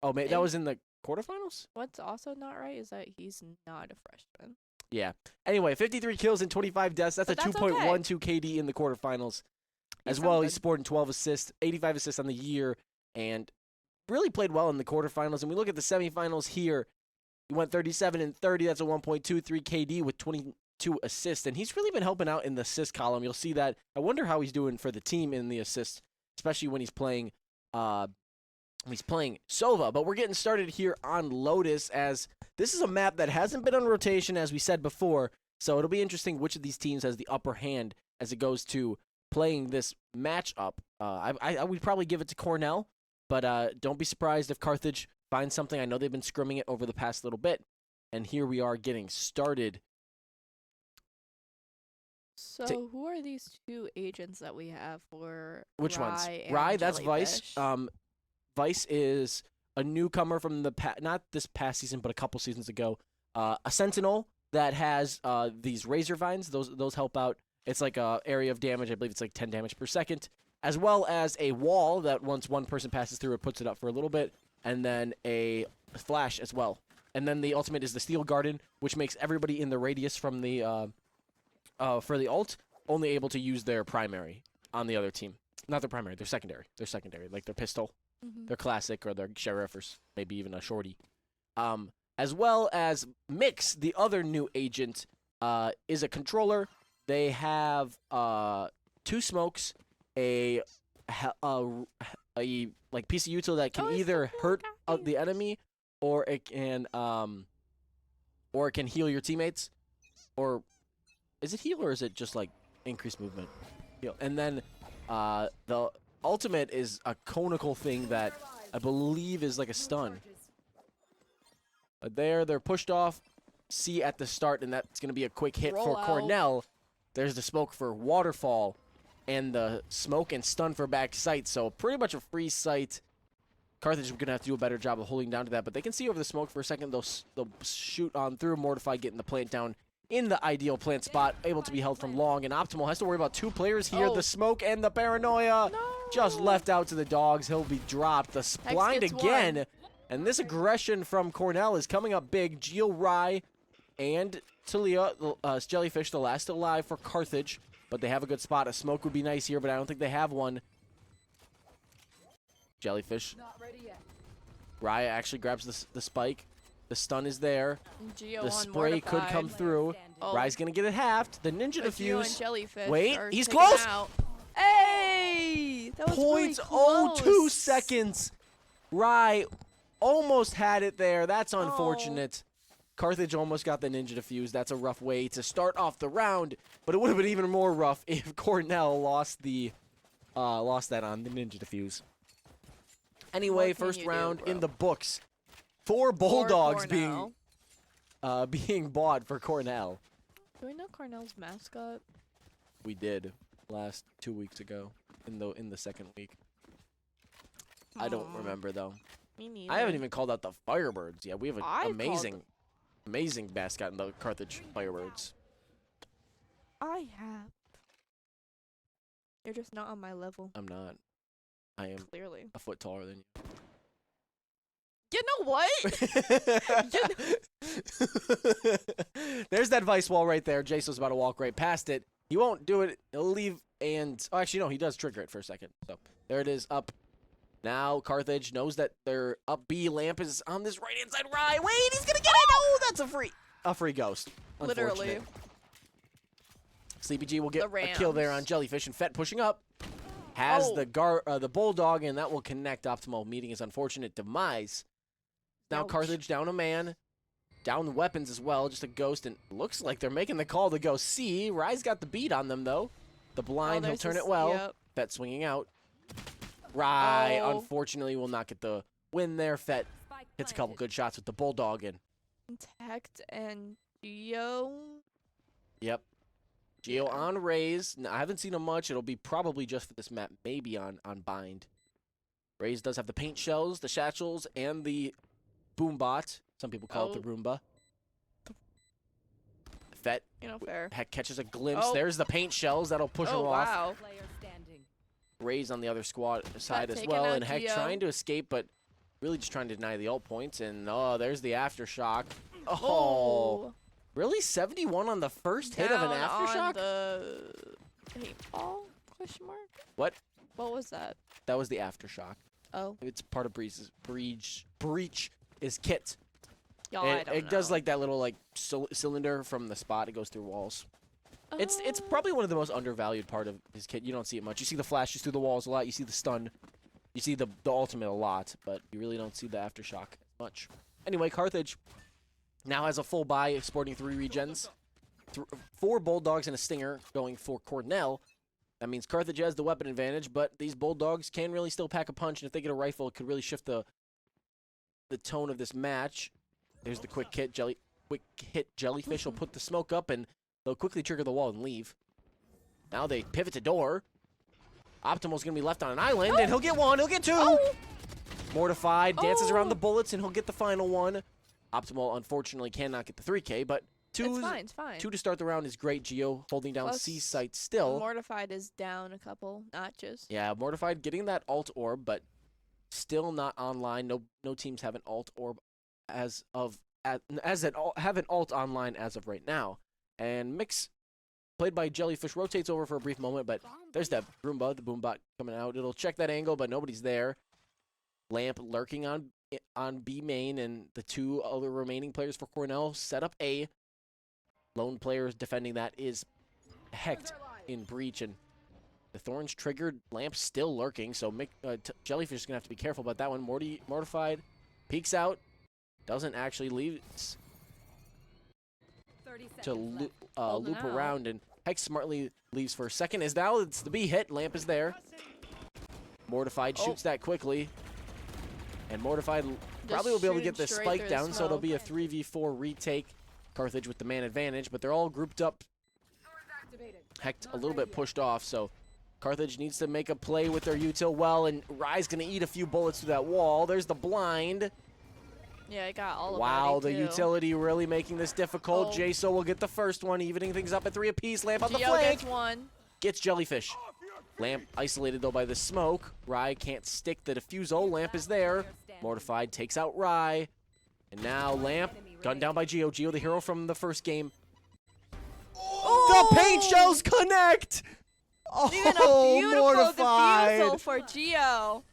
Oh, man, that was in the quarterfinals? What's also not right is that he's not a freshman. Yeah. Anyway, 53 kills and 25 deaths. That's But a that's 2.12 KD in the quarterfinals. As well, he's sporting 12 assists, 85 assists on the year, and really played well in the quarterfinals. And we look at the semifinals here. He went 37 and 30. That's a 1.23 KD with 22 assists. And he's really been helping out in the assist column. You'll see that. I wonder how he's doing for the team in the assists, especially when he's playing Sova. But we're getting started here on Lotus, as this is a map that hasn't been on rotation, as we said before. So it'll be interesting which of these teams has the upper hand as it goes to playing this matchup. I would probably give it to Cornell, but don't be surprised if Carthage finds something. I know they've been scrimming it over the past little bit, and here we are getting started. So who are these two agents that we have for Which ones? Rye and Rye, that's Vice. Jellyfish? Vice is a newcomer from the not this past season, but a couple seasons ago. A Sentinel that has these razor vines. Those help out. It's like a area of damage. I believe it's like 10 damage per second, as well as a wall that once one person passes through, it puts it up for a little bit, and then a flash as well. And then the ultimate is the Steel Garden, which makes everybody in the radius from the for the ult only able to use their primary on the other team. Not their primary, their secondary. Their secondary, like their pistol, their classic, or their sheriff, or maybe even a shorty. As well as Mix, the other new agent, is a controller. They have 2 smokes, a like piece of util that can either hurt the enemy, or it can heal your teammates, or is it heal, or is it just like increase movement? Heal. And then the ultimate is a conical thing that I believe is like a stun. But they're pushed off C at the start, and that's going to be a quick hit for Cornell. There's the smoke for Waterfall, and the smoke and stun for back sight. So pretty much a free sight. Carthage is going to have to do a better job of holding down to that, but they can see over the smoke for a second. They'll shoot on through. Mortify getting the plant down in the ideal plant spot, able to be held from long, and Optimal has to worry about 2 players here. The smoke and the paranoia just left out to the dogs. He'll be dropped. The blind again. And this aggression from Cornell is coming up big. Geo, Rye, and Talia, Jellyfish, the last alive for Carthage. But they have a good spot. A smoke would be nice here, but I don't think they have one. Jellyfish. Rye actually grabs the spike. The stun is there. Geo the spray could come through. Rye's going to get it halved. The ninja defuse. Wait, he's close. Hey! That was really close. 0.02 seconds. Rye almost had it there. That's unfortunate. Carthage almost got the ninja defuse. That's a rough way to start off the round, but it would have been even more rough if Cornell lost that on the ninja defuse. Anyway, first round in the books. 4 Bulldogs being bought for Cornell. Do we know Cornell's mascot? We did last 2 weeks ago in the second week. I don't remember though. Me neither. I haven't even called out the Firebirds yet. We have an amazing mascot in the Carthage Firebirds. I have. You're just not on my level. I'm not. I am Clearly. a foot taller than you. You know what? There's that Vice wall right there. Jason's about to walk right past it. He won't do it. He'll leave and... Oh, actually, no. He does trigger it for a second. So, there it is. Up. Now, Carthage knows that their up B lamp is on this right-hand side. Rye. Wait, he's going to get it. Oh, that's a free ghost. Literally. Sleepy G will get a kill there on Jellyfish, and Fett pushing up. Has the Bulldog, and that will connect. Optimal meeting his unfortunate demise. Now Carthage down a man. Down the weapons as well. Just a ghost, and looks like they're making the call to go C. Rye's got the beat on them, though. The blind, he'll turn it well. Yep. Fett swinging out. Rye, Oh. unfortunately, will not get the win there. Fett hits a couple good shots with the Bulldog, and Tect and Geo. yep. Geo Yeah. on Raze. I haven't seen him much. It'll be probably just for this map, maybe on Bind. Raze does have the paint shells, the satchels, and the boombot. Some people call it the Roomba. Fett, Fair. heck, catches a glimpse. Oh. There's the paint shells. That'll push him Oh, off. wow. Player standing. Raze on the other squad side as taking well. out And Heck Geo. trying to escape, but really just trying to deny the ult points. And, oh, there's the Aftershock. Oh. Oh. Really? 71 on the first hit of an Down on Aftershock? the paintball? Question mark? What? What was that? That was the Aftershock. Oh. It's part of Breach is kit. Y'all, And I don't it does know. like that little like cylinder from the spot. It goes through walls. It's Oh. probably one of the most undervalued part of his kit. You don't see it much. You see the flashes through the walls a lot. You see the stun. You see the ultimate a lot, but you really don't see the Aftershock much. Anyway, Carthage now has a full buy, sporting 3 regens. 4 Bulldogs and a Stinger going for Cornell. That means Carthage has the weapon advantage, but these Bulldogs can really still pack a punch, and if they get a rifle, it could really shift the tone of this match. There's the quick hit. Jellyfish will put the smoke up, and they'll quickly trigger the wall and leave. Now they pivot to door. Optimal's going to be left on an island, and he'll get 1. He'll get 2. Oh. Mortified dances around Oh. the bullets, and he'll get the final 1. Optimal, unfortunately, cannot get the 3K, but 2 It's fine. 2 to start the round is great. Geo holding down Plus, C site still. Mortified is down a couple notches. Yeah, Mortified getting that alt orb, but still not online. No teams have an alt orb have an alt online as of right now. And Mix, played by Jellyfish, rotates over for a brief moment, but there's that Roomba, the boombot coming out. It'll check that angle, but nobody's there. Lamp lurking on B main, and the 2 other remaining players for Cornell set up A. Lone players defending that is Hecht in Breach, and the Thorns triggered. Lamp still lurking, so Jellyfish is going to have to be careful about that one. Mortified peeks out, doesn't actually leave 30 seconds to left. Holding loop out. around, and Hecht smartly leaves for a second. As now it's the B hit. Lamp is there. Mortified shoots that quickly, and Mortified probably will be able to get shooting this straight spike through the down, so it'll smoke. be a 3v4 retake. Carthage with the man advantage, but they're all grouped up. Hecht a little bit pushed off, so Carthage needs to make a play with their util well, and Rye's going to eat a few bullets through that wall. There's the blind. Yeah, I got all of Wow, that. the utility really making this difficult. Oh. Jaso will get the first one, evening things up at 3 apiece. Lamp on the Geo flank. gets 1. Gets Jellyfish. Lamp isolated, though, by the smoke. Rye can't stick the defusal. Lamp is there. Mortified takes out Rye. And now Lamp, gunned down by Geo. Geo, the hero from the first game. Oh! The paint shells connect! Even a Oh, beautiful Mortified. defusal for Geo.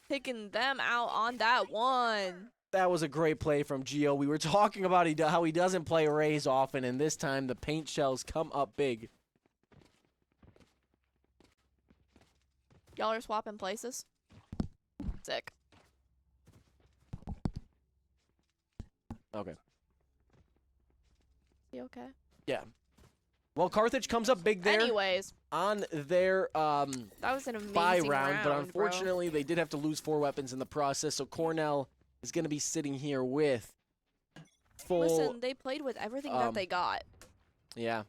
Taking them out on that one. That was a great play from Geo. We were talking about how he doesn't play Raze often, and this time the paint shells come up big. Y'all are swapping places. Sick. Okay. You okay? Yeah. Well, Carthage comes up big there Anyways, on their that was an amazing buy round, but bro. unfortunately they did have to lose 4 weapons in the process, so Cornell is going to be sitting here with full... Listen, they played with everything that they got. Yeah.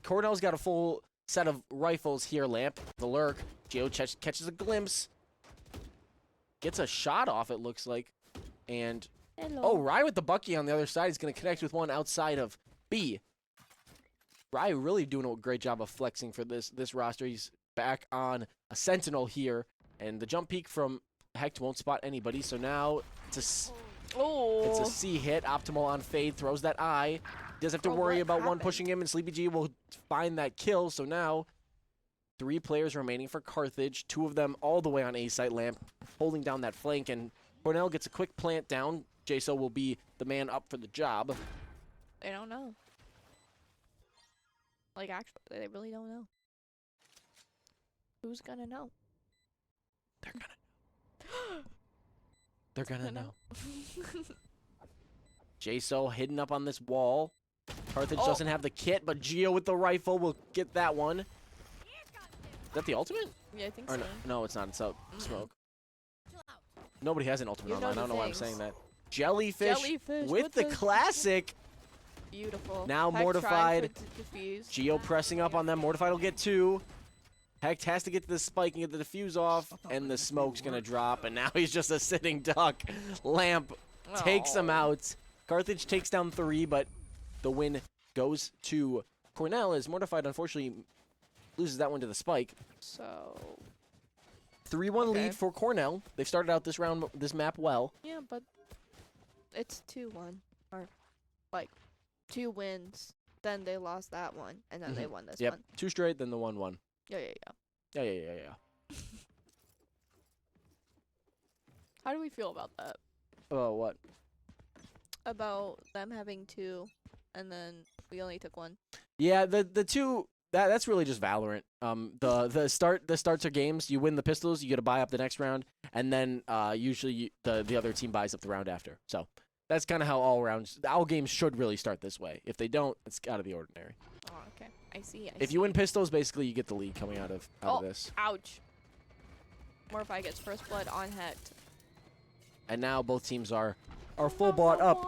Cornell's got a full set of rifles here. Lamp, the lurk. Geo catches a glimpse. Gets a shot off, it looks like. And, Hello. oh, Rye with the Bucky on the other side is going to connect with one outside of B. Rye really doing a great job of flexing for this roster. He's back on a Sentinel here. And the jump peek from Hecht won't spot anybody. So now it's a C hit. Optimal on fade. Throws that eye. Does have to Oh, worry what about one happened? pushing him, and Sleepy G will find that kill. So now 3 players remaining for Carthage. 2 of them all the way on A site. Lamp holding down that flank, and Cornell gets a quick plant down. Jaso will be the man up for the job. They don't know. Like, actually, they really don't know. Who's gonna know? They're gonna know. Jaso hidden up on this wall. Carthage doesn't have the kit, but Geo with the rifle will get that one. Is that the ultimate? Yeah, I think Or so. no, it's not. It's out. Smoke. Nobody has an ultimate You know online. I the don't know why I'm things. saying that. Jellyfish, Jellyfish with the classic. Beautiful. Now Heck Mortified. trying to defuse. Geo pressing up on them. Mortified will get 2. Hecht has to get to the spike and get the defuse off, and the smoke's going to drop, and now he's just a sitting duck. Lamp takes him out. Carthage takes down 3, but the win goes to Cornell as Mortified unfortunately loses that one to the spike. So 3-1 Okay. lead for Cornell. They've started out this map well. yeah, but it's 2-1 or like 2 wins. Then they lost that one, and then they won this Yep, one. 2 straight, then the 1-1. Yeah. Yeah. How do we feel about that? Oh, what? About them having 2, and then we only took 1. Yeah, the 2 that's really just Valorant. The starts are games. You win the pistols, you get to buy up the next round, and then usually the other team buys up the round after. So that's kind of how all games should really start this way. If they don't, it's out of the ordinary. Oh, okay. I see. If you win pistols, basically you get the lead coming out of this. Ouch. Mortify gets first blood on Hecht. And now both teams are full bought up.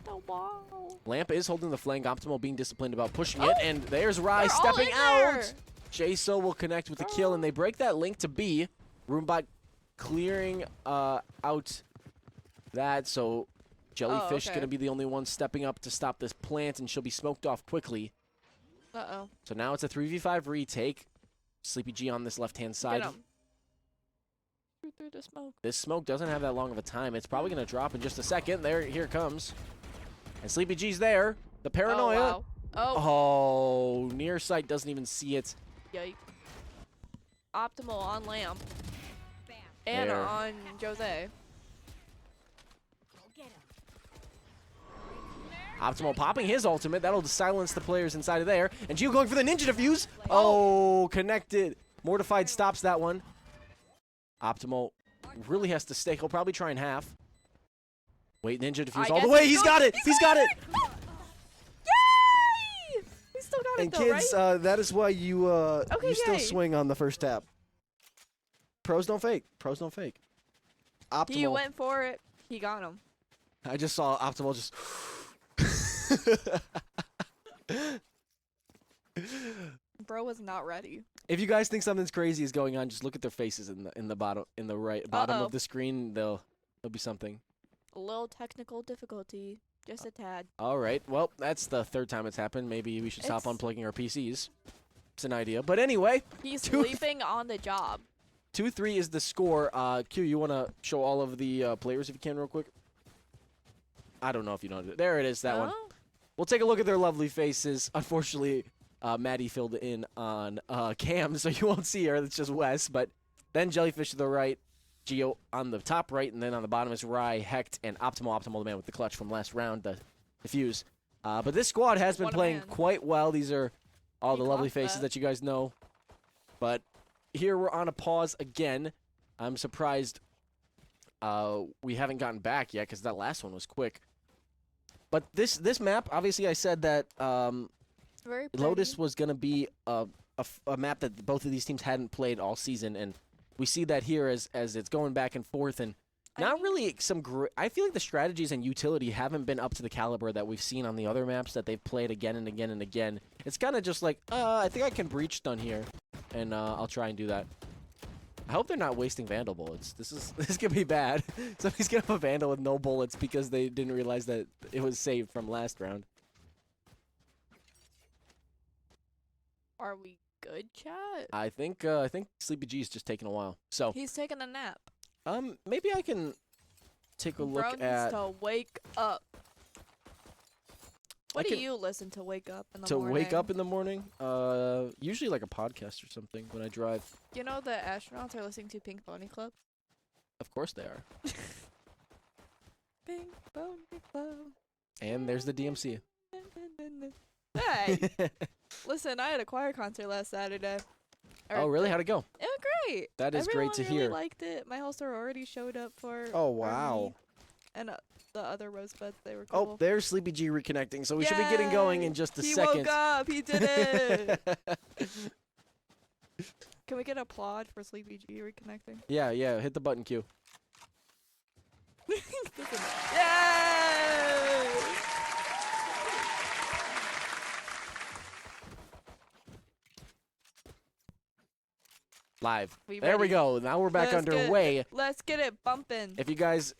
No wall. Lamp is holding the flank. Optimal being disciplined about pushing it, and there's Rai They're all stepping in out. there. Jaso will connect with the kill, and they break that link to B. Roombot clearing out that, so Jellyfish okay. gonna be the only one stepping up to stop this plant, and she'll be smoked off quickly. Uh-oh. So now it's a 3v5 retake. Sleepy G on this left-hand side. Get him. Through the smoke. This smoke doesn't have that long of a time. It's probably gonna drop in just a second. Here it comes. And Sleepy G's there. The paranoia. Oh, wow. Oh, near sight doesn't even see it. Yikes. Optimal on Lamp. And There. on Jose. Optimal popping his ultimate. That'll silence the players inside of there. And Gio going for the ninja defuse. Oh, connected. Mortified stops that one. Optimal really has to stay. He'll probably try and half. Wait, ninja defuse all the guess way. He's got it. He's got it. Yay! We still got And it though, kids, right? that is why you Okay, you still yay. swing on the first tap. Pros don't fake. Pros don't fake. Optimal. He went for it. He got him. I just saw Optimal just. Bro was not ready. If you guys think something's crazy is going on, just look at their faces in the bottom bottom Uh-oh. of the screen. There'll be something. A little technical difficulty. Just a tad. All right. Well, that's the 3rd time it's happened. Maybe we should stop It's- unplugging our PCs. It's an idea. But anyway, He's Two- sleeping on the job. 2-3 is the score. Q, you want to show all of the players if you can real quick? I don't know if you know. There it is, that one. Oh, We'll take a look at their lovely faces. Unfortunately, Maddie filled in on Cam, so you won't see her. It's just Wes. But then Jellyfish to the right, Geo on the top right, and then on the bottom is Rai, Hecht, and Optimal. Optimal, the man with the clutch from last round, the defuse. But this squad has been What a playing man. quite well. These are all He the lovely clocked faces that. that you guys know. But here we're on a pause again. I'm surprised we haven't gotten back yet because that last one was quick. But this map, obviously I said that very pretty. Lotus was going to be a map that both of these teams hadn't played all season, and we see that here as it's going back and forth, and not really some I feel like the strategies and utility haven't been up to the caliber that we've seen on the other maps that they've played again and again and again. It's kind of just like, I think I can breach stun here, and I'll try and do that. I hope they're not wasting Vandal bullets. This could be bad. Somebody's gonna have a Vandal with no bullets because they didn't realize that it was saved from last round. Are we good, chat? I think Sleepy G is just taking a while. So He's taking a nap. maybe I can take a Bro look needs at to wake up. What do can- you listen to wake up in the to morning? wake up in the morning. Usually like a podcast or something when I drive. You know the astronauts are listening to Pink Pony Club? Of course they are. Pink Pony Club. And there's the DMC. Hey, listen, I had a choir concert last Saturday. Oh, really? How'd it go? It was great. That is great to Everyone really hear. liked it. My whole sorority showed up for Oh, for wow. me. And the other rosebuds, they were Oh, cool. there's Sleepy G reconnecting, so we should be getting going in just a he second. woke up. He did it. Can we get applaud for Sleepy G reconnecting? Yeah, yeah. Hit the button, Q. Yay! Live. We There we ready? go. Now we're back underway. Let's get it bumping. If you guys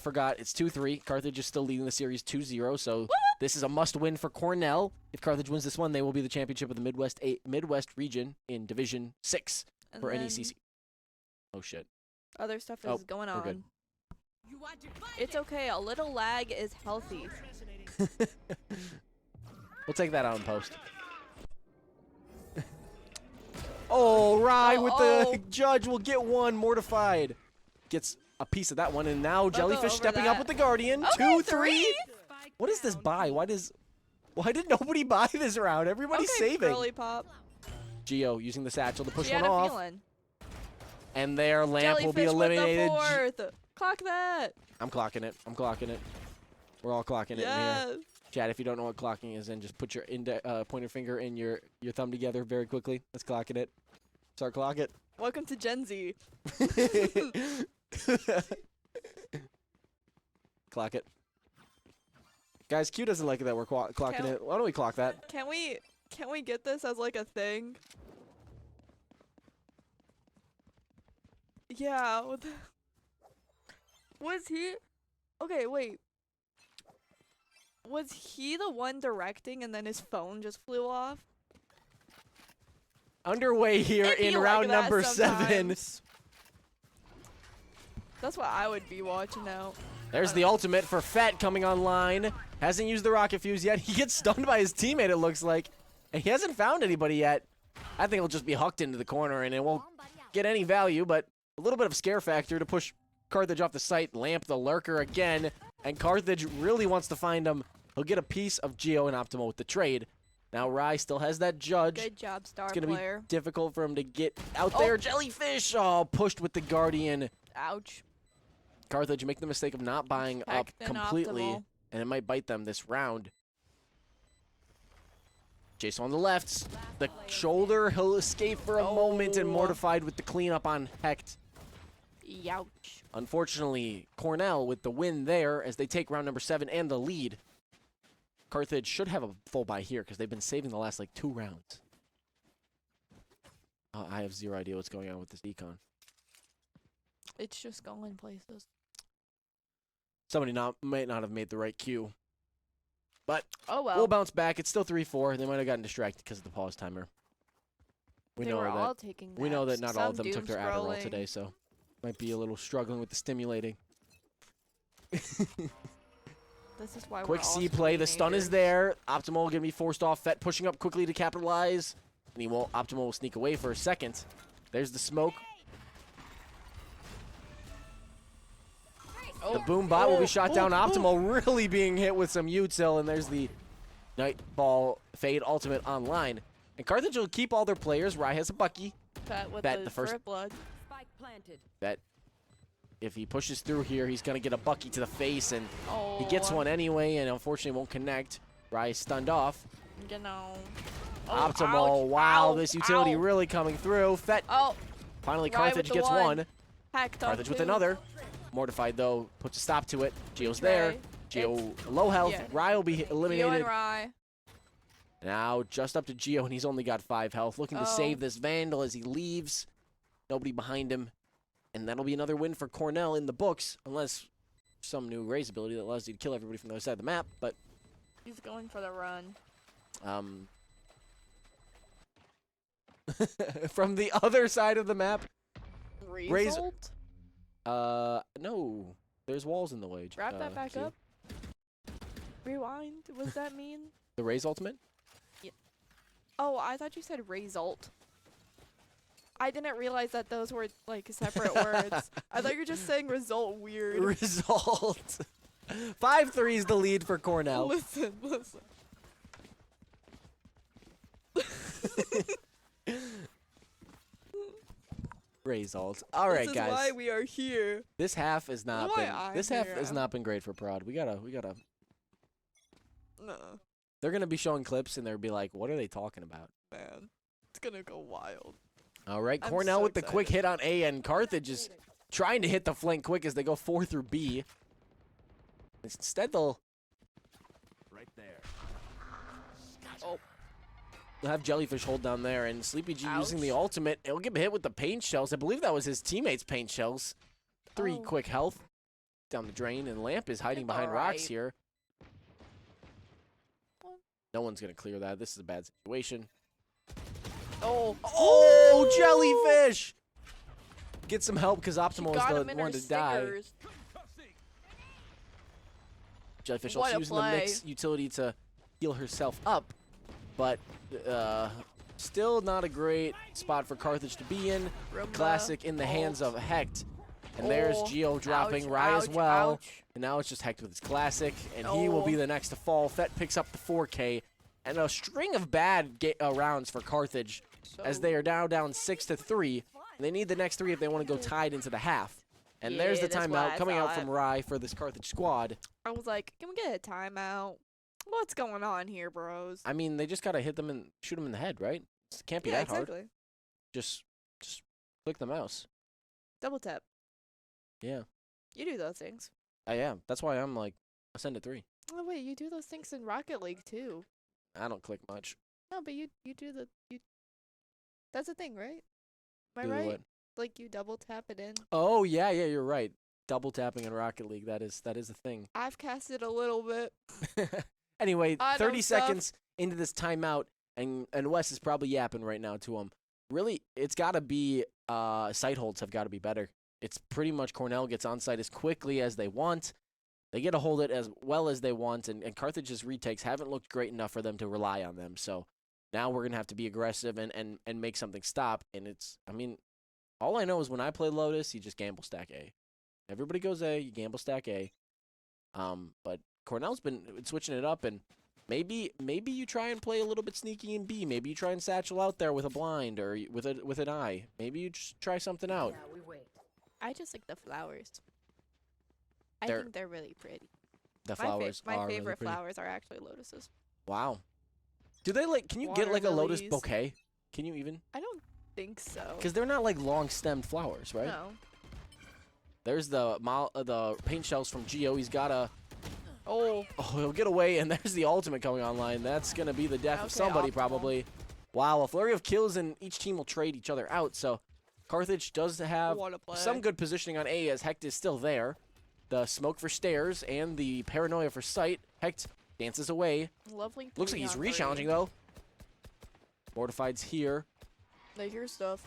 forgot, it's 2-3. Carthage is still leading the series 2-0. So this is a must-win for Cornell. If Carthage wins this one, they will be the championship of the Midwest region in Division 6 And for then NECC. Oh shit. Other stuff Oh, is going we're good. on. It's okay. A little lag is healthy. We'll take that out in post. Oh, Rye with the judge will get one. Mortified. Gets a piece of that one. And now Jellyfish over stepping up that. with the Guardian. Okay, 2-3. three. What is this buy? Why did nobody buy this round? Everybody's Okay, saving. girly pop. Geo using the satchel to push She one had a off. feeling. And their lamp will be Jellyfish with eliminated. the fourth. Clock that. I'm clocking it. I'm clocking it. We're all clocking it in here. Yes. Chad, if you don't know what clocking is, then just put your pointer finger and your thumb together very quickly. That's clocking it. Start clock it. Welcome to Gen Z. Clock it. Guys, Q doesn't like it that we're clocking it. Why don't we clock that? Can we get this as like a thing? Yeah. Was he? Okay, wait. Was he the one directing and then his phone just flew off? Underway here It'd be in like round that number 7. sometimes. That's what I would be watching out. There's the ultimate for Fett coming online. Hasn't used the rocket fuse yet. He gets stunned by his teammate, it looks like. And he hasn't found anybody yet. I think he'll just be hucked into the corner and it won't get any value, but a little bit of scare factor to push Carthage off the site. Lamp the lurker again. And Carthage really wants to find him. He'll get a piece of Geo and Optimal with the trade. Now Rye still has that judge. Good job, star It's going to be player. difficult for him to get out there. Jellyfish! Oh, pushed with the Guardian. Ouch. Carthage make the mistake of not buying up Heck, then completely. Optimal. And it might bite them this round. Jason on the left. The shoulder. He'll escape for a moment and mortified with the cleanup on Hecht. Youch. Unfortunately, Cornell with the win there as they take round number 7 and the lead. Carthage should have a full buy here because they've been saving the last like 2 rounds. I have zero idea what's going on with this econ. It's just going places. Somebody might not have made the right cue. But Oh well. we'll bounce back. It's still 3-4. They might have gotten distracted because of the pause timer. We They know were that. all taking We know that naps. not all of Some them took their doom Adderall scrolling. today, so might be a little struggling with the stimulating. This is why Quick we're all C still play. The stun is teenagers. there. Optimal going to be forced off. Fett pushing up quickly to capitalize. And he won't. Optimal will sneak away for a second. There's the smoke. Oh. The boom bot will be Oh, shot oh, down. oh. Optimal really being hit with some util. And there's the Night Ball Fade ultimate online. And Carthage will keep all their players. Rye has a Bucky. Fett with Bet the the first- drip blood. Spike planted. That if he pushes through here, he's going to get a Bucky to the face. And Oh. he gets one anyway and unfortunately won't connect. Rye is stunned off. You know. Optimal. ouch, Wow, ow, this utility ow. really coming through. Fett Oh, finally Rye with Carthage the gets one. one. hacked Carthage with two. another. Mortified though, puts a stop to it. Geo's Retray. there. Geo low health. yeah. Rye will be Geo and eliminated. Rye. Now just up to Geo and he's only got 5 health. Looking to Oh. save this Vandal as he leaves. Nobody behind him. And that'll be another win for Cornell in the books. Unless some new raise ability that allows you to kill everybody from the other side of the map. But He's going for the run. from the other side of the map. Result? No. There's walls in the way. Wrap that back Q. up. Rewind. What does that mean? The raise ultimate? Oh, I thought you said result. I didn't realize that those were like separate words. I thought you were just saying result weird. Result. 5-3 is the lead for Cornell. Listen. Result. All right, This is guys. why we are here. This half has not Why been. I'm This half here. has not been great for Prod. We gotta. No, They're gonna be showing clips and they'll be like, "What are they talking about?" man. It's gonna go wild. All right, I'm Cornell so with the quick excited. hit on A, and Carthage is trying to hit the flank quick as they go 4 through B. Instead, they'll Right there. have Jellyfish hold down there, and Sleepy G using the Ouch. ultimate. It'll get hit with the paint shells. I believe that was his teammate's paint shells. 3 Oh. quick health down the drain, and Lamp is hiding It's behind rocks alright. here. Well. No one's going to clear that. This is a bad situation. Oh. Oh, Jellyfish! Get some help because She Optimal got is him the in her one to die. stingers. Jellyfish What also a using the play. mix utility to heal herself up, but still not a great spot for Carthage to be in. Roomba. Classic in the hands of Hecht. And there's Oh. Geo dropping Ouch, Rai as ouch, well. ouch. And now it's just Hecht with his classic, and he will be Oh. the next to fall. Fet picks up the 4K, and a string of bad rounds for Carthage as they are now down 6-3. And they need the next 3 if they want to go tied into the half. And there's Yeah, the that's what timeout I coming out thought. from Rai for this Carthage squad. I was like, can we get a timeout? What's going on here, bros? I mean, they just gotta hit them and shoot them in the head, right? It can't be Yeah, that hard. exactly. Just click the mouse. Double tap. Yeah, You do those things. I am. That's why I'm like, ascend to 3. Oh wait, you do those things in Rocket League too. I don't click much. No, but you do the you. That's a thing, right? Am I Do right? what? Like you double tap it in. Oh yeah, you're right. Double tapping in Rocket League. That is a thing. I've casted a little bit. Anyway, I know 30 stuff. seconds into this timeout, and Wes is probably yapping right now to him. Really, it's got to be site holds have got to be better. It's pretty much Cornell gets on site as quickly as they want. They get to hold it as well as they want, and Carthage's retakes haven't looked great enough for them to rely on them. So now we're going to have to be aggressive and make something stop. And it's, I mean, all I know is when I play Lotus, you just gamble stack A. Everybody goes A, you gamble stack A. But Cornell's been switching it up, and maybe you try and play a little bit sneaky in B. Maybe you try and satchel out there with a blind or with an eye. Maybe you just try something out. I just like the flowers. They're- I think they're really pretty. The flowers My are really favorite pretty. flowers are actually lotuses. Wow. Do they like? Can you get like a Water lotus lilies. bouquet? Can you even? I don't think so. Because they're not like long stemmed flowers, right? No. There's the paint shells from Geo. He's got a. Oh. Oh, he'll get away, and there's the ultimate coming online. That's gonna be the death of Okay, somebody optimal. probably. Wow, a flurry of kills, and each team will trade each other out. So Carthage does have What a play. some good positioning on A as Hecht is still there. The smoke for stairs and the paranoia for sight. Hecht dances away. Lovely. Looks like he's 3-on-3. re-challenging though. Mortified's here. They hear stuff.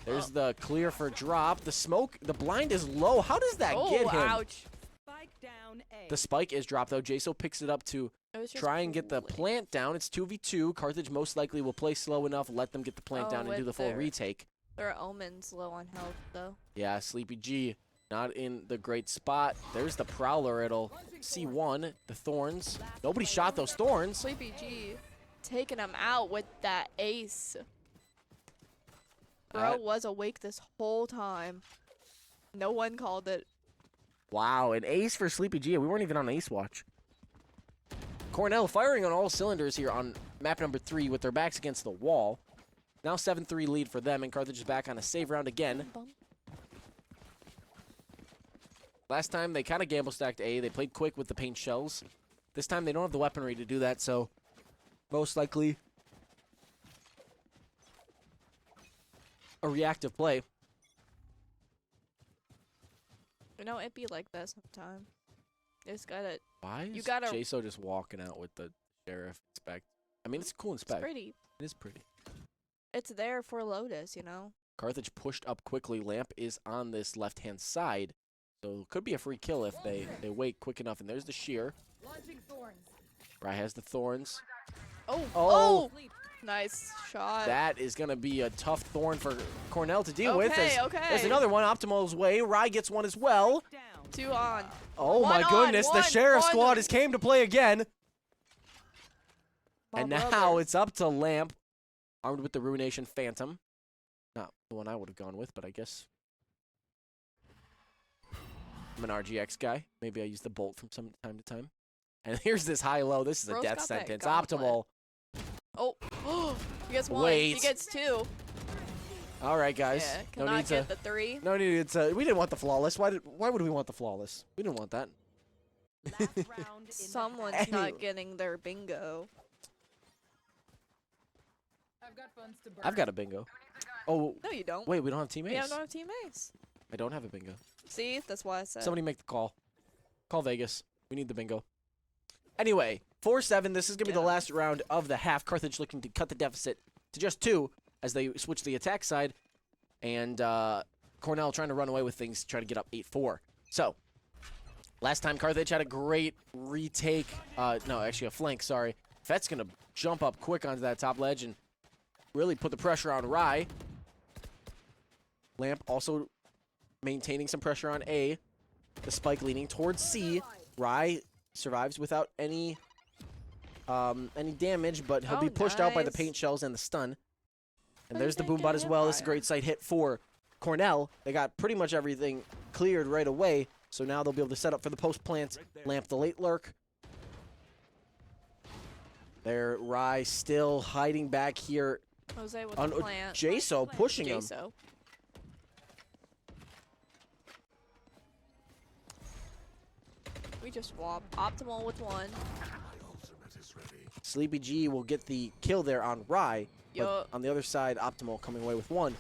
There's the clear for drop. The smoke, the blind is low. How does that Oh, get him? ouch. Spike down A. The spike is dropped though. Jaso picks it up to It was just try and get the cooling. plant down. It's 2v2. Carthage most likely will play slow enough, let them get the plant Oh, down and do with the full their- retake. There are omens low on health though. Yeah, Sleepy G not in the great spot. There's the Prowler. It'll C1. The Thorns. Nobody shot those Thorns. Sleepy G taking him out with that ace. Bro That- was awake this whole time. No one called it. Wow, an ace for Sleepy G. We weren't even on ace watch. Cornell firing on all cylinders here on map number 3 with their backs against the wall. Now 7-3 lead for them, and Carthage is back on a save round again. Bum. Last time they kind of gamble stacked A. They played quick with the paint shells. This time they don't have the weaponry to do that, so most likely a reactive play. You know, it be like that sometime. Just gotta. Why is gotta- Jaso just walking out with the sheriff inspect? I mean, it's a cool It's inspect. pretty. It is pretty. It's there for Lotus, you know. Carthage pushed up quickly. Lamp is on this left-hand side. So it could be a free kill if they wait quick enough. And there's the shear. Rai has the thorns. Oh. Oh. Nice shot. That is going to be a tough thorn for Cornell to deal with. Okay, As okay. There's another one. Optimal's way. Rai gets one as well. Down. 2 on. Oh One my on, goodness. The one, sheriff one. squad has came to play again. My And now brother. it's up to Lamp. Armed with the Ruination Phantom. Not the one I would have gone with, but I guess I'm an RGX guy. Maybe I use the bolt from some time to time. And here's this high-low. This is a Bro's death got that sentence. gauntlet. Optimal. Oh. He gets 1. Wait. He gets 2. All right, guys. Yeah, no cannot need get to. the 3. No need to. We didn't want the flawless. Why would we want the flawless? We didn't want that. Last round in Someone's Anyway. not getting their bingo. I've got a bingo. Oh, No, you don't. wait, we don't have teammates. Yeah, I don't have teammates. I don't have a bingo. See, that's why I said. Somebody make the call. Call Vegas. We need the bingo. Anyway, 4-7. This is going to be the last round of the half. Carthage looking to cut the deficit to just 2 as they switch to the attack side. And Cornell trying to run away with things, try to get up 8-4. So, last time Carthage had a great retake. No, actually a flank, sorry. Fett's going to jump up quick onto that top ledge and really put the pressure on Rye. Lamp also maintaining some pressure on A. The spike leaning towards C. Rye survives without any damage, but he'll be pushed out by the nice. paint shells and the stun. And How there's the did they boom bot get as hit well. by This is a it? great site hit for Cornell. They got pretty much everything cleared right away, so now they'll be able to set up for the post plant. Lamp the late lurk. There, Rye still hiding back here. Jose with On the plant. Jaso pushing him. Jaso. We just swap. Optimal with 1. Sleepy G will get the kill there on Rye. But Yup. on the other side, Optimal coming away with 1.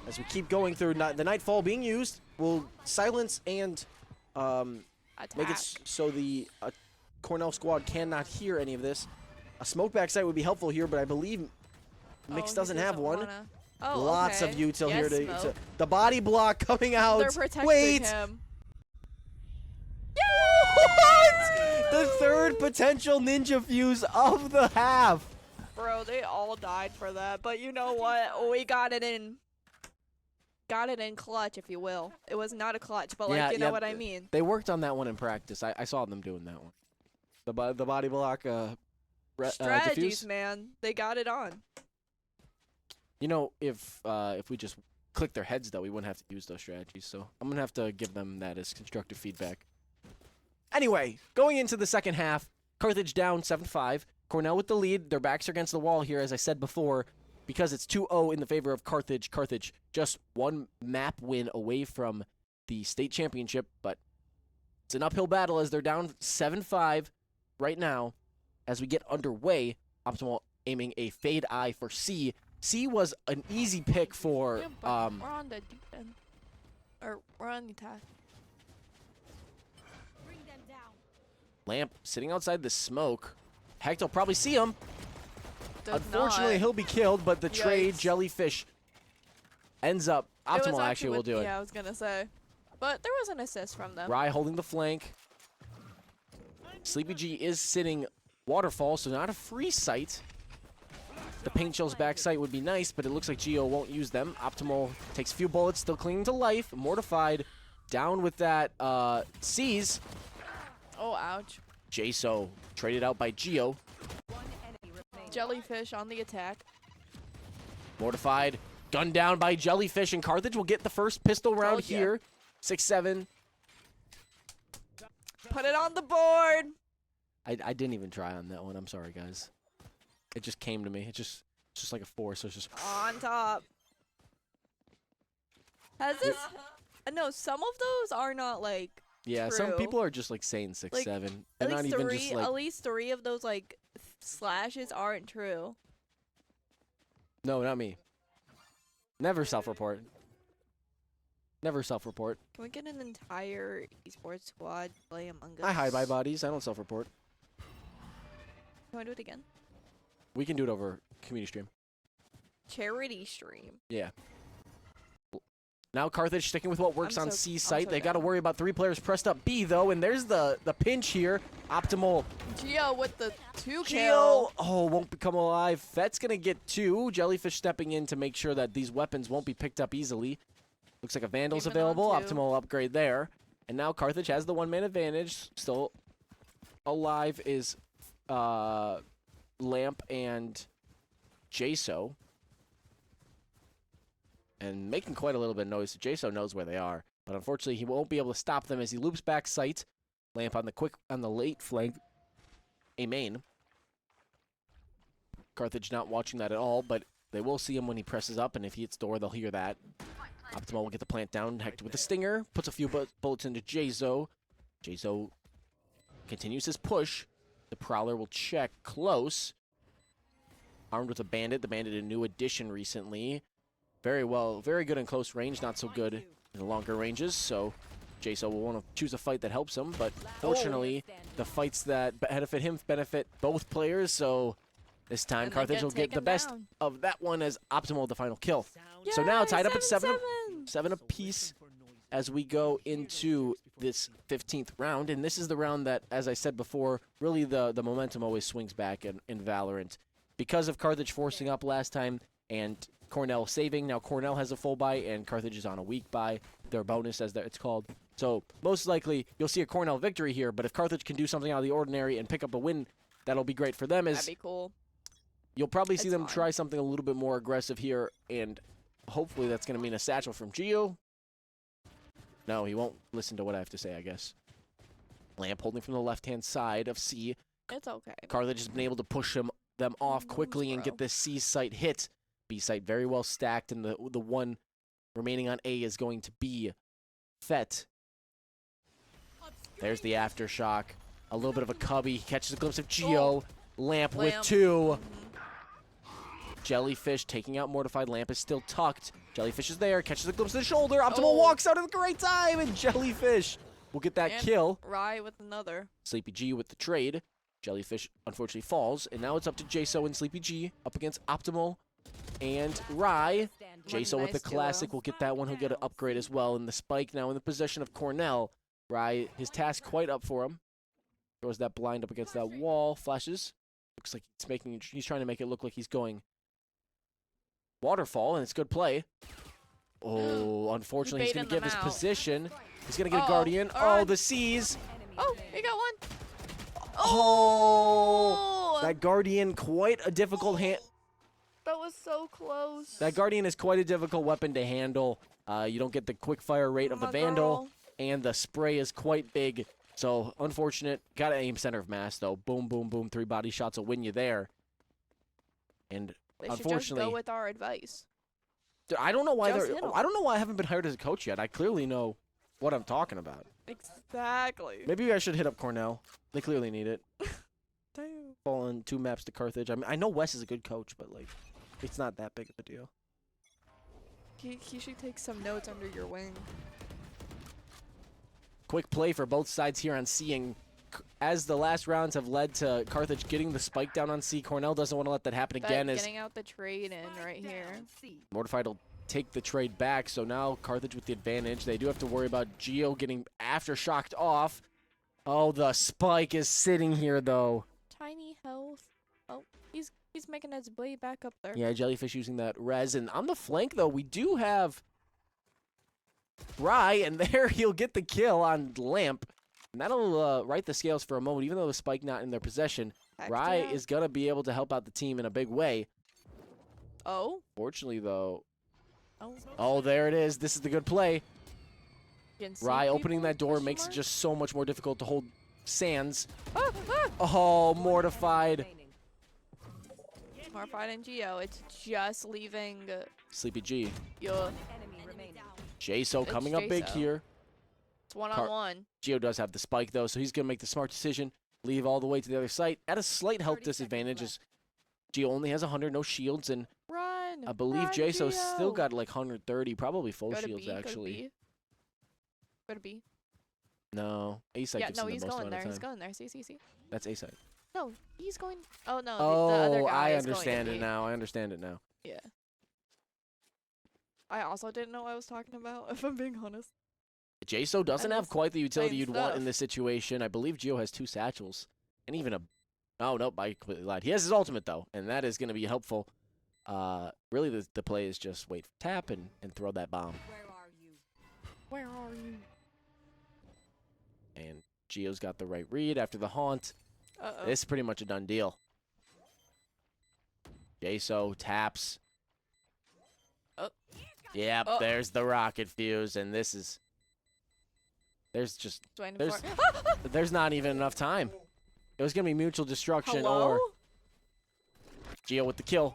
As we keep going through, the Nightfall being used will silence and make it so the Cornell squad cannot hear any of this. A smoke back site would be helpful here, but I believe Mix he doesn't have one. wanna- Oh, Lots okay. of util Yes, here to smoke. the body block coming out. They're protecting Wait, him. what? The third potential ninja fuse of the half. Bro, they all died for that. But you know what? We got it in. Got it in clutch, if you will. It was not a clutch, but like you know what I mean. They worked on that one in practice. I saw them doing that one. The body block Strategies, diffuse. man. They got it on. You know, if we just click their heads though, we wouldn't have to use those strategies. So I'm gonna have to give them that as constructive feedback. Anyway, going into the second half, Carthage down 7-5. Cornell with the lead. Their backs are against the wall here, as I said before, because it's 2-0 in the favor of Carthage. Carthage just 1 map win away from the state championship, but it's an uphill battle as they're down 7-5 right now. As we get underway, Optimal aiming a fade eye for C. C was an easy pick for Yeah, but we're on the deep end. Or we're on the attack. Lamp sitting outside the smoke. Hecht will probably see him. Does Unfortunately, not. he'll be killed, but the trade Yikes. Jellyfish ends up. It was Optimal actually will with- do it. Yeah, I was gonna say. But there was an assist from them. Rye holding the flank. Sleepy G is sitting waterfall, so not a free site. The paint shell's back sight would be nice, but it looks like Geo won't use them. Optimal takes a few bullets, still clinging to life. Mortified, down with that C's. Oh, ouch. Jaso traded out by Geo. One enemy remaining. Jellyfish on the attack. Mortified, gunned down by Jellyfish, and Carthage will get the first pistol round yeah. here. 6-7. Put it on the board. I didn't even try on that one. I'm sorry, guys. It just came to me. It's just like a 4, so it's just. On top. Has this? No, some of those are not like. Yeah, some True. people are just like saying 6-7. Like, They're At not least even three. just like. At least 3 of those like slashes aren't true. No, not me. Never self-report. Never self-report. Can we get an entire esports squad to play Among Us? I hide my bodies. I don't self-report. Can we do it again? We can do it over community stream. Charity stream. Yeah. Now Carthage sticking with what works I'm on so- C I'm site. so They got to down. worry about 3 players pressed up B though, and there's the pinch here. Optimal. Geo with the 2 kill. Geo, oh, won't become alive. Fett's gonna get 2. Jellyfish stepping in to make sure that these weapons won't be picked up easily. Looks like a Vandal's Even on available. 2. Optimal upgrade there. And now Carthage has the 1-man advantage. Still alive is Lamp and Jaso. And making quite a little bit of noise. Jaso knows where they are. But unfortunately, he won't be able to stop them as he loops back sight. Lamp on the late flank. A main. Carthage not watching that at all, but they will see him when he presses up, and if he hits door, they'll hear that. Optimal will get the plant down. Hector with the stinger. Puts a few bullets into Jayzo. Jayzo continues his push. The Prowler will check close. Armed with a Bandit. The Bandit, a new addition recently. Very good in close range. Not so good in the longer ranges. So Jayzo will want to choose a fight that helps him. But fortunately, the fights that benefit him benefit both players. So this time, And they Carthage get will get the taken best down. of that one as Optimal the final kill. Sound So now Yay, tied up at 7 7-7. apiece as we go into this 15th round. And this is the round that, as I said before, really the momentum always swings back in Valorant. Because of Carthage forcing up last time and Cornell saving, now Cornell has a full buy and Carthage is on a weak buy. Their bonus, as it's called. So most likely you'll see a Cornell victory here, but if Carthage can do something out of the ordinary and pick up a win, that'll be great for them. That'd be cool. You'll probably see It's them fine. try something a little bit more aggressive here, and hopefully that's going to mean a satchel from Gio. No, he won't listen to what I have to say, I guess. Lamp holding from the left-hand side of C. It's okay. Carthage has been able to push them off quickly and get this C site hit. B site very well stacked, and the one remaining on A is going to be Fett. There's the aftershock. A little bit of a cubby. He catches a glimpse of Gio. Lamp with Lamp. 2. Jellyfish taking out Mortified. Lamp is still tucked. Jellyfish is there. Catches a glimpse of the shoulder. Optimal walks out at the great time, and Jellyfish will get that And kill. Rye with another. Sleepy G with the trade. Jellyfish unfortunately falls, and now it's up to Jayzo and Sleepy G up against Optimal and Rye. Jayzo with the nice classic duo. will get that one. He'll get an upgrade as well. And the spike now in the possession of Cornell. Rye, his task quite up for him. Throws that blind up against that wall. Flashes. Looks like he's trying to make it look like he's going waterfall, and it's good play. Oh, unfortunately, he's going to baiting give his them out. position. He's going to get a Uh-oh. Guardian. Alright. Oh, the C's. Oh, he got one. Oh! That Guardian, quite a difficult hand. That was so close. That Guardian is quite a difficult weapon to handle. You don't get the quick fire rate of the My Vandal, girl. and the spray is quite big. So, unfortunate. Got to aim center of mass, though. Boom, boom, boom. 3 body shots will win you there. And They should just unfortunately, go with our advice. I don't know why Just hit 'em. I don't know why I haven't been hired as a coach yet. I clearly know what I'm talking about. Exactly. Maybe I should hit up Cornell. They clearly need it. Damn. Falling 2 maps to Carthage. I mean, I know Wes is a good coach, but like, it's not that big of a deal. He should take some notes under your wing. Quick play for both sides here on C, and as the last rounds have led to Carthage getting the spike down on C, Cornell doesn't want to let that happen again, as Getting out the trade in right here. Mortified will take the trade back. So now Carthage with the advantage. They do have to worry about Gio getting aftershocked off. Oh, the spike is sitting here, though. Tiny health. Oh, he's making his way back up there. Yeah, Jellyfish using that res. And on the flank, though, we do have Rye, and there he'll get the kill on Lamp. And that'll right the scales for a moment, even though the spike not in their possession. Heck Rye yeah. is going to be able to help out the team in a big way. Oh. Fortunately, though. Oh. Oh, there it is. This is the good play. Can see Rye opening people, that door question makes it mark? just so much more difficult to hold Sands. Ah, ah. Oh, Mortified. Mortified and Geo. It's just leaving Sleepy G. your. Jayzo It's coming up big Jayzo. here. It's one-on-one. Gio does have the spike, though, so he's going to make the smart decision. Leave all the way to the other site. At a slight health disadvantage, as Gio only has 100, no shields, and Run. I believe Run, Jayzo's still Gio. got like 130, probably full Go to shields, B, actually. Go to B. No, A site Yeah, gives no, him the he's most going amount there. of He's time. going there. See. That's A site. No, he's going. Oh no, the other Oh, guy I is going to understand it B. now. I understand it now. Yeah. I also didn't know what I was talking about, if I'm being honest. Jayzo doesn't And have it's quite the utility same you'd want in stuff. this situation. I believe Gio has 2 satchels. And even a... Oh, nope, I completely lied. He has his ultimate, though, and that is going to be helpful. Really, the play is just wait for tap and throw that bomb. Where are you? And Gio's got the right read after the haunt. Uh-oh. This is pretty much a done deal. Jayzo taps. Oh. Yep, Oh. there's the rocket fuse, and this is... There's just... Just waiting There's- for There's not even enough time. It was going to be mutual destruction Hello? or... Gio with the kill.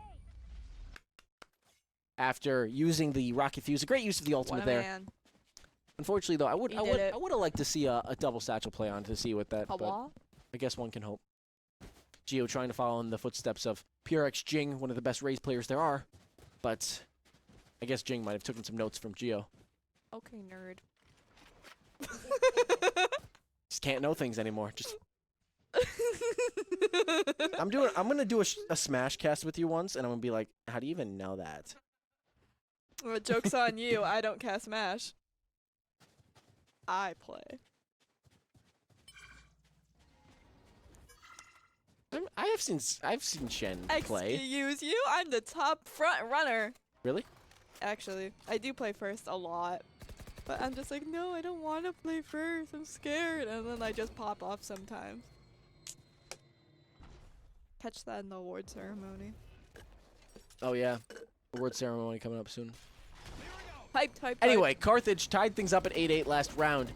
after using the rocket fuse. A great use of the ultimate What a there. man. Unfortunately, though, I would He did it. have liked to see a double satchel play on to see what that. A But wall? I guess one can hope. Gio trying to follow in the footsteps of PRX Jing, one of the best Raze players there are. But I guess Jing might have taken some notes from Gio. Okay, nerd. Just can't know things anymore. Just I'm gonna do a smash cast with you once, and I'm gonna be like, how do you even know that? Well, joke's on you. I don't cast Smash. I play. I've seen Shen play. Excuse you? I'm the top front runner. Really? Actually, I do play first a lot. But I'm just like, no, I don't want to play first. I'm scared. And then I just pop off sometimes. Catch that in the award ceremony. Oh yeah, award ceremony coming up soon. Hype. Anyway, Carthage tied things up at 8-8 last round.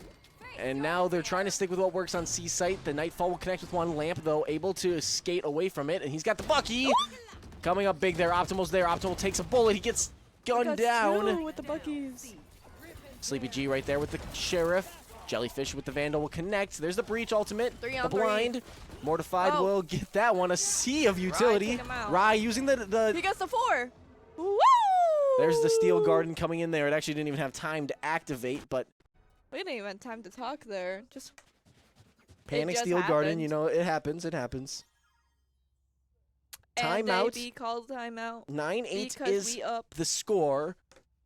And now they're trying to stick with what works on C site. The Nightfall will connect with one. Lamp, though, able to skate away from it. And he's got the Bucky. Coming up big there. Optimal's there. Optimal takes a bullet. He gets gunned down. With the Buckies. Sleepy G right there with the Sheriff. Jellyfish with the Vandal will connect. There's the Breach ultimate. 3 The on 3. Blind. Mortified Oh. will get that one. A sea of utility. took him out. Rye using He the... gets the 4. Woo! There's the Steel Garden coming in there. It actually didn't even have time to activate, but... We didn't even have time to talk there. Just Panic just Steel Garden, happened. you know, it happens. It happens. and Timeout. AB called timeout 9-8 because is we up. the score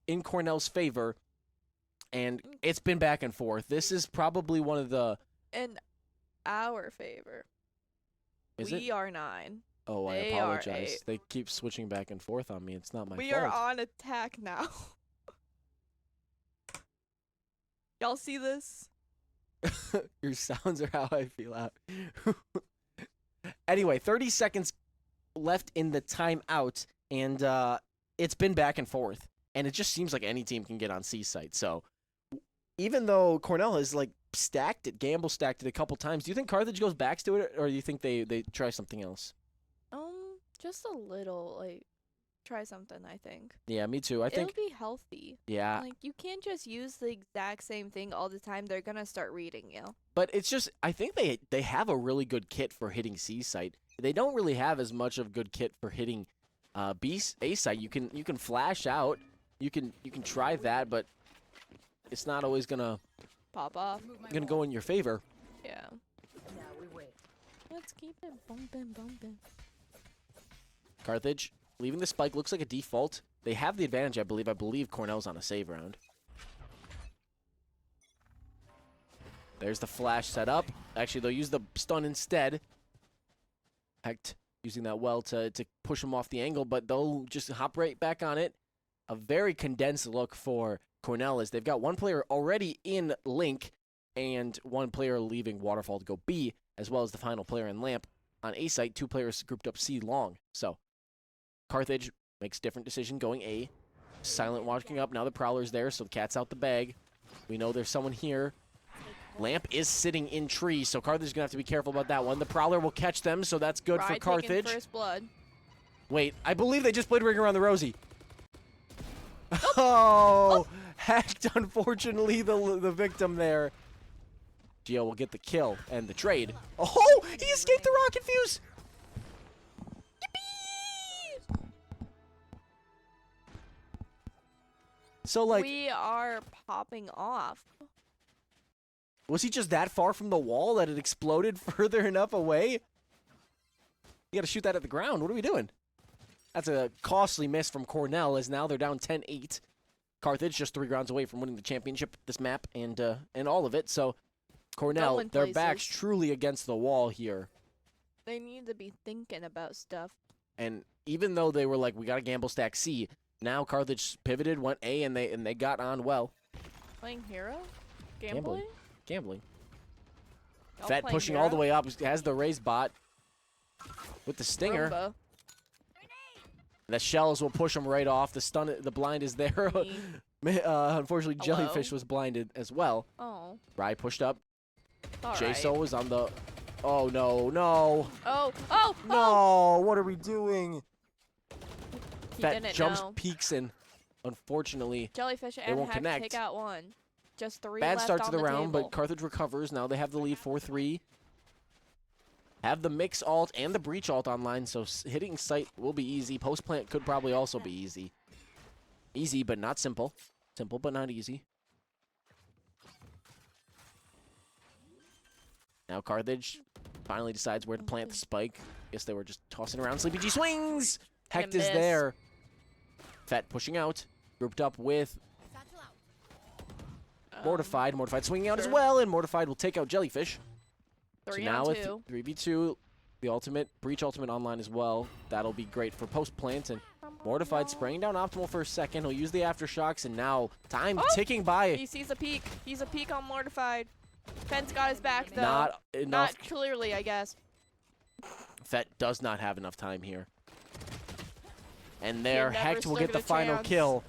in Cornell's favor, and it's been back and forth. This is probably one of the... In our favor. Is we it? are 9. Oh, I they are apologize. 8. They keep switching back and forth on me. It's not my We fault. are on attack now. Y'all see this? Your sounds are how I feel out. Anyway, 30 seconds left in the timeout, and it's been back and forth. And it just seems like any team can get on C site. So even though Cornell has like gamble stacked it a couple times, do you think Carthage goes back to it, or do you think they try something else? Just a little, like, try something, I think. Yeah, me too. I think. It'll be healthy. Yeah, Like, you can't just use the exact same thing all the time. They're gonna start reading you. but it's just I think they have a really good kit for hitting C site. They don't really have as much of good kit for hitting A site. You can flash out. You can try that, but it's not always gonna Pop off. go in your favor. Yeah. Now we wait. Let's keep it bumping. Carthage leaving the spike looks like a default. They have the advantage, I believe. I believe Cornell's on a save round. There's the flash set up. Actually, they'll use the stun instead. Hecht using that well to push him off the angle, but they'll just hop right back on it. A very condensed look for Cornell as they've got one player already in Link and one player leaving Waterfall to go B, as well as the final player in Lamp. On A site, 2 players grouped up C long. So Carthage makes a different decision going A. Silent walking up. Now the Prowler's there, so the cat's out the bag. We know there's someone here. Lamp is sitting in tree, so Carthage is going to have to be careful about that one. The Prowler will catch them, so that's good for Rye taking Carthage. first blood. Wait, I believe they just played Ring Around the Rosie. Oh, Hecht, unfortunately, the victim there. Gio will get the kill and the trade. Oh, he escaped the rocket fuse. So, like, We are popping off. was he just that far from the wall that it exploded further enough away? You gotta shoot that at the ground. What are we doing? That's a costly miss from Cornell, as now they're down 10-8. Carthage just 3 rounds away from winning the championship, this map, and all of it. So, Cornell, Going their backs places. truly against the wall here. They need to be thinking about stuff. And even though they were like, we gotta gamble stack C, now Carthage pivoted, went A, and they got on well. Playing hero? Gambling. Gambling. Y'all Fett playing pushing all the hero? way up, has the raise bot with the stinger. Roomba. The shells will push him right off. The blind is there. Me. Unfortunately, Hello? Jellyfish was blinded as well. Oh. Rye pushed up. All Jaso right. was on the... Oh, no, no. Oh. No, what are we doing? He Fett didn't jumps, know. peeks, and unfortunately, Jellyfish and won't Heck connect. take out one. Just 3 bad left start on to the round, table. but Carthage recovers. Now they have the lead 4-3. Have the mix alt and the breach alt online, so hitting site will be easy. Post plant could probably also be easy. Easy, but not simple. Simple, but not easy. Now Carthage finally decides where to plant the spike. Guess they were just tossing around. Sleepy G swings! Hecht is miss. there. Fett pushing out. Grouped up with Mortified. Mortified swinging out as sure. well, and Mortified will take out Jellyfish. 3 so now on with 2. 3v2, the ultimate, Breach ultimate online as well. That'll be great for post plant, and Mortified spraying down Optimal for a second. He'll use the aftershocks, and now time ticking by. He sees a peek. He's a peek on Mortified. Fenn's got his back, though. Not enough. Not clearly, I guess. Fett does not have enough time here. And there, never Hecht will stood get the a final chance. kill.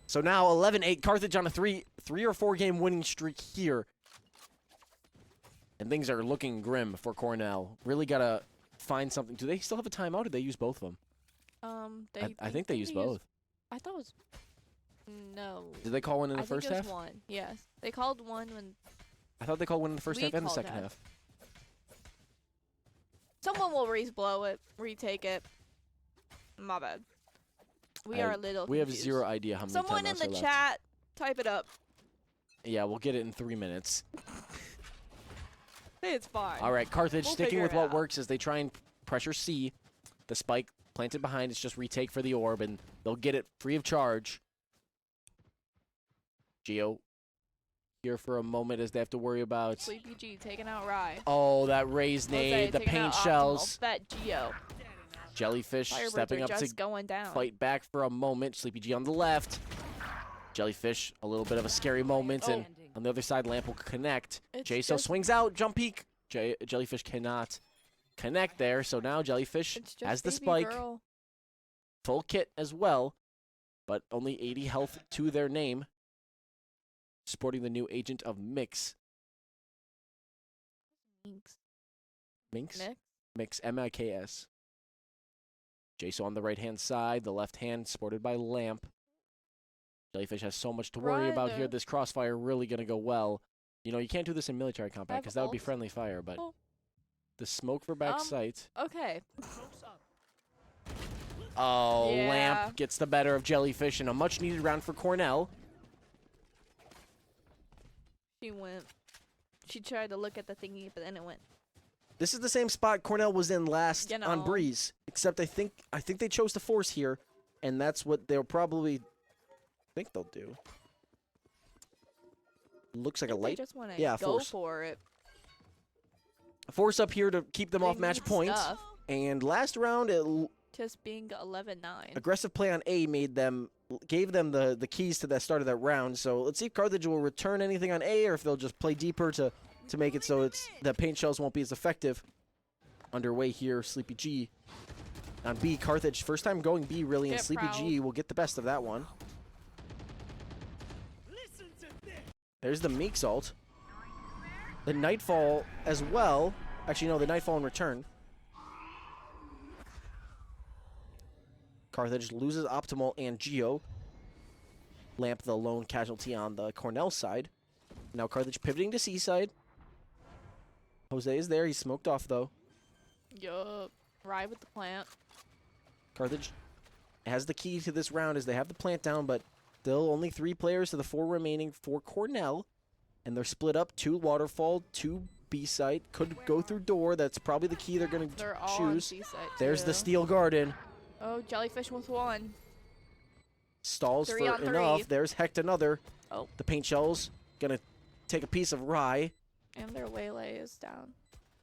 So now 11-8, Carthage on a 3 or 4 game winning streak here. And things are looking grim for Cornell. Really got to find something. Do they still have a timeout, or did they use both of them? I think they used both. I thought it was... No. Did they call one in the first think it half? was one. Yes. They called one when... I thought they called one in the first We half and the called second that. half. Someone will re-blow it, retake it. My bad. We are a little We have confused. zero idea how many Someone in timeouts the are left. chat, type it up. Yeah, we'll get it in 3 minutes. It's fine. All right, Carthage We'll sticking figure with it what out. works as they try and pressure C. The spike planted behind. It's just retake for the orb, and they'll get it free of charge. Geo here for a moment as they have to worry about... Sleepy G taking out Rye. Oh, that raised Jose nade, the taking paint out Optimal. shells. Fat Geo. Jellyfish Firebirds stepping are up just to going down. fight back for a moment. Sleepy G on the left. Jellyfish, a little bit of a scary moment, and on the other side, Lamp will connect. It's Jaso just- swings out, jump peek. Jellyfish cannot connect there, so now Jellyfish It's just has the baby spike. girl. Full kit as well, but only 80 health to their name. Sporting the new agent of Mix. Minx. Minx? Mix? Mix, M-I-K-S. Jaso on the right-hand side, the left hand sported by Lamp. Jellyfish has so much to worry about here. Brother. This crossfire really going to go well. You know, you can't do this in military combat have because that would be ult. friendly fire, but Oh. the smoke for back sight. Okay. Oh, Yeah. Lamp gets the better of Jellyfish in a much-needed round for Cornell. She went. She tried to look at the thingy, but then it went. This is the same spot Cornell was in last You on know. Breeze, except I think they chose to force here, and that's what they'll probably think they'll do. Looks like a They light just want to yeah, go force. for it. force up here to keep them They off match need point. stuff. And last round, Just being 11-9. aggressive play on A gave them the keys to the start of that round. So let's see if Carthage will return anything on A, or if they'll just play deeper to make it so the paint shells won't be as effective. Underway here, Sleepy G. On B, Carthage, first time going B really, and Get Sleepy proud. G will get the best of that one. There's the Meeks ult. The Nightfall as well. Actually, no, the Nightfall in return. Carthage loses Optimal and Geo. Lamp the lone casualty on the Cornell side. Now Carthage pivoting to C side. Jose is there. He's smoked off, though. Yup. Ride with the plant. Carthage has the key to this round as they have the plant down, but still only 3 players to the 4 remaining for Cornell. And they're split up. 2 Waterfall, 2 B site. Could go through door. That's probably the key they're going to They're all on choose. C-side There's too. the Steel Garden. Oh, Jellyfish with one. Stalls 3 for on 3. enough. There's Hecht another. Oh. The paint shells going to take a piece of Rye. And their waylay is down.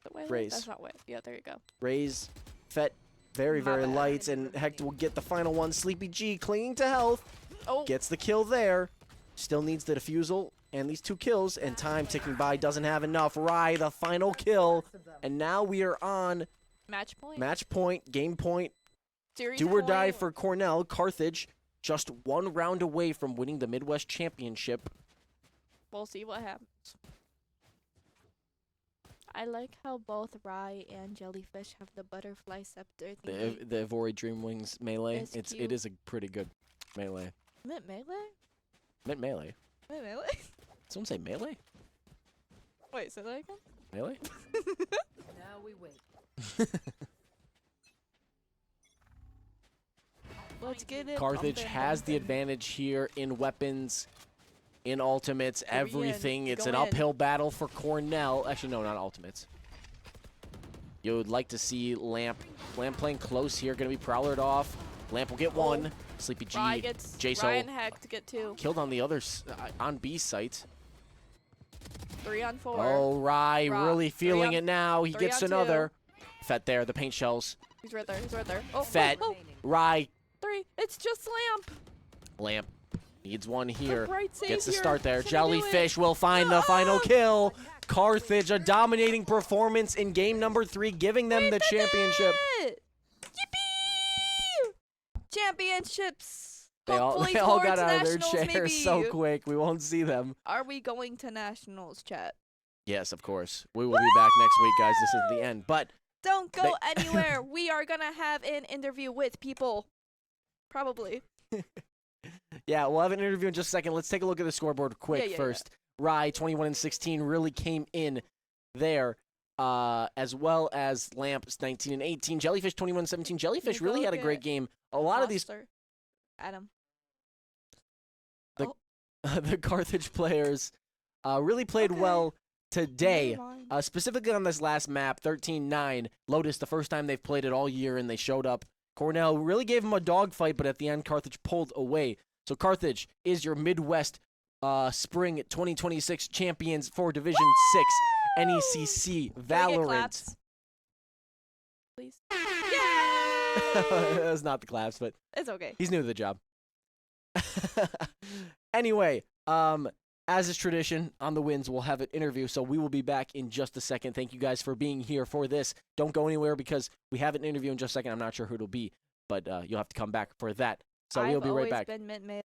The waylay? Raise. That's not way. Yeah, there you go. Raise, Fett, very, My very bad. light, and Hecht will get the final one. Sleepy G clinging to health. Oh, Gets the kill there. Still needs the defusal and these 2 kills, and time ticking by, doesn't have enough. Rye, the final kill, and now we are on match point. match point, game point, Series do or point. die for Cornell. Carthage just 1 round away from winning the Midwest Championship. We'll see what happens. I like how both Rye and Jellyfish have the butterfly scepter thingy. The Void Dream Wings melee, It's it cute. is a pretty good melee. Mid melee? Meant melee. Mid melee? Someone say melee? Wait, say that again? Melee? Now we wait. Let's get it. Carthage bumpin', has the bumpin'. advantage here in weapons, in ultimates, Go in. everything. It's Go an in. uphill battle for Cornell. Actually, no, not ultimates. You would like to see Lamp. Lamp playing close here. Going to be Prowlered off. Lamp will get one. Sleepy G. Rye gets Jaso Ryan Heck to get 2. killed on the other on B site. 3 on 4. Oh, Rye Ra- really 3 feeling on- it now. He 3 gets on 2. another. Fett there. The paint shells. He's right there. He's right there. Oh, Fett. oh, Remaining. Rye. 3. It's just Lamp. Lamp needs one here. bright Gets the savior. start there. He's gonna do it. Jellyfish will find the final kill. Carthage, a dominating performance in game number 3, giving them the championship. It. Yippee! Championships. They all, Hopefully they all towards got out of their nationals, chairs so maybe. quick. We won't see them. Are we going to nationals, chat? Yes, of course. We will be back next week, guys. This is the end. But Don't go anywhere. We are gonna have an interview with people. Probably. yeah, we'll have an interview in just a second. Let's take a look at the scoreboard quick Yeah. first. Rye, 21-16, really came in there, as well as Lamps, 19-18. Jellyfish, 21-17. Jellyfish Take a really had a look great at game. A lot of these, Foster. Adam. the Carthage players really played Okay. well today. Never mind. Specifically on this last map, 13-9. Lotus, the first time they've played it all year, and they showed up. Cornell really gave them a dogfight, but at the end, Carthage pulled away. So Carthage is your Midwest Spring 2026 champions for Division 6 NECC Can we get Valorant. claps? Please. Yay! That's not the claps, but It's okay. he's new to the job. Anyway, as is tradition, on the wins, we'll have an interview, so we will be back in just a second. Thank you guys for being here for this. Don't go anywhere because we have an interview in just a second. I'm not sure who it'll be, but you'll have to come back for that. So we'll be right back. I've always been mid-mid.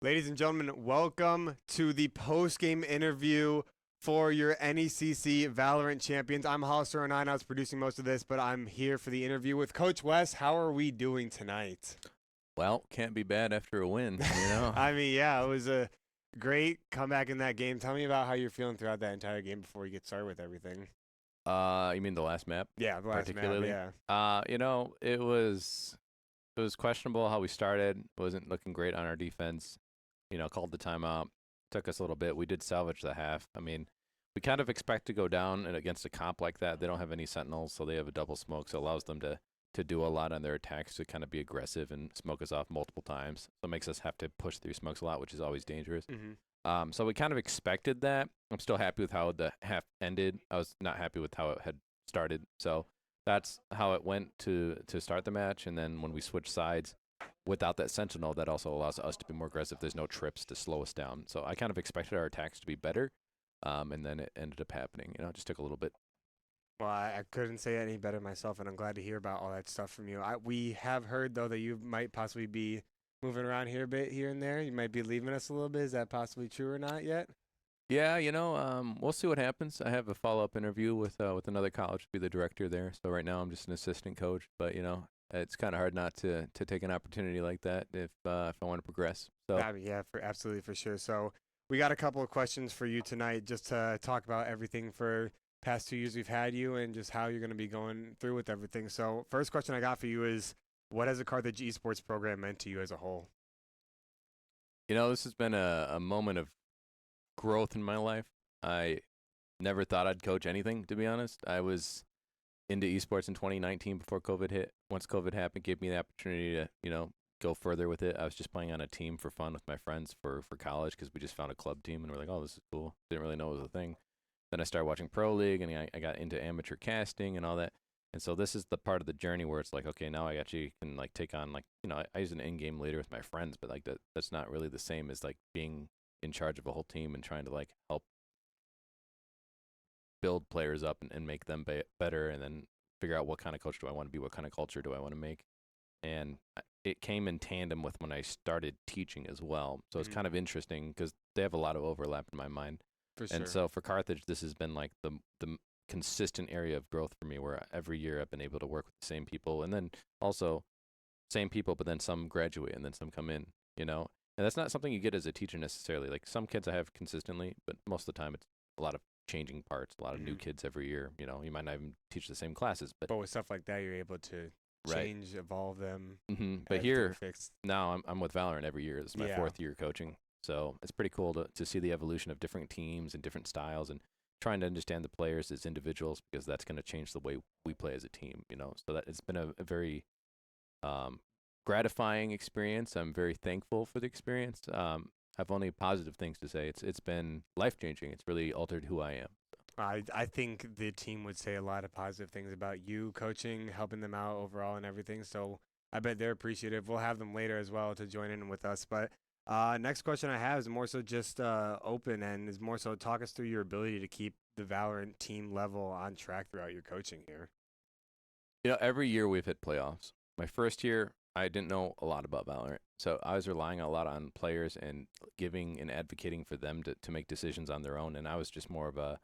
Ladies and gentlemen, welcome to the post-game interview for your NECC Valorant champions. I'm Hollister and I was producing most of this, but I'm here for the interview with Coach Wes. How are we doing tonight? Well, can't be bad after a win, you know. I mean, yeah, it was a great comeback in that game. Tell me about how you're feeling throughout that entire game before we get started with everything. You mean the last map? Yeah, the last map, particularly? yeah. You know, it was questionable how we started. It wasn't looking great on our defense. You know, called the timeout. Took us a little bit. We did salvage the half. I mean, we kind of expect to go down and against a comp like that. They don't have any sentinels, so they have a double smoke, so it allows them to do a lot on their attacks, to kind of be aggressive and smoke us off multiple times. So it makes us have to push through smokes a lot, which is always dangerous. So we kind of expected that. I'm still happy with how the half ended. I was not happy with how it had started. So that's how it went to start the match. And then when we switch sides without that sentinel, that also allows us to be more aggressive. There's no trips to slow us down. So I kind of expected our attacks to be better. And then it ended up happening. You know, it just took a little bit. Well, I couldn't say it any better myself, and I'm glad to hear about all that stuff from you. We have heard, though, that you might possibly be moving around here a bit here and there. You might be leaving us a little bit. Is that possibly true or not yet? Yeah, you know, we'll see what happens. I have a follow-up interview with another college to be the director there. So right now I'm just an assistant coach, but you know, it's kind of hard not to take an opportunity like that if I want to progress. So Yeah, absolutely, for sure. So we got a couple of questions for you tonight, just to talk about everything for past 2 years we've had you and just how you're going to be going through with everything. So first question I got for you is, what has the Carthage esports program meant to you as a whole? you know, this has been a moment of growth in my life. I never thought I'd coach anything, to be honest. I was into esports in 2019 before COVID hit. Once COVID happened, gave me the opportunity to, you know, go further with it. I was just playing on a team for fun with my friends for college because we just found a club team and we're like, oh, this is cool. Didn't really know it was a thing. Then I started watching Pro League and I got into amateur casting and all that. And so this is the part of the journey where it's like, okay, now I actually can like take on, like, you know, I use an in-game leader with my friends, but like that's not really the same as like being in charge of a whole team and trying to like help build players up and make them better, and then figure out what kind of coach do I want to be, what kind of culture do I want to make. And it came in tandem with when I started teaching as well. So it's kind of interesting because they have a lot of overlap in my mind. For sure. And so for Carthage, this has been like the consistent area of growth for me, where every year I've been able to work with the same people, and then also same people, but then some graduate and then some come in, you know. And that's not something you get as a teacher necessarily. Like some kids I have consistently, but most of the time it's a lot of changing parts, a lot of new kids every year. You know, you might not even teach the same classes, but with stuff like that, you're able to change, evolve them. But here now I'm with Valorant every year. This is my 4th year coaching. So it's pretty cool to see the evolution of different teams and different styles, and trying to understand the players as individuals, because that's going to change the way we play as a team, you know. So that it's been a very gratifying experience. I'm very thankful for the experience. I've only positive things to say. It's been life-changing. It's really altered who I am. I think the team would say a lot of positive things about you coaching, helping them out overall and everything. So I bet they're appreciative. We'll have them later as well to join in with us. But next question I have is more so just open, and is more so talk us through your ability to keep the Valorant team level on track throughout your coaching here. You know, every year we've hit playoffs. My first year, I didn't know a lot about Valorant. So I was relying a lot on players and giving and advocating for them to make decisions on their own. And I was just more of a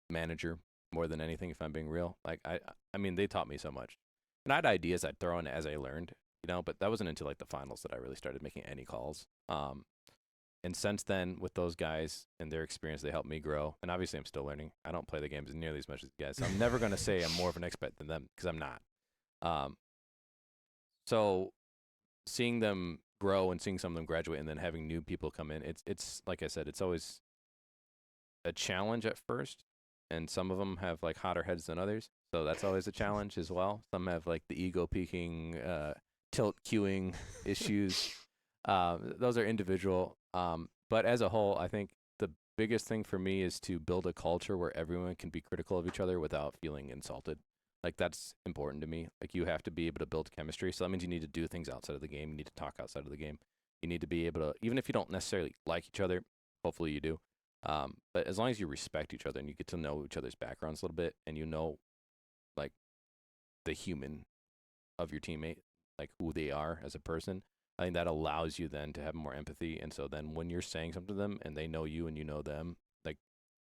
manager more than anything, if I'm being real. Like, I mean, they taught me so much. And I had ideas I'd throw in as I learned, you know, but that wasn't until like the finals that I really started making any calls. And since then, with those guys and their experience, they helped me grow. And obviously, I'm still learning. I don't play the games nearly as much as you guys. So I'm never going to say I'm more of an expert than them, because I'm not. So seeing them grow and seeing some of them graduate and then having new people come in, it's like I said, it's always a challenge at first. And some of them have like hotter heads than others. So that's always a challenge as well. Some have like the ego peaking, tilt queuing issues. Those are individual. But as a whole, I think the biggest thing for me is to build a culture where everyone can be critical of each other without feeling insulted. Like, that's important to me. Like, you have to be able to build chemistry. So that means you need to do things outside of the game. You need to talk outside of the game. You need to be able to, even if you don't necessarily like each other, hopefully you do. But as long as you respect each other and you get to know each other's backgrounds a little bit, and you know, like, the human of your teammate, like who they are as a person, I think that allows you then to have more empathy. And so then when you're saying something to them and they know you and you know them, like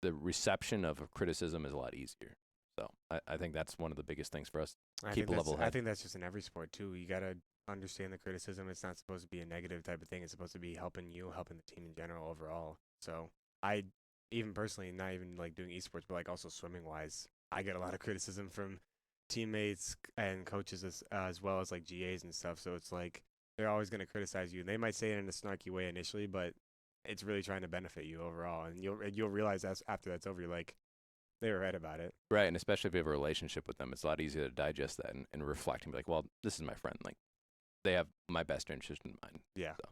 the reception of a criticism is a lot easier. So I think that's one of the biggest things for us. Keep a level head. I think that's just in every sport too. You gotta understand the criticism. It's not supposed to be a negative type of thing. It's supposed to be helping you, helping the team in general overall. So I even personally, not even like doing esports, but like also swimming wise, I get a lot of criticism from teammates and coaches as well as like GAs and stuff. So it's like they're always gonna criticize you. And they might say it in a snarky way initially, but it's really trying to benefit you overall. And you'll realize after that's over, you're like, they were right about it. Right, and especially if you have a relationship with them, it's a lot easier to digest that and reflect and be like, well, this is my friend. Like, they have my best interest in mind. Yeah. So.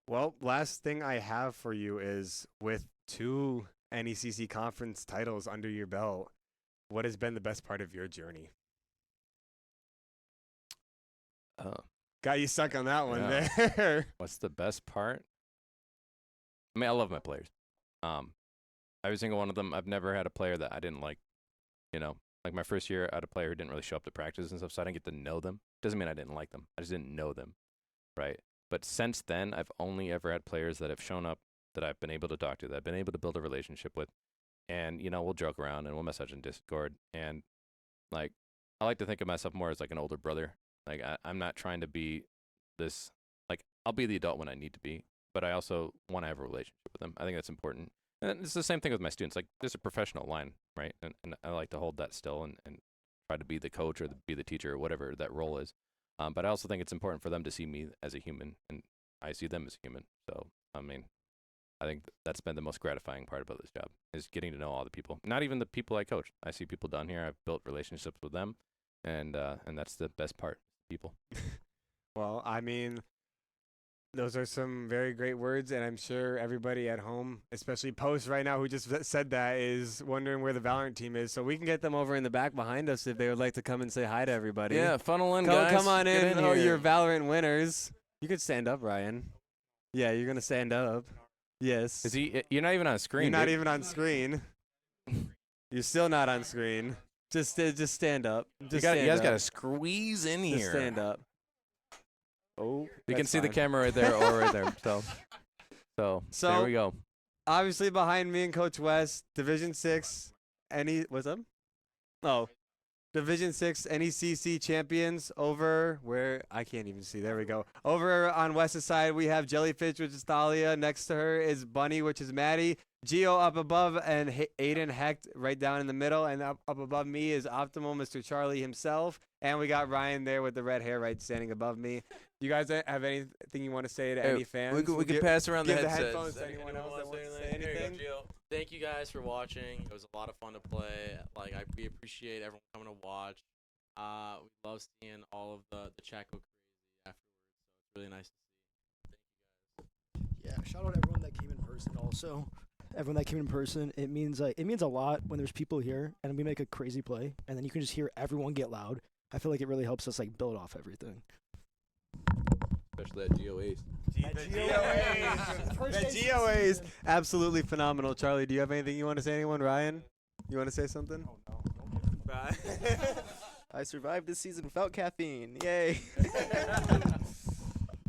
Well, last thing I have for you is with 2 NECC conference titles under your belt, what has been the best part of your journey? Got you stuck on that one there. What's the best part? I mean, I love my players. Every single one of them. I've never had a player that I didn't like. You know, like my first year, I had a player who didn't really show up to practice and stuff, so I didn't get to know them. Doesn't mean I didn't like them. I just didn't know them, right? But since then, I've only ever had players that have shown up that I've been able to talk to, that I've been able to build a relationship with. And, you know, we'll joke around and we'll message in Discord. And, like, I like to think of myself more as, like, an older brother. Like, I'm not trying to be this, like, I'll be the adult when I need to be, but I also want to have a relationship with them. I think that's important. And it's the same thing with my students. Like, there's a professional line, right? And I like to hold that still and try to be the coach or be the teacher or whatever that role is. But I also think it's important for them to see me as a human, and I see them as a human. So, I mean, I think that's been the most gratifying part about this job, is getting to know all the people. Not even the people I coach. I see people down here. I've built relationships with them, and that's the best part, people. Well, I mean, those are some very great words, and I'm sure everybody at home, especially Post right now who just said that, is wondering where the Valorant team is. So we can get them over in the back behind us if they would like to come and say hi to everybody. Yeah, funnel in, guys. Come on in. Get Oh, here. you're Valorant winners. You could stand up, Ryan. Yeah, you're going to stand up. Yes. Is he? You're not even on screen. You're not dude. even on screen. You're still not on screen. Just stand up. You guys got to squeeze in here. Just stand up. Oh, You can that's see the fine. camera right there or right there. So there we go. Obviously, behind me and Coach West, Division 6. What's up? Oh, Division 6 NECC champions over where I can't even see. There we go. Over on West's side, we have Jellyfish, which is Thalia. Next to her is Bunny, which is Maddie. Geo up above, and Aiden Hecht right down in the middle. And up above me is Optimal, Mr. Charlie himself. And we got Ryan there with the red hair right standing above me. You guys have anything you want to say to any fans? We could pass around the give headsets. headphones to anyone else that wants to say anything. Thank you guys for watching. It was a lot of fun to play. Like, we appreciate everyone coming to watch. We love seeing all of the chat go crazy afterwards. So it's really nice to see. Yeah, shout out everyone that came in person also. Everyone that came in person, it means a lot when there's people here and we make a crazy play and then you can just hear everyone get loud. I feel like it really helps us like build off everything. Especially that GOAs. The GOAs, absolutely phenomenal. Charlie, do you have anything you want to say to anyone? Ryan, you want to say something? Oh, no. I survived this season without caffeine. Yay.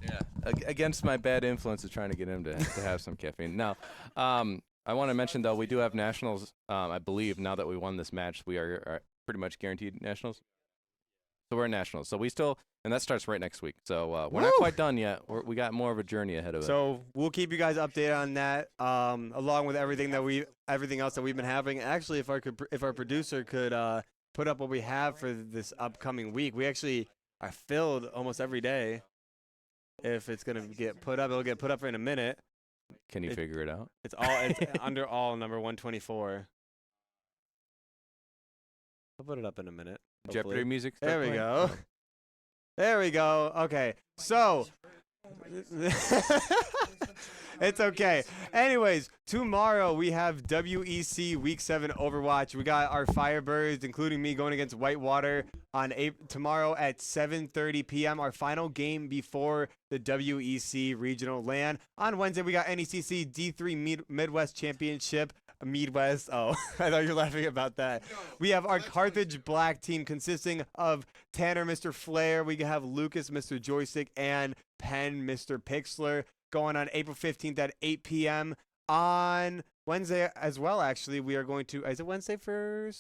Yeah. Against my bad influence of trying to get him to have some caffeine. Now, I want to mention, though, we do have nationals. I believe now that we won this match, we are pretty much guaranteed nationals. So we're in nationals. So we still, and that starts right next week. So we're not quite done yet. We got more of a journey ahead of us. So we'll keep you guys updated on that, along with everything else that we've been having. Actually, if our producer could put up what we have for this upcoming week, we actually are filled almost every day. If it's gonna get put up, it'll get put up in a minute. Can you figure it out? It's under all number 124. I'll put it up in a minute. Hopefully. Jeopardy music. There we go. There we go. Okay. So it's okay. Anyways, tomorrow we have WEC Week 7 Overwatch. We got our Firebirds, including me, going against Whitewater on tomorrow at 7:30 p.m. Our final game before the WEC Regional LAN. On Wednesday, we got NECC D3 Midwest Championship Midwest. Oh, I thought you were laughing about that. We have our Carthage Black team consisting of Tanner, Mr. Flair. We have Lucas, Mr. Joystick, and Penn, Mr. Pixler, going on April 15th at 8 p.m. On Wednesday as well, actually, we are going to. Is it Wednesday for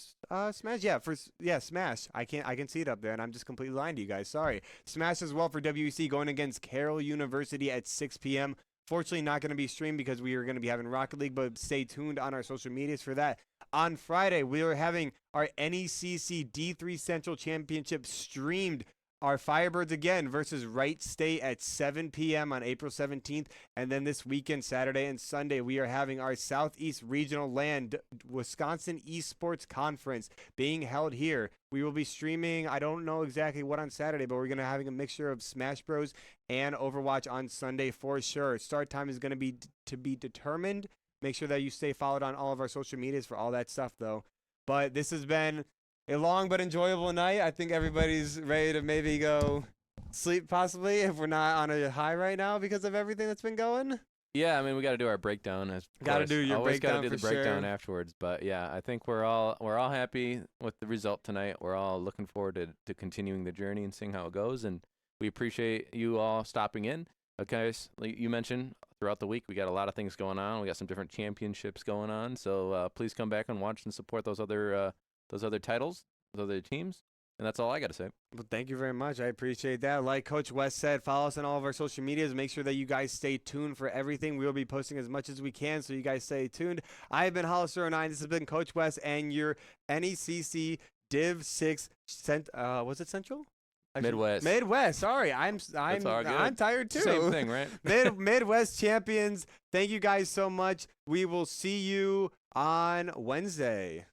Smash? Yeah, Smash. I can see it up there, and I'm just completely lying to you guys. Sorry. Smash as well for WEC going against Carroll University at 6 p.m. Fortunately, not going to be streamed because we are going to be having Rocket League, but stay tuned on our social medias for that. On Friday, we are having our NECC D3 Central Championship streamed. Our Firebirds again versus Wright State at 7 p.m. on April 17th. And then this weekend, Saturday and Sunday, we are having our Southeast Regional Land Wisconsin Esports Conference being held here. We will be streaming, I don't know exactly what on Saturday, but we're going to having a mixture of Smash Bros. And Overwatch on Sunday for sure. Start time is going to be determined. Make sure that you stay followed on all of our social medias for all that stuff, though. But this has been a long but enjoyable night. I think everybody's ready to maybe go sleep, possibly, if we're not on a high right now because of everything that's been going. Yeah, I mean, we got to do our breakdown. Got to do your Always breakdown. Got to do the breakdown afterwards. But yeah, I think we're all happy with the result tonight. We're all looking forward to continuing the journey and seeing how it goes. And we appreciate you all stopping in. Okay, like you mentioned, throughout the week we got a lot of things going on. We got some different championships going on. So please come back and watch and support those other titles, those other teams. And that's all I got to say. Well, thank you very much. I appreciate that. Like Coach West said, follow us on all of our social medias. Make sure that you guys stay tuned for everything. We will be posting as much as we can, so you guys stay tuned. I have been Hollister09. This has been Coach West and your NECC Div 6 was it Central? Midwest. Midwest. Sorry, I'm tired too. Same thing, right? Midwest champions. Thank you guys so much. We will see you on Wednesday.